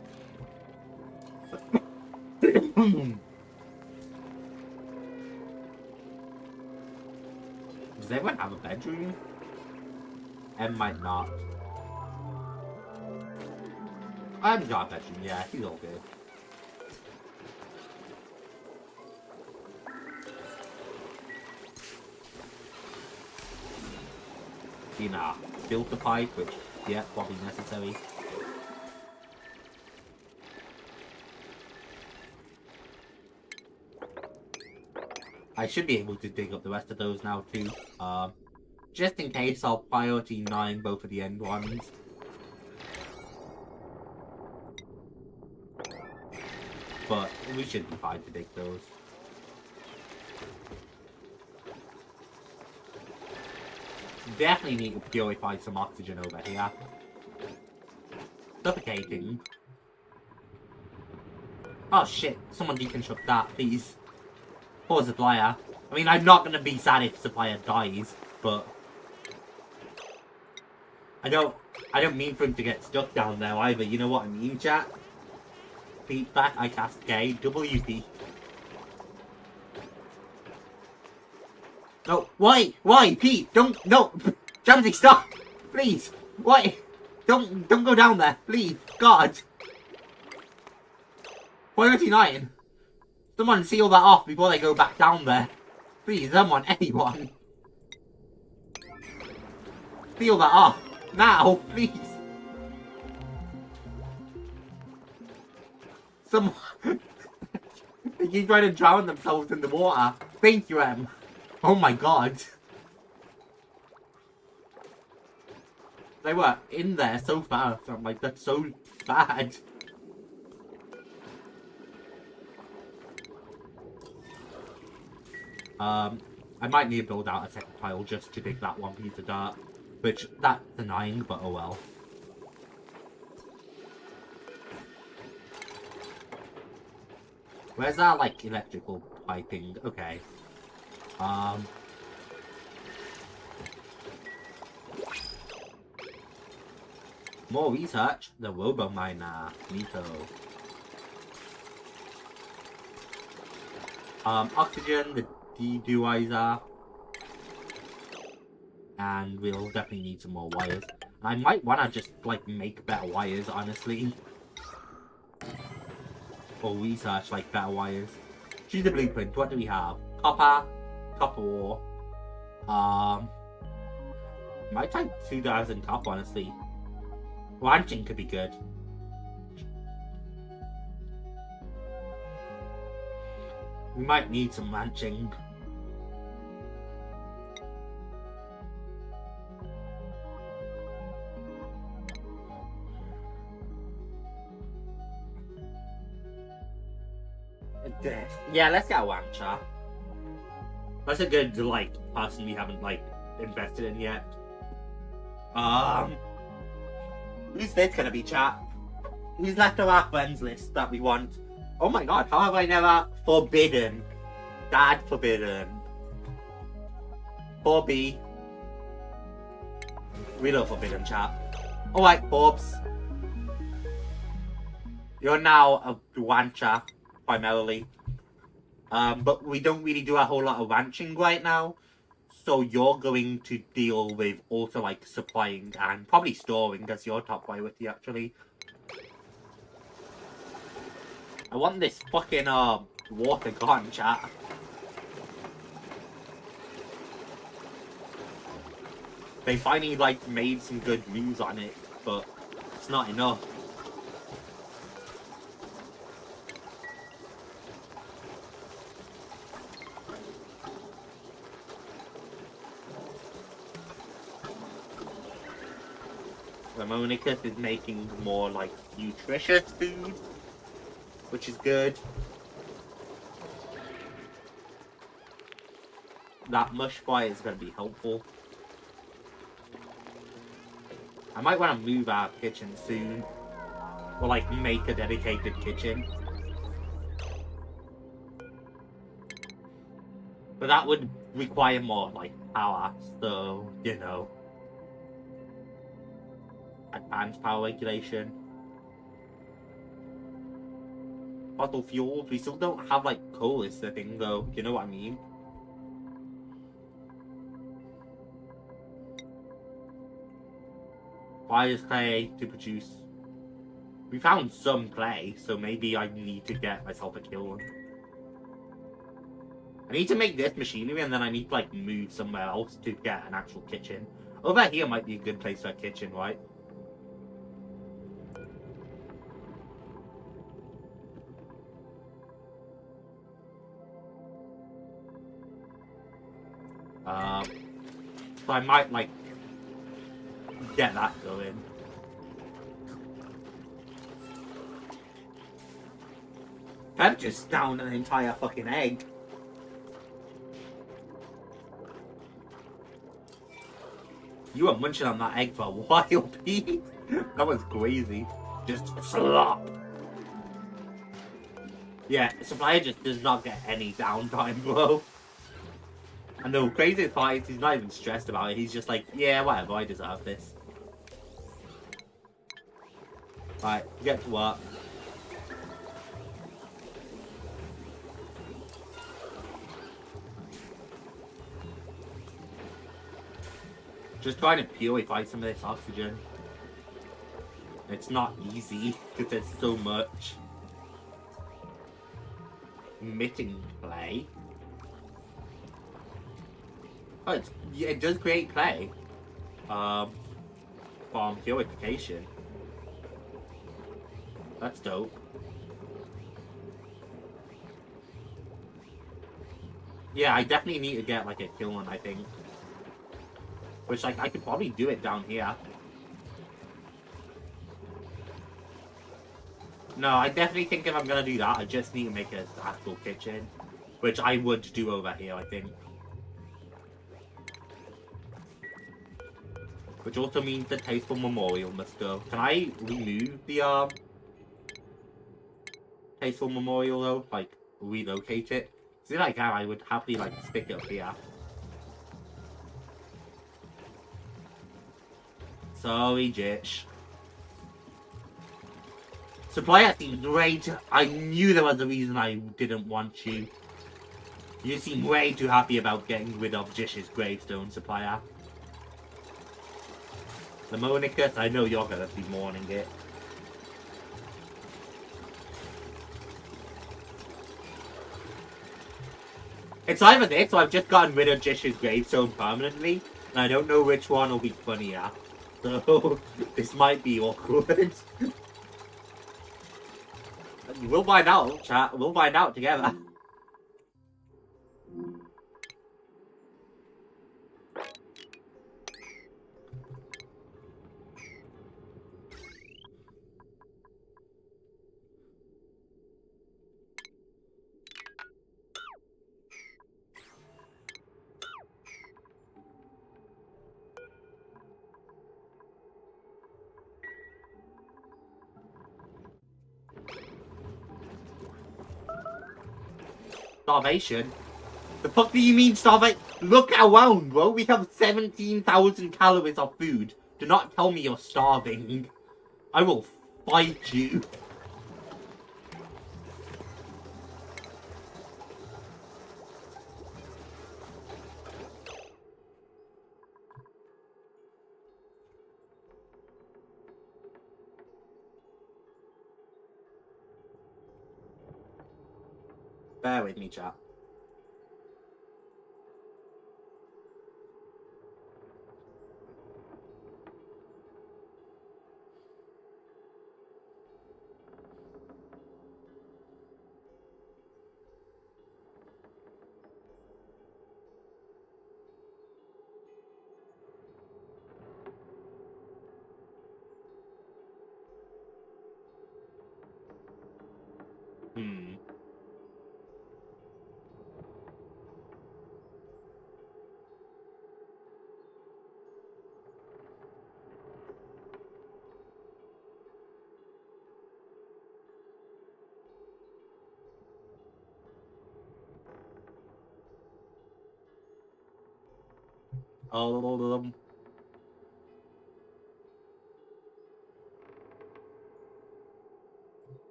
Does everyone have a bedroom? M might not. I've got a bedroom, yeah, he's all good. You know, filter pipe, which, yeah, probably necessary. I should be able to dig up the rest of those now too. Just in case, I'll priority 9 both of the end ones. But we should be fine to dig those. Definitely need to purify some oxygen over here. Suffocating. Oh shit, someone deconstruct that, please. Poor supplier. I mean, I'm not gonna be sad if supplier dies, but I don't mean for him to get stuck down there either, you know what I mean, chat? Feedback, I cast K, WP. No, why, Pete, don't, no, JAMZY, stop, please, why, don't go down there, please, God. 49, someone seal that off before they go back down there. Please, someone, anyone. Seal that off. Now, please. Someone... They keep trying to drown themselves in the water. Thank you, Em. Oh my god. They were in there so fast. I'm like, that's so bad. I might need to build out a second pile just to dig that one piece of dirt. Which, that's annoying, but oh well. Where's our, like, electrical piping? Okay. More research. The Robo-Miner. Neato. Oxygen, the deduizer. And we'll definitely need some more wires. I might want to just, like, make better wires, honestly. Or research, like, better wires. Choose the blueprint. What do we have? Copper. Copper ore. Might type 2,000 copper, honestly. Ranching could be good. We might need some ranching. Yeah, let's get a rancher. That's a good, like, person we haven't, like, invested in yet. Who's this gonna be, chat? Who's left of our friends list that we want? Oh my god, how have I never... Forbidden. Dad forbidden. 4B. We love forbidden, chat. Alright, Forbes. You're now a rancher, primarily. But we don't really do a whole lot of ranching right now. so you're going to deal with also, like, supplying and probably storing as your top priority, actually. I want this fucking, water gone, chat. They finally, like, made some good moves on it, but it's not enough. Monicus is making more, like, nutritious food, which is good. That mush fire is going to be helpful. I might want to move our kitchen soon. Or, like, make a dedicated kitchen. But that would require more, like, power, so, you know. Advanced power regulation. Fossil fuels, we still don't have, like, coal is the thing, though. You know what I mean? Why is clay to produce? We found some clay, so maybe I need to get myself a kiln. I need to make this machinery, and then I need to, like, move somewhere else to get an actual kitchen. Over here might be a good place for a kitchen, right? So I might, like, get that going. I've just downed an entire fucking egg. You were munching on that egg for a while, Pete. That was crazy. Just slop. Yeah, Supplier just does not get any downtime, bro. And the craziest part is he's not even stressed about it. He's just like, yeah, whatever, I deserve this. Right, get to work. Just trying to purify some of this oxygen. It's not easy because there's so much. Emitting clay. Oh, yeah, it does create clay. From purification. That's dope. Yeah, I definitely need to get, like, a kiln, I think. Which, like, I could probably do it down here. No, I definitely think if I'm gonna do that, I just need to make an actual kitchen. Which I would do over here, I think. Which also means the Tasteful Memorial must go. Can I remove the, Tasteful Memorial, though? Like, relocate it? See, like how I would happily, like, stick it up here. Sorry, Jitch. Supplier seems great. I knew there was a reason I didn't want you. You seem way too happy about getting rid of Jish's gravestone, Supplier. The Monicus, I know you're gonna be mourning it. It's either this or I've just gotten rid of Jish's gravestone permanently, and I don't know which one will be funnier. So, this might be awkward. We'll find out, chat. We'll find out together. Starvation? The fuck do you mean starvation? Look around, bro. We have 17,000 calories of food. Do not tell me you're starving. I will fight you. Bear with me, chat.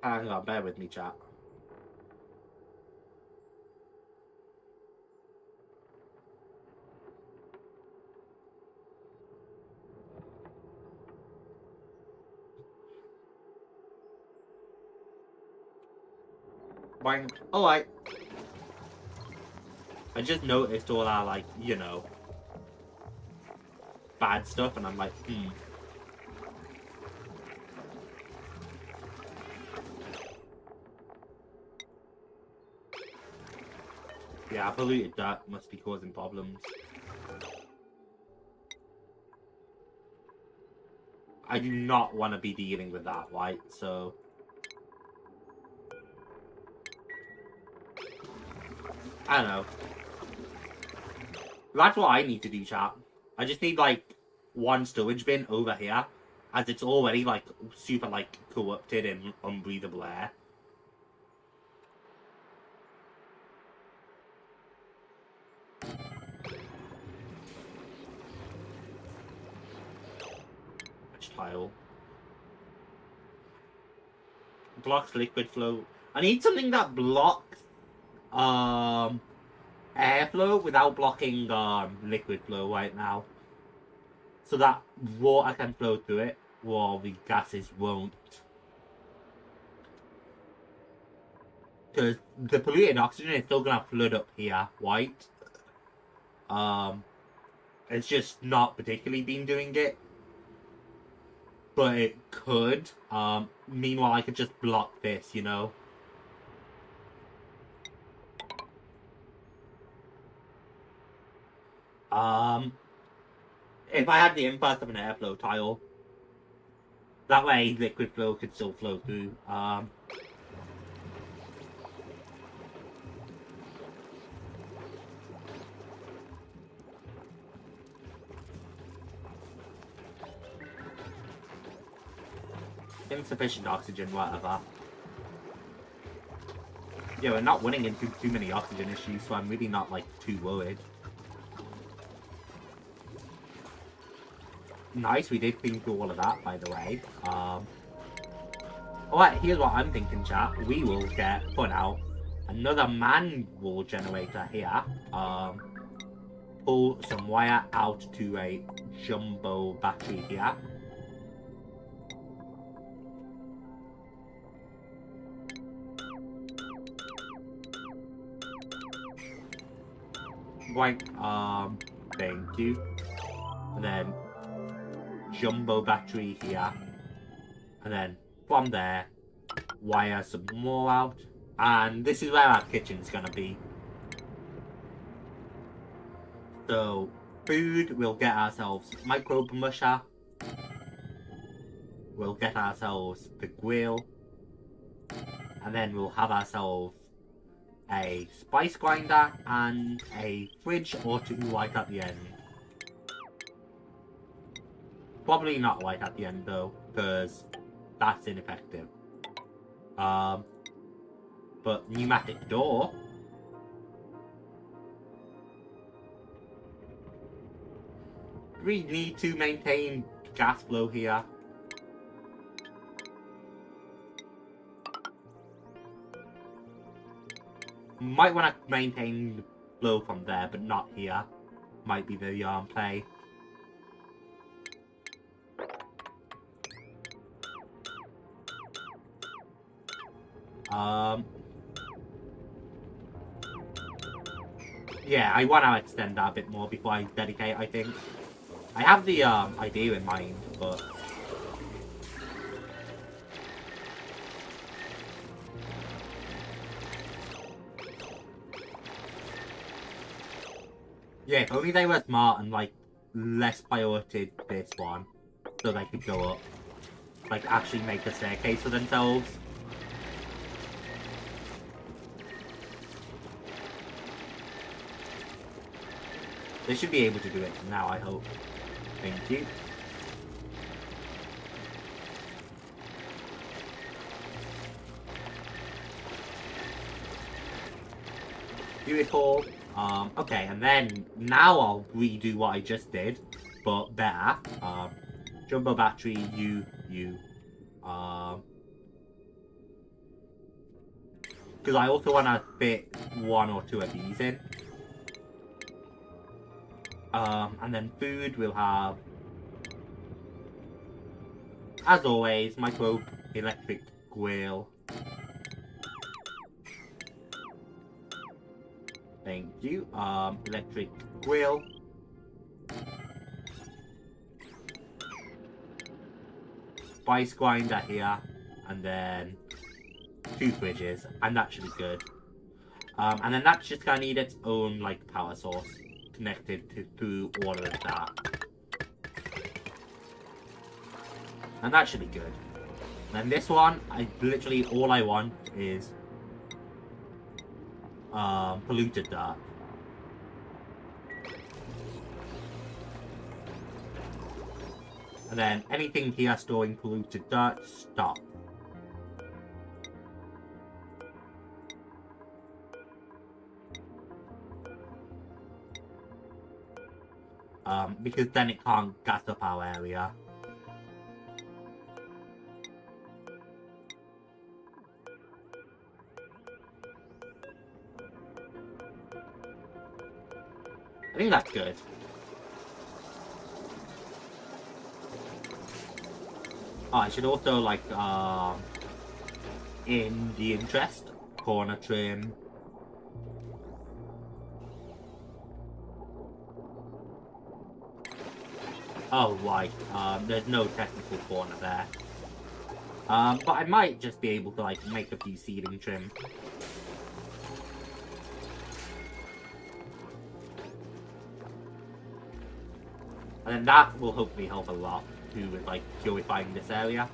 Hang on, bear with me, chat. Bang. Alright. I just noticed all our, like, you know, bad stuff, and I'm like, Yeah, polluted dirt must be causing problems. I do not want to be dealing with that, right? So... I don't know. That's what I need to do, chat. I just need, like, one storage bin over here, as it's already, like, super, like, corrupted and unbreathable air. Which tile? Blocks liquid flow. I need something that blocks, airflow without blocking, liquid flow right now. So that water can flow through it, while the gases won't. Because the polluted oxygen is still gonna flood up here, right? It's just not particularly been doing it. But it could. Meanwhile, I could just block this, you know? If I had the inverse of an airflow tile, that way liquid flow could still flow through. Insufficient oxygen, whatever. Yeah, we're not running into too many oxygen issues, so I'm really not, like, too worried. Nice, we did think through all of that, by the way. Alright, here's what I'm thinking, chat. We will put out another manual generator here. Pull some wire out to a jumbo battery here. Right, thank you. And then jumbo battery here. And then from there, wire some more out. And this is where our kitchen's gonna be. So, food, we'll get ourselves microbe musher. We'll get ourselves the grill. And then we'll have ourselves a spice grinder and a fridge or two right at the end. Probably not right at the end though, because that's ineffective. But pneumatic door. We need to maintain gas flow here. Might want to maintain the flow from there, but not here. Might be the play. Yeah, I want to extend that a bit more before I dedicate, I think. I have the idea in mind, but... Yeah, if only they were smart and, like, less priority this one, so they could go up. Like, actually make a staircase for themselves. They should be able to do it now, I hope. Thank you. Beautiful. Okay, and then now I'll redo what I just did, but better. Jumbo battery, you. Because I also want to fit 1 or 2 of these in. And then food we'll have, as always, micro electric grill. Thank you. Electric grill. Spice grinder here, and then 2 fridges, and that should be good. And then that's just gonna need its own like power source connected to through all of that, and that should be good. And then this one, I literally all I want is polluted dirt. And then anything here storing polluted dirt, stop. Because then it can't gas up our area. I think that's good. Oh, I should also, like, in the interest, corner trim. Oh, right, there's no technical corner there. But I might just be able to, like, make a few seating trim. And then that will hopefully help a lot too with like purifying this area.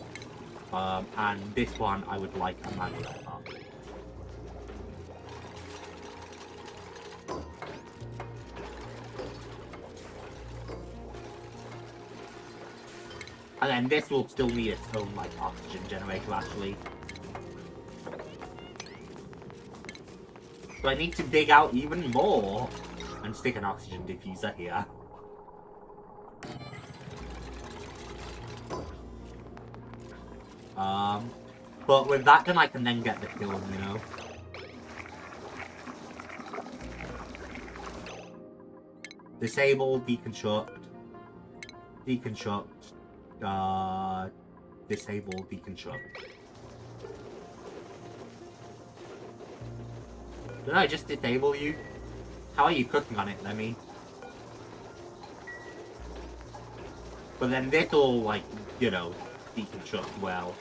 And this one I would like a manual part. And then this will still need its own like oxygen generator actually. So I need to dig out even more and stick an oxygen diffuser here. But with that done I can then get the kiln, you know. Disable, deconstruct, disable, deconstruct. Did I just disable you? How are you cooking on it, Lemmy? But then this will, like, you know, deconstruct well.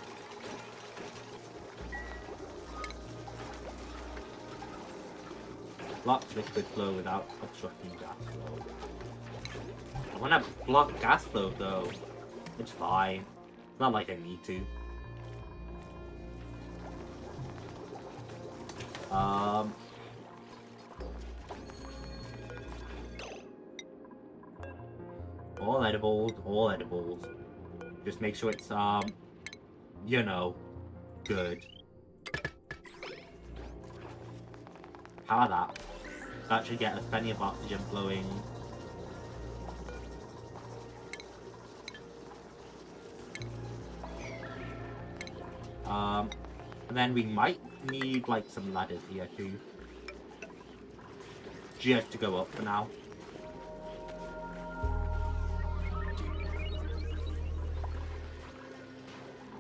Block liquid flow without obstructing gas flow. I want to block gas flow though. It's fine. It's not like I need to. All edibles, all edibles. Just make sure it's, you know, good. How about that? That should get us plenty of oxygen flowing. And then we might need, like, some ladders here, too. Just to go up for now.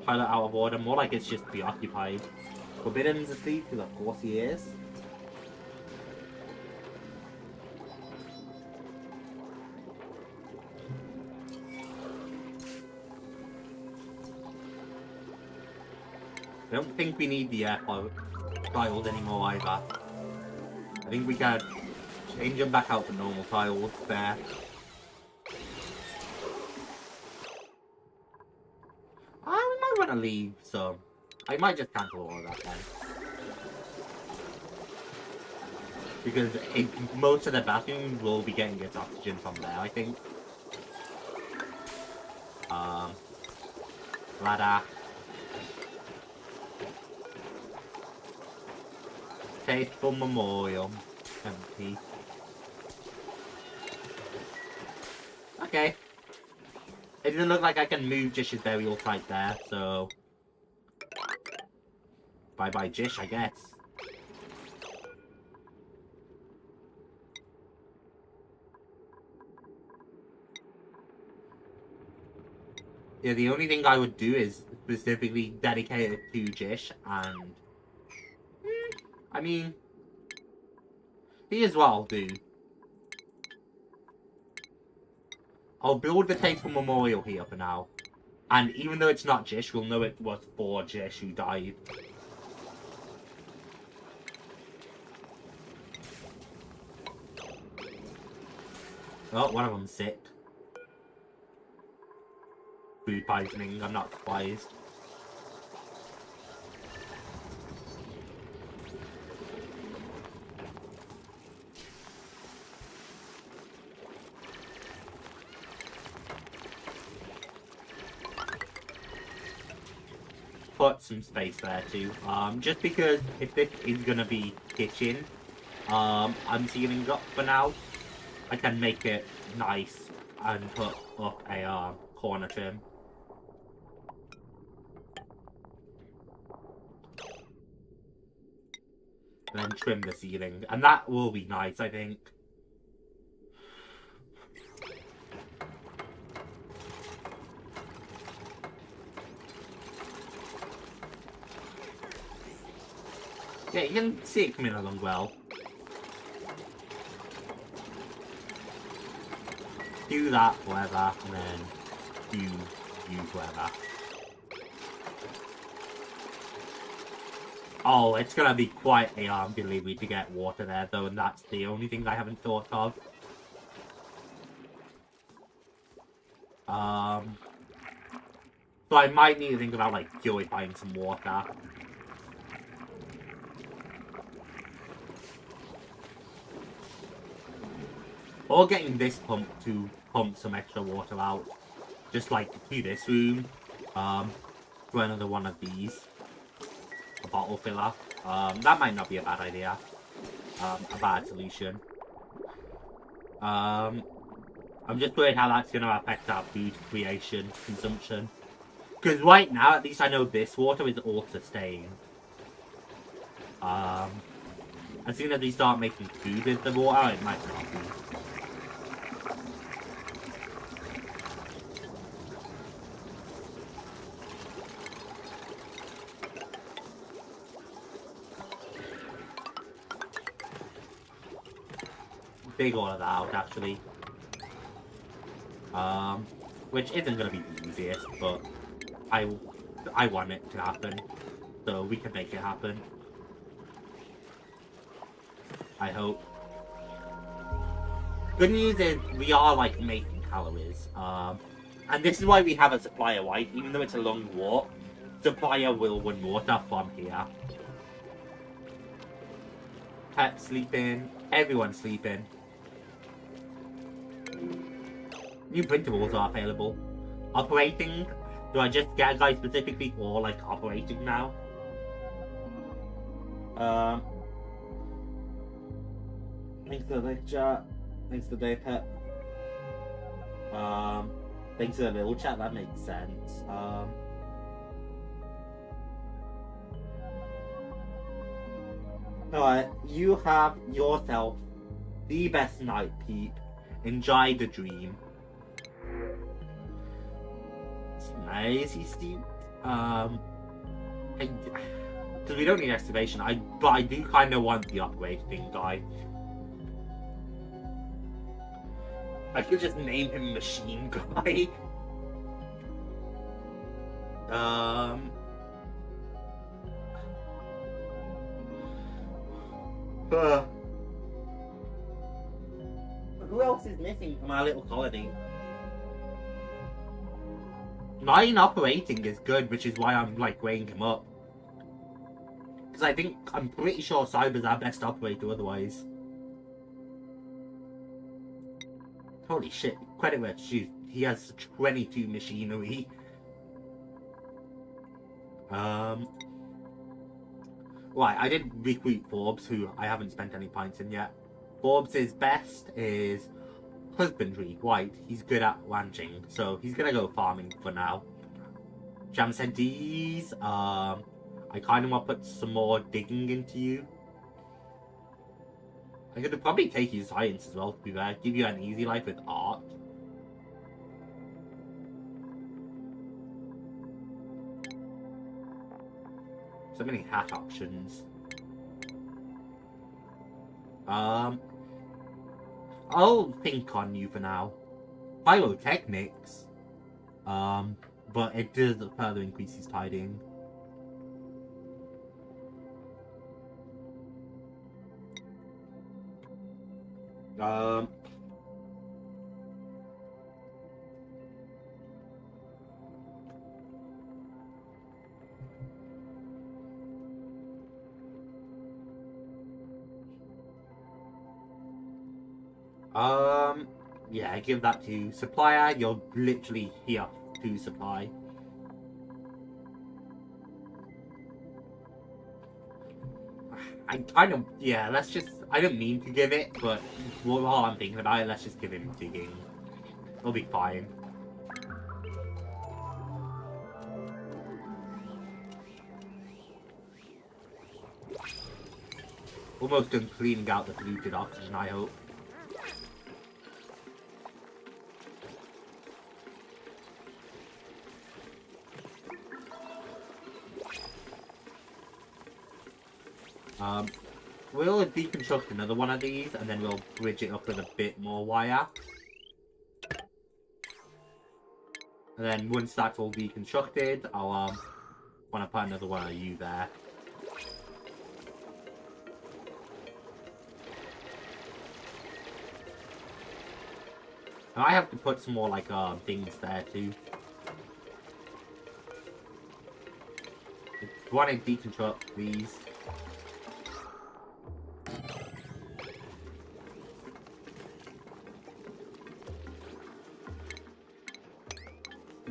Pilot out of order, more like it's just preoccupied. Forbidden's asleep, because of course he is. I don't think we need the airport tiles anymore either. I think we can change them back out to normal tiles there. We might want to leave some. I might just cancel all of that then. Because most of the bathrooms will be getting its oxygen from there, I think. Ladder. Faithful Memorial. Empty. Okay. It doesn't look like I can move Jish's burial site there, so... Bye-bye Jish, I guess. Yeah, the only thing I would do is specifically dedicate it to Jish, and... I mean... Here's what I'll do. I'll build the Faithful Memorial here for now. And even though it's not Jish, we'll know it was for Jish who died. Oh, one of them's sick. Food poisoning, I'm not surprised. Put some space there too. Just because if this is gonna be kitchen, I'm sealing up for now. I can make it nice and put up a corner trim. And then trim the ceiling, and that will be nice, I think. Yeah, you can see it coming along well. Do that, whatever, and then use whatever. Oh, it's gonna be quite a delivery to get water there, though, and that's the only thing I haven't thought of. So I might need to think about, like, purifying some water. Or getting this pump to pump some extra water out. Just like to this room. To another one of these. A bottle filler. That might not be a bad idea. A bad solution. I'm just worried how that's going to affect our food creation, consumption. Because right now, at least I know this water is all sustained. As soon as we start making food with the water, it might not be. Big all of that out, actually. Which isn't going to be the easiest, but I want it to happen, so we can make it happen. I hope. Good news is we are like making calories, and this is why we have a supplier, right? Even though it's a long walk, supplier will run water from here. Pets sleeping, everyone's sleeping. New printables are available. Operating. Do I just get a guy specifically for like operating now? Thanks for the chat. Thanks for the day, Pep. Thanks for the little chat. That makes sense. Alright, you have yourself the best night, Pete. Enjoy the dream. It's nice, Steve. To Because we don't need excavation. But I do kind of want the upgrade thing guy. I could just name him Machine Guy. Who else is missing from our little colony? 9 operating is good, which is why I'm like weighing him up. Because I'm pretty sure Cyber's our best operator otherwise. Holy shit, credit where it's due. He has 22 machinery. Right, I did recruit Forbes, who I haven't spent any points in yet. Forbes' best is husbandry, white. He's good at ranching, so he's gonna go farming for now. JAMZY, I kind of want to put some more digging into you. I could probably take you science as well, to be fair. Give you an easy life with art. So many hat options. I'll think on you for now. Pyrotechnics. But it does further increase his tidying. Yeah, give that to supplier. You're literally here to supply. Let's just, I don't mean to give it, but while I'm thinking about it, let's just give him digging. It'll be fine. Almost done cleaning out the polluted oxygen, I hope. We'll deconstruct another one of these, and then we'll bridge it up with a bit more wire. And then once that's all deconstructed, I'll want to put another one of you there. And I have to put some more like things there too. I want to deconstruct these.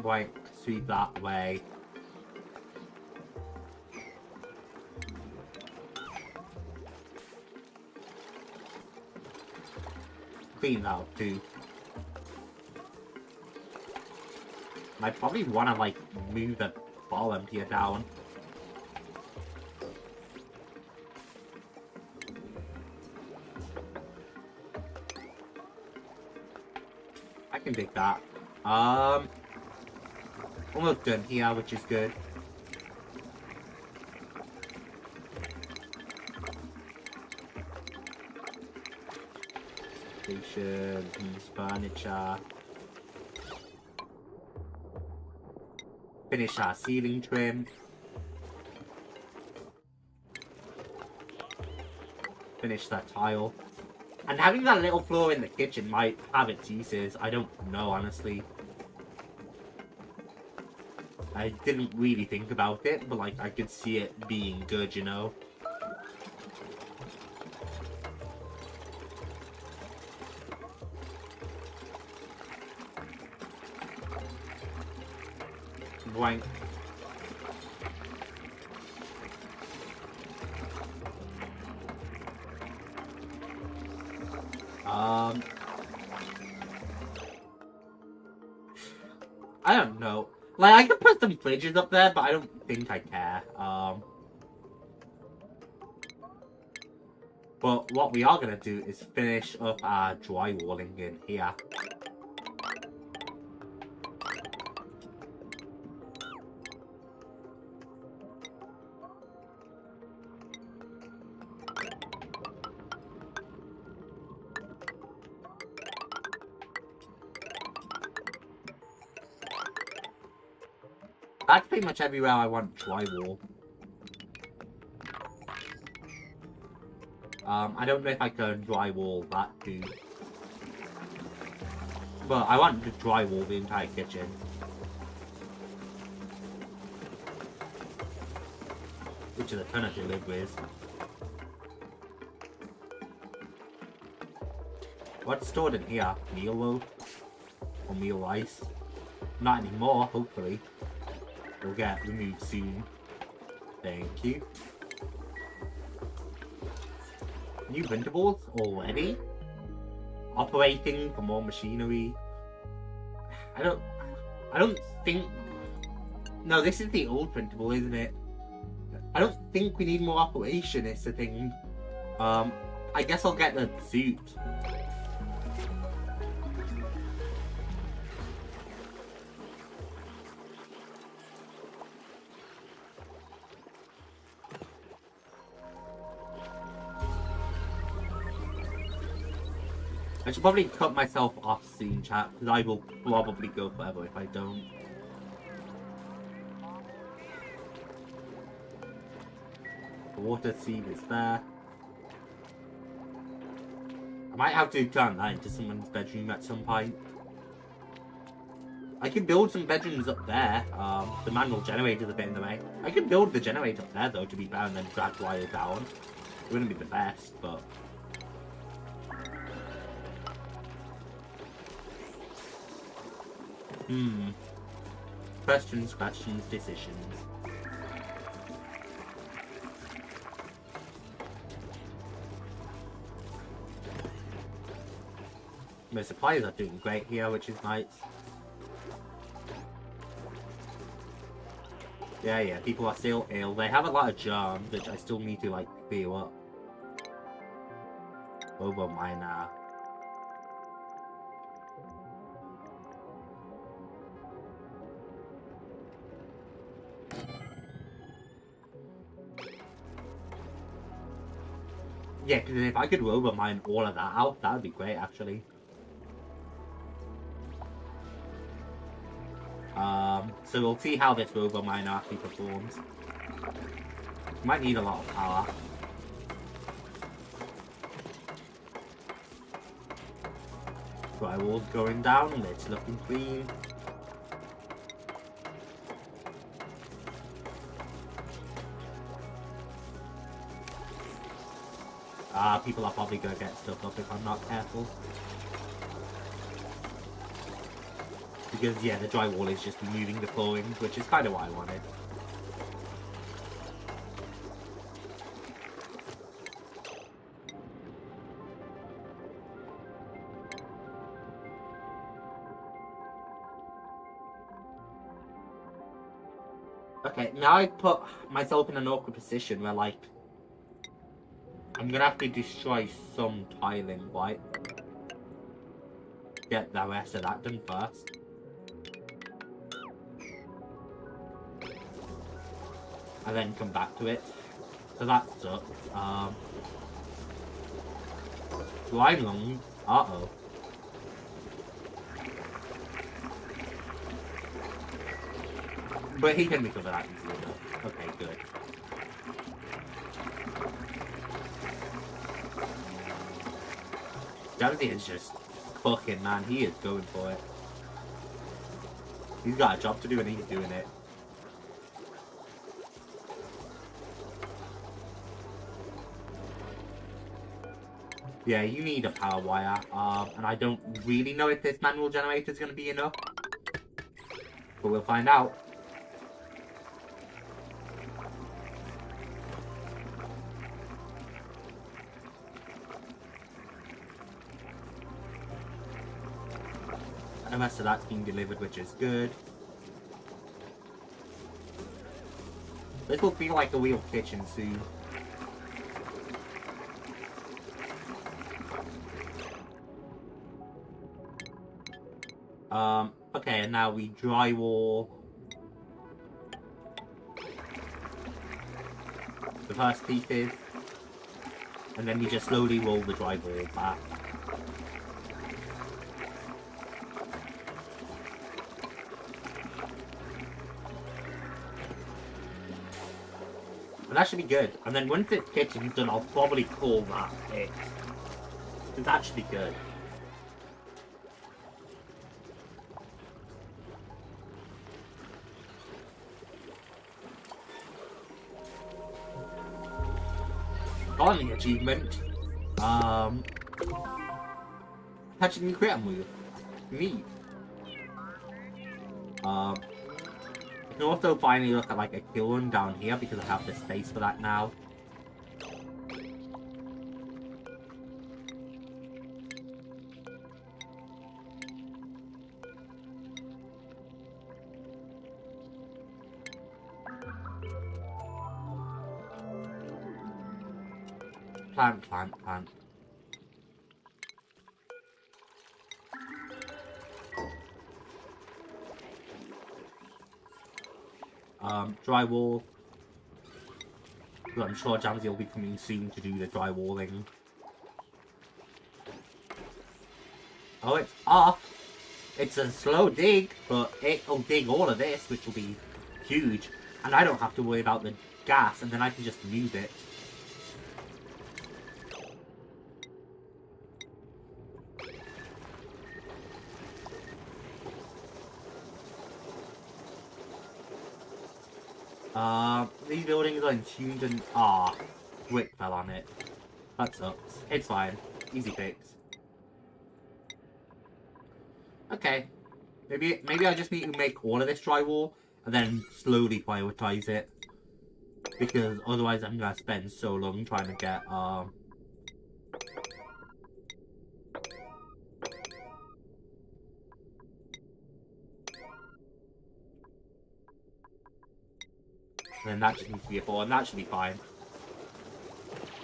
Right, sweep that way. Clean that up too. I probably want to like move the ball emptier down. I can dig that. Almost done here, which is good. Stations, furniture. Finish our ceiling trim. Finish that tile. And having that little floor in the kitchen might have its uses. I don't know, honestly. I didn't really think about it, but like I could see it being good, you know. Blank. I don't know. Like, I could put some fridges up there, but I don't think I care. But what we are going to do is finish up our drywalling in here. That's pretty much everywhere I want drywall. I don't know if I can drywall that too. But I want to drywall the entire kitchen. Which is a ton to live with. What's stored in here? Meal loaf? Or meal rice? Not anymore, hopefully. It'll get removed soon. Thank you. New printables already? Operating for more machinery. I don't think... No, this is the old printable, isn't it? I don't think we need more operation, is the thing. I guess I'll get the suit. I should probably cut myself off soon, chat, because I will probably go forever if I don't. The water seed is there. I might have to turn that into someone's bedroom at some point. I could build some bedrooms up there. The manual generator's a bit in the way. I could build the generator up there though, to be fair, and then drag wire down. It wouldn't be the best, but... Questions, decisions. My suppliers are doing great here, which is nice. Yeah, people are still ill. They have a lot of germs, which I still need to, like, clear up. Over miner. Yeah, because if I could robo mine all of that out, that would be great, actually. So we'll see how this robo miner actually performs. Might need a lot of power. Drywall's going down, it's looking clean. People are probably gonna get stuff up if I'm not careful. Because, yeah, the drywall is just removing the flooring, which is kind of what I wanted. Okay, now I put myself in an awkward position where, like, I'm gonna have to destroy some tiling, right? Get the rest of that done first. And then come back to it. So that sucks. Slime lungs. Uh-oh. But he can recover that easily enough. Okay, good. JAMZY is just cooking, man. He is going for it. He's got a job to do and he's doing it. Yeah, you need a power wire. And I don't really know if this manual generator is going to be enough. But we'll find out. And the rest of that's being delivered, which is good. This will feel like a real kitchen soon. Okay, and now we drywall the first pieces, and then we just slowly roll the drywall back. And that should be good. And then once this kitchen's done, I'll probably call that it. Because that should be good. On the achievement. Catching new creator move. Neat. I can also finally look at like a kill run down here because I have the space for that now. Plant. Drywall. Well, I'm sure JAMZY will be coming soon to do the drywalling. Oh, it's off! It's a slow dig, but it'll dig all of this, which will be huge. And I don't have to worry about the gas, and then I can just move it. These buildings are tuned and... brick fell on it. That sucks. It's fine. Easy fix. Okay. Maybe I just need to make all of this drywall, and then slowly prioritize it. Because otherwise I'm gonna spend so long trying to get, and then that just needs to be a 4, and that should be fine.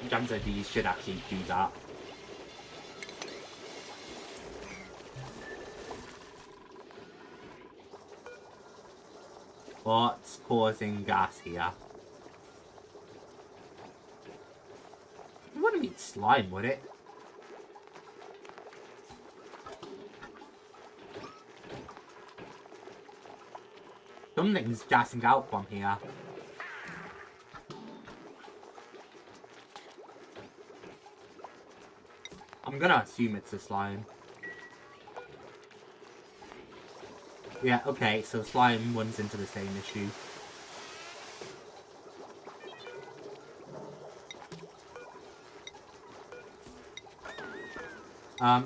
JAMZY should actually do that. What's causing gas here? It wouldn't need slime, would it? Something's gassing out from here. I'm gonna assume it's a slime. Yeah, okay, so slime runs into the same issue.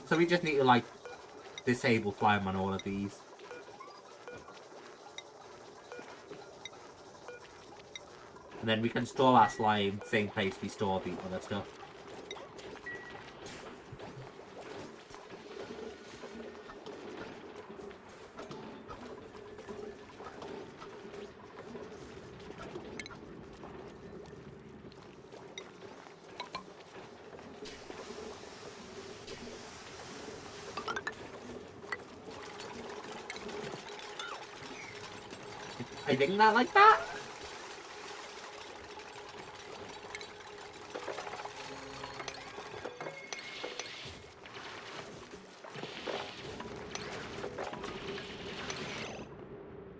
So we just need to, like, disable slime on all of these. And then we can store our slime, same place we store the other stuff. I think not like that.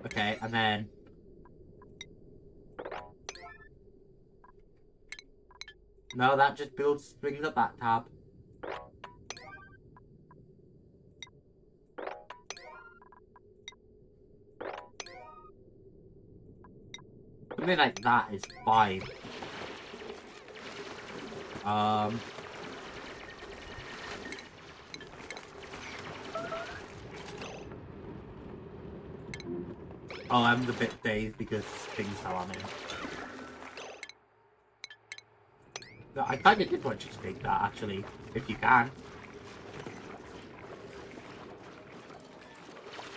Okay, and then no, that just brings up that tab. Something like that is fine. Oh, I'm a bit dazed because things fell on him. No, I kinda did want you to take that, actually, if you can.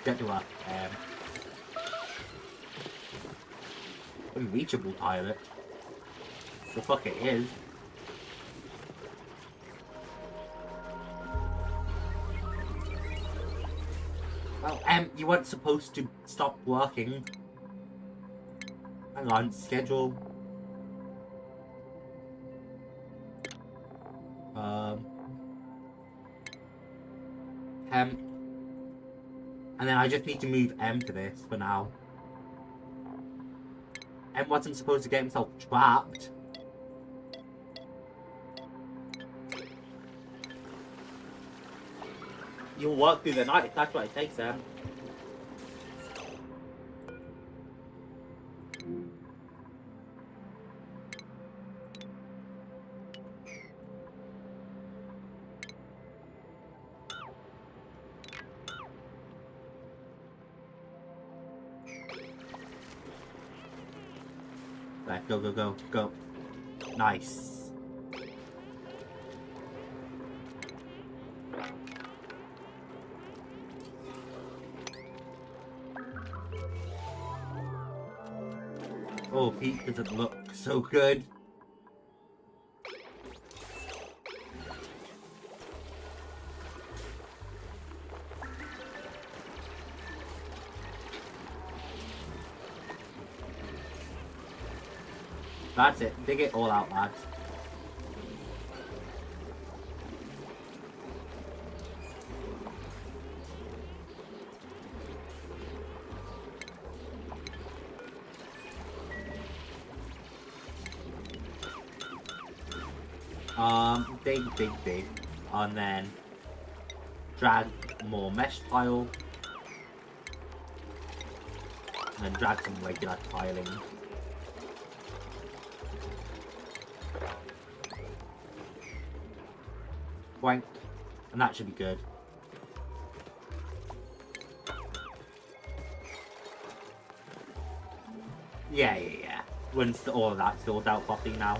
Get to a, unreachable pilot. The fuck it is. Well, you weren't supposed to stop working. Hang on, schedule. And then I just need to move M to this for now. and wasn't supposed to get himself trapped. You'll work through the night if that's what it takes, Em. Right, go, go, go, go. Nice. Oh, Pete doesn't look so good. That's it. Dig it all out, lads. Dig. And then drag more mesh tile. And then drag some regular tiling. Boink. And that should be good. Yeah. Once all of that's sorted out properly now.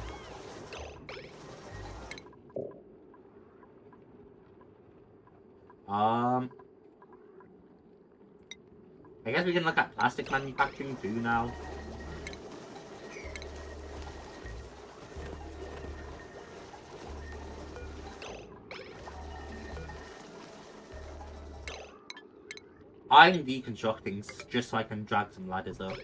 I guess we can look at plastic manufacturing too now. I'm deconstructing just so I can drag some ladders up.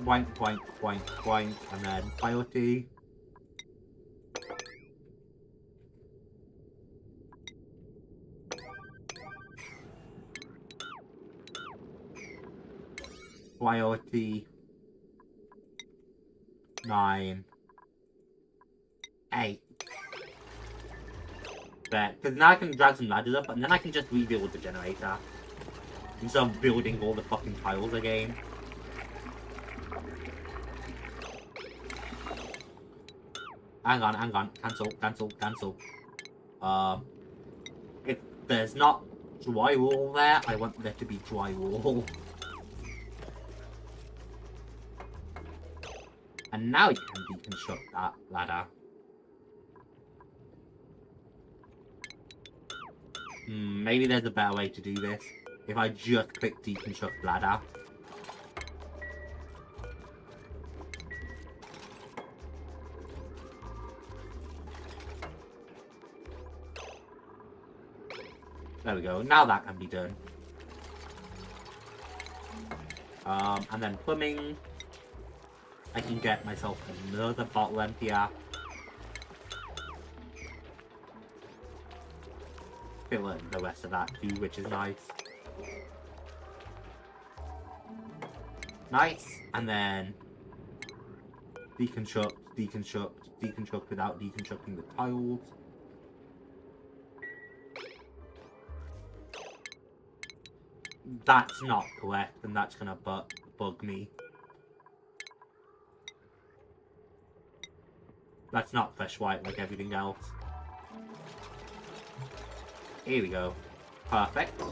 Boink, boink, boink, boink, and then priority. Priority 9 8. There, because now I can drag some ladders up and then I can just rebuild the generator instead of building all the fucking tiles again. Hang on, cancel. If there's not drywall there, I want there to be drywall. And now you can deconstruct that ladder. Maybe there's a better way to do this. If I just click deconstruct ladder. There we go. Now that can be done. And then plumbing. I can get myself another bottle emptier. Fill in the rest of that too, which is nice. Nice. And then deconstruct without deconstructing the tiles. That's not correct, and that's gonna bug me. That's not fresh white like everything else. Here we go. Perfect.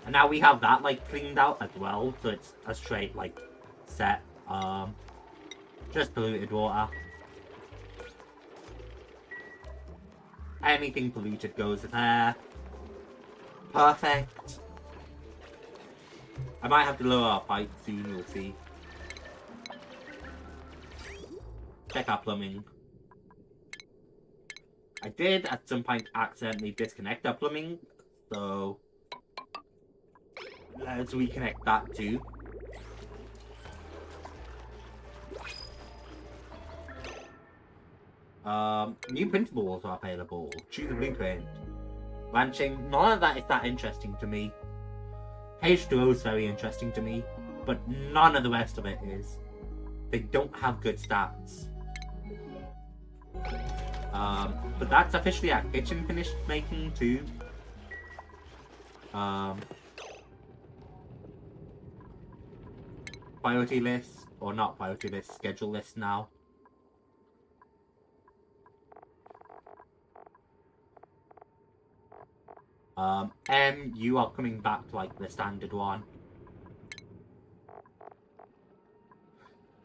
And now we have that like cleaned out as well, so it's a straight like set. Just polluted water. Anything polluted goes there. Perfect. I might have to lower our pipe soon, you'll see. Check our plumbing. I did at some point accidentally disconnect our plumbing, so let's reconnect that too. New printables are available. Choose a blueprint. Ranching, none of that is that interesting to me. H2O is very interesting to me, but none of the rest of it is. They don't have good stats. But that's officially our kitchen finished making too. Priority list, or not priority list, schedule list now. M, you are coming back to like the standard one.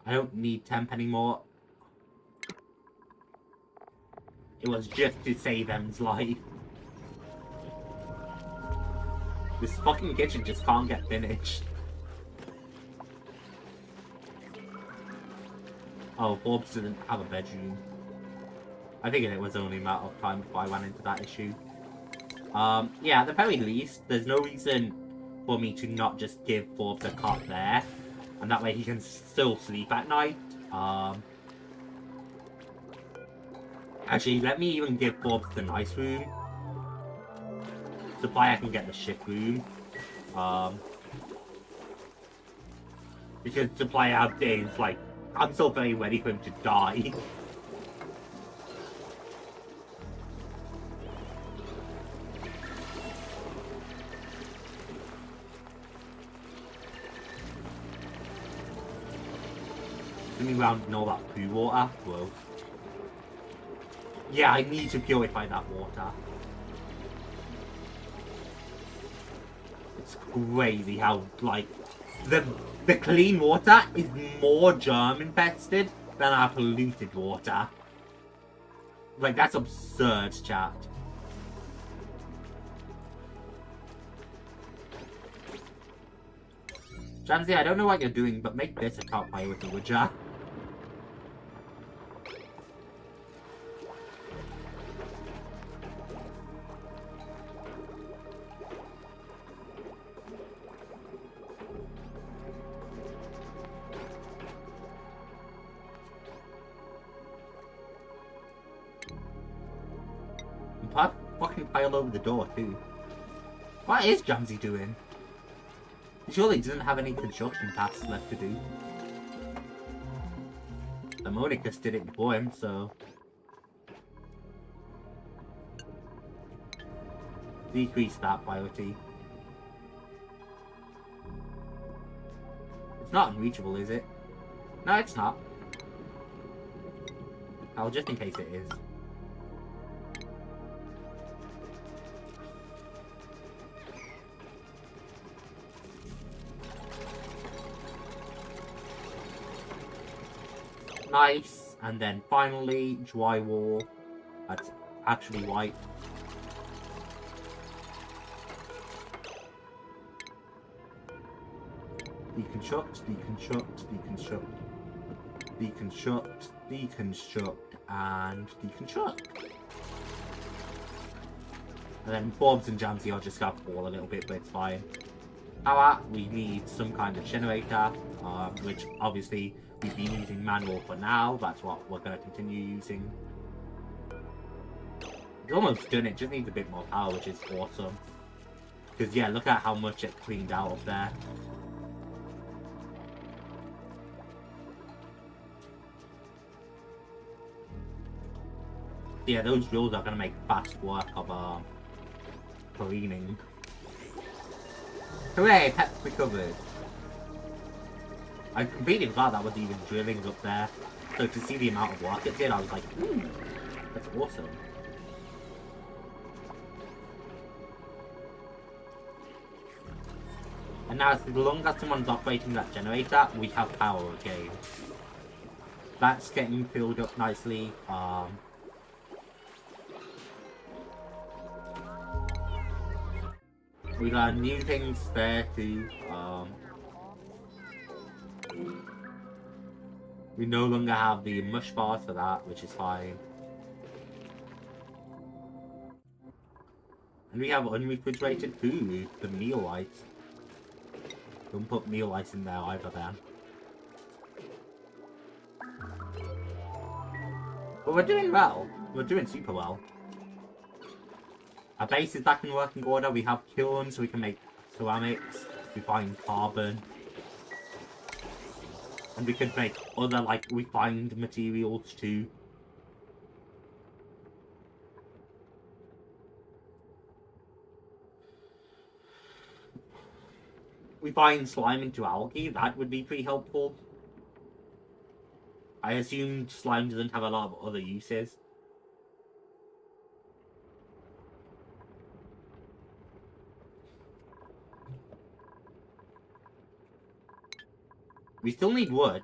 I don't need temp anymore. It was just to save M's life. This fucking kitchen just can't get finished. Oh, Forbes didn't have a bedroom. I think it was only a matter of time before I ran into that issue. Yeah, at the very least, there's no reason for me to not just give Forbes a cot there. And that way he can still sleep at night. Actually, let me even give Forbes the nice room. Supply, I can get the shift room. Because Supply have days, like, I'm so very ready for him to die. Swimming around in all that poo water. Whoa. Yeah, I need to purify that water. It's crazy how, like, the clean water is more germ infested than our polluted water. Like, that's absurd, chat. JAMZY, I don't know what you're doing, but make this a top priority, would ya? Fucking pile over the door too. What is JAMZY doing? He surely doesn't have any construction tasks left to do. The Monicus did it before him, so... Decrease that priority. It's not unreachable, is it? No, it's not. Oh, just in case it is. Nice, and then finally drywall. That's actually white. Deconstruct, deconstruct, deconstruct, deconstruct, deconstruct, and deconstruct. And then Forbes and JAMZY are just gonna fall a little bit, but it's fine. Power, we need some kind of generator, which obviously we've been using manual for now. That's what we're going to continue using. It's almost done. It just needs a bit more power, which is awesome. Because, yeah, look at how much it cleaned out up there. Yeah, those drills are going to make fast work of cleaning. Hooray, pet recovered. I completely forgot that was even drilling up there. So to see the amount of work it did, I was like, ooh, that's awesome. And now as long as someone's operating that generator, we have power again. That's getting filled up nicely. We got new things there too. We no longer have the mush bars for that, which is fine. And we have unrefrigerated food, the meal ice. Don't put meal ice in there either then. But we're doing well. We're doing super well. Our base is back in working order. We have kilns, so we can make ceramics. We find carbon. And we could make other, like, refined materials too. We find slime into algae. That would be pretty helpful. I assume slime doesn't have a lot of other uses. We still need wood.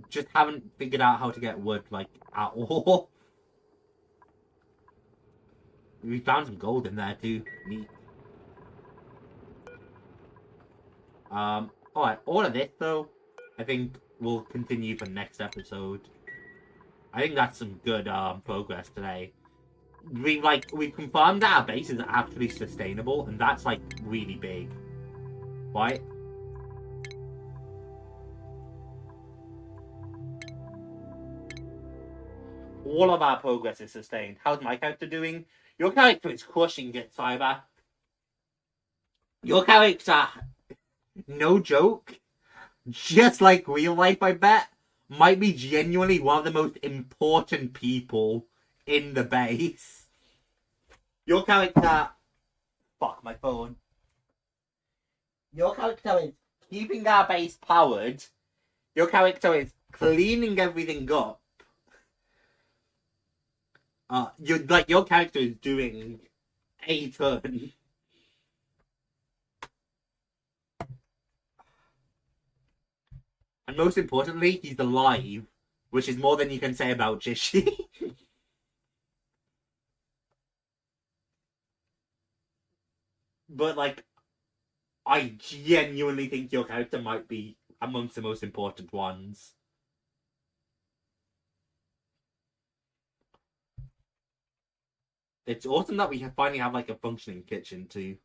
Just haven't figured out how to get wood, like, at all. We found some gold in there too. Neat. Alright, all of this though, I think we'll continue for next episode. I think that's some good progress today. We've confirmed that our base is actually sustainable, and that's like really big. Right? All of our progress is sustained. How's my character doing? Your character is crushing it, Cyber. Your character, no joke, just like real life, I bet, might be genuinely one of the most important people in the base. Your character... Fuck, my phone. Your character is keeping our base powered. Your character is cleaning everything up. Your character is doing a ton. And most importantly, he's alive, which is more than you can say about Jishi. But, like, I genuinely think your character might be amongst the most important ones. It's awesome that we finally have, like, a functioning kitchen, too.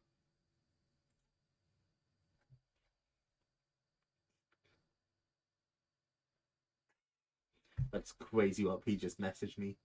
That's crazy what he just messaged me.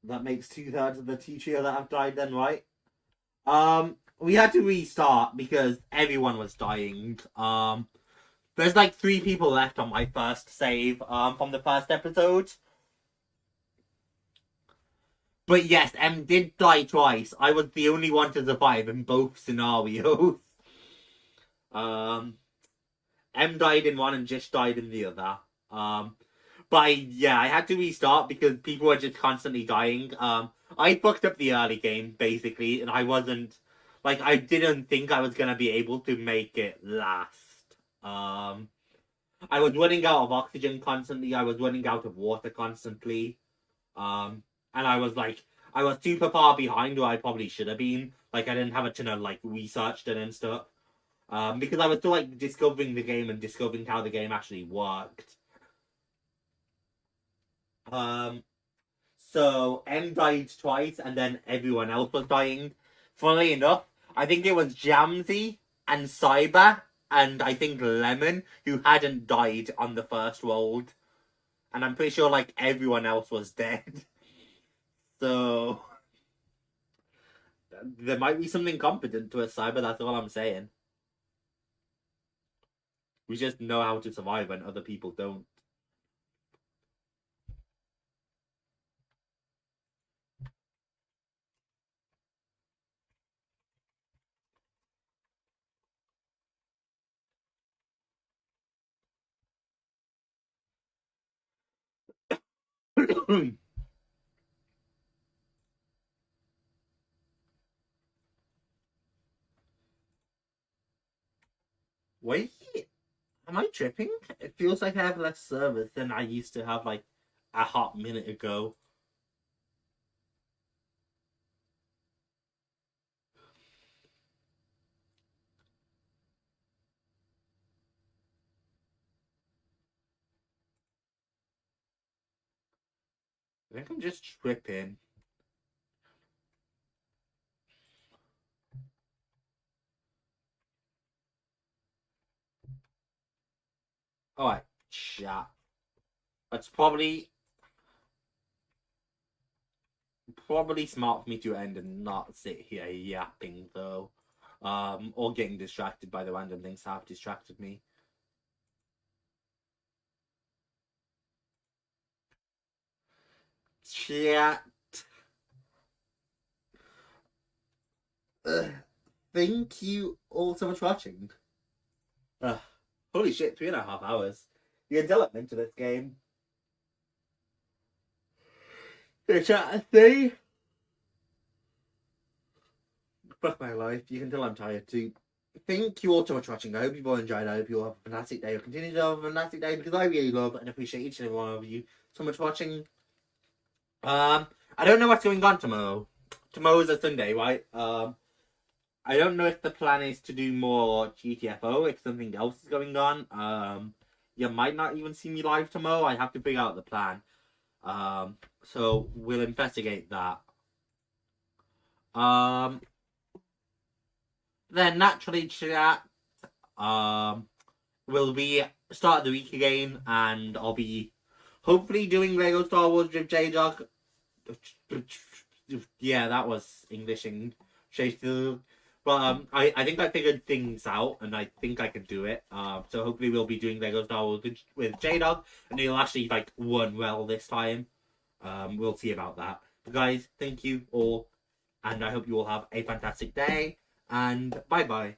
That makes 2/3 of the teacher that have died then, right? We had to restart because everyone was dying. There's like 3 people left on my first save, from the first episode. But yes, M did die twice. I was the only one to survive in both scenarios. M died in one and Jish died in the other. But I had to restart because people were just constantly dying. I fucked up the early game, basically, and I wasn't... Like, I didn't think I was gonna be able to make it last. I was running out of oxygen constantly, I was running out of water constantly. And I was super far behind where I probably should have been. Like, I didn't have a ton of, like, research done and stuff. Because I was still, like, discovering the game and discovering how the game actually worked. So M died twice, and then everyone else was dying. Funnily enough, I think it was JAMZY and Cyber, and I think Lemon, who hadn't died on the first world. And I'm pretty sure, like, everyone else was dead. So... there might be something competent to a Cyber, that's all I'm saying. We just know how to survive when other people don't. Wait, am I tripping? It feels like I have less service than I used to have, like, a hot minute ago. I think I'm just tripping. Alright, chat. It's probably smart for me to end and not sit here yapping though. Or getting distracted by the random things that have distracted me. Chat. Thank you all so much for watching. Holy shit, 3.5 hours. You can tell I'm into this game. Chat, see? Fuck my life. You can tell I'm tired too. Thank you all so much for watching. I hope you've all enjoyed. I hope you all have a fantastic day. Or continue to have a fantastic day because I really love and appreciate each and every one of you so much for watching. I don't know what's going on tomorrow. Tomorrow is a Sunday, right? I don't know if the plan is to do more GTFO, if something else is going on. You might not even see me live tomorrow. I have to figure out the plan. So we'll investigate that. Then naturally, chat, will be start of the week again, and I'll be hopefully doing Lego Star Wars with J-Dog. Yeah, that was English and Shakespeare. But I think I figured things out, and I think I can do it. So hopefully we'll be doing Lego Star Wars with J-Dog, and he'll actually like run well this time. We'll see about that. But guys, thank you all, and I hope you all have a fantastic day. And bye bye.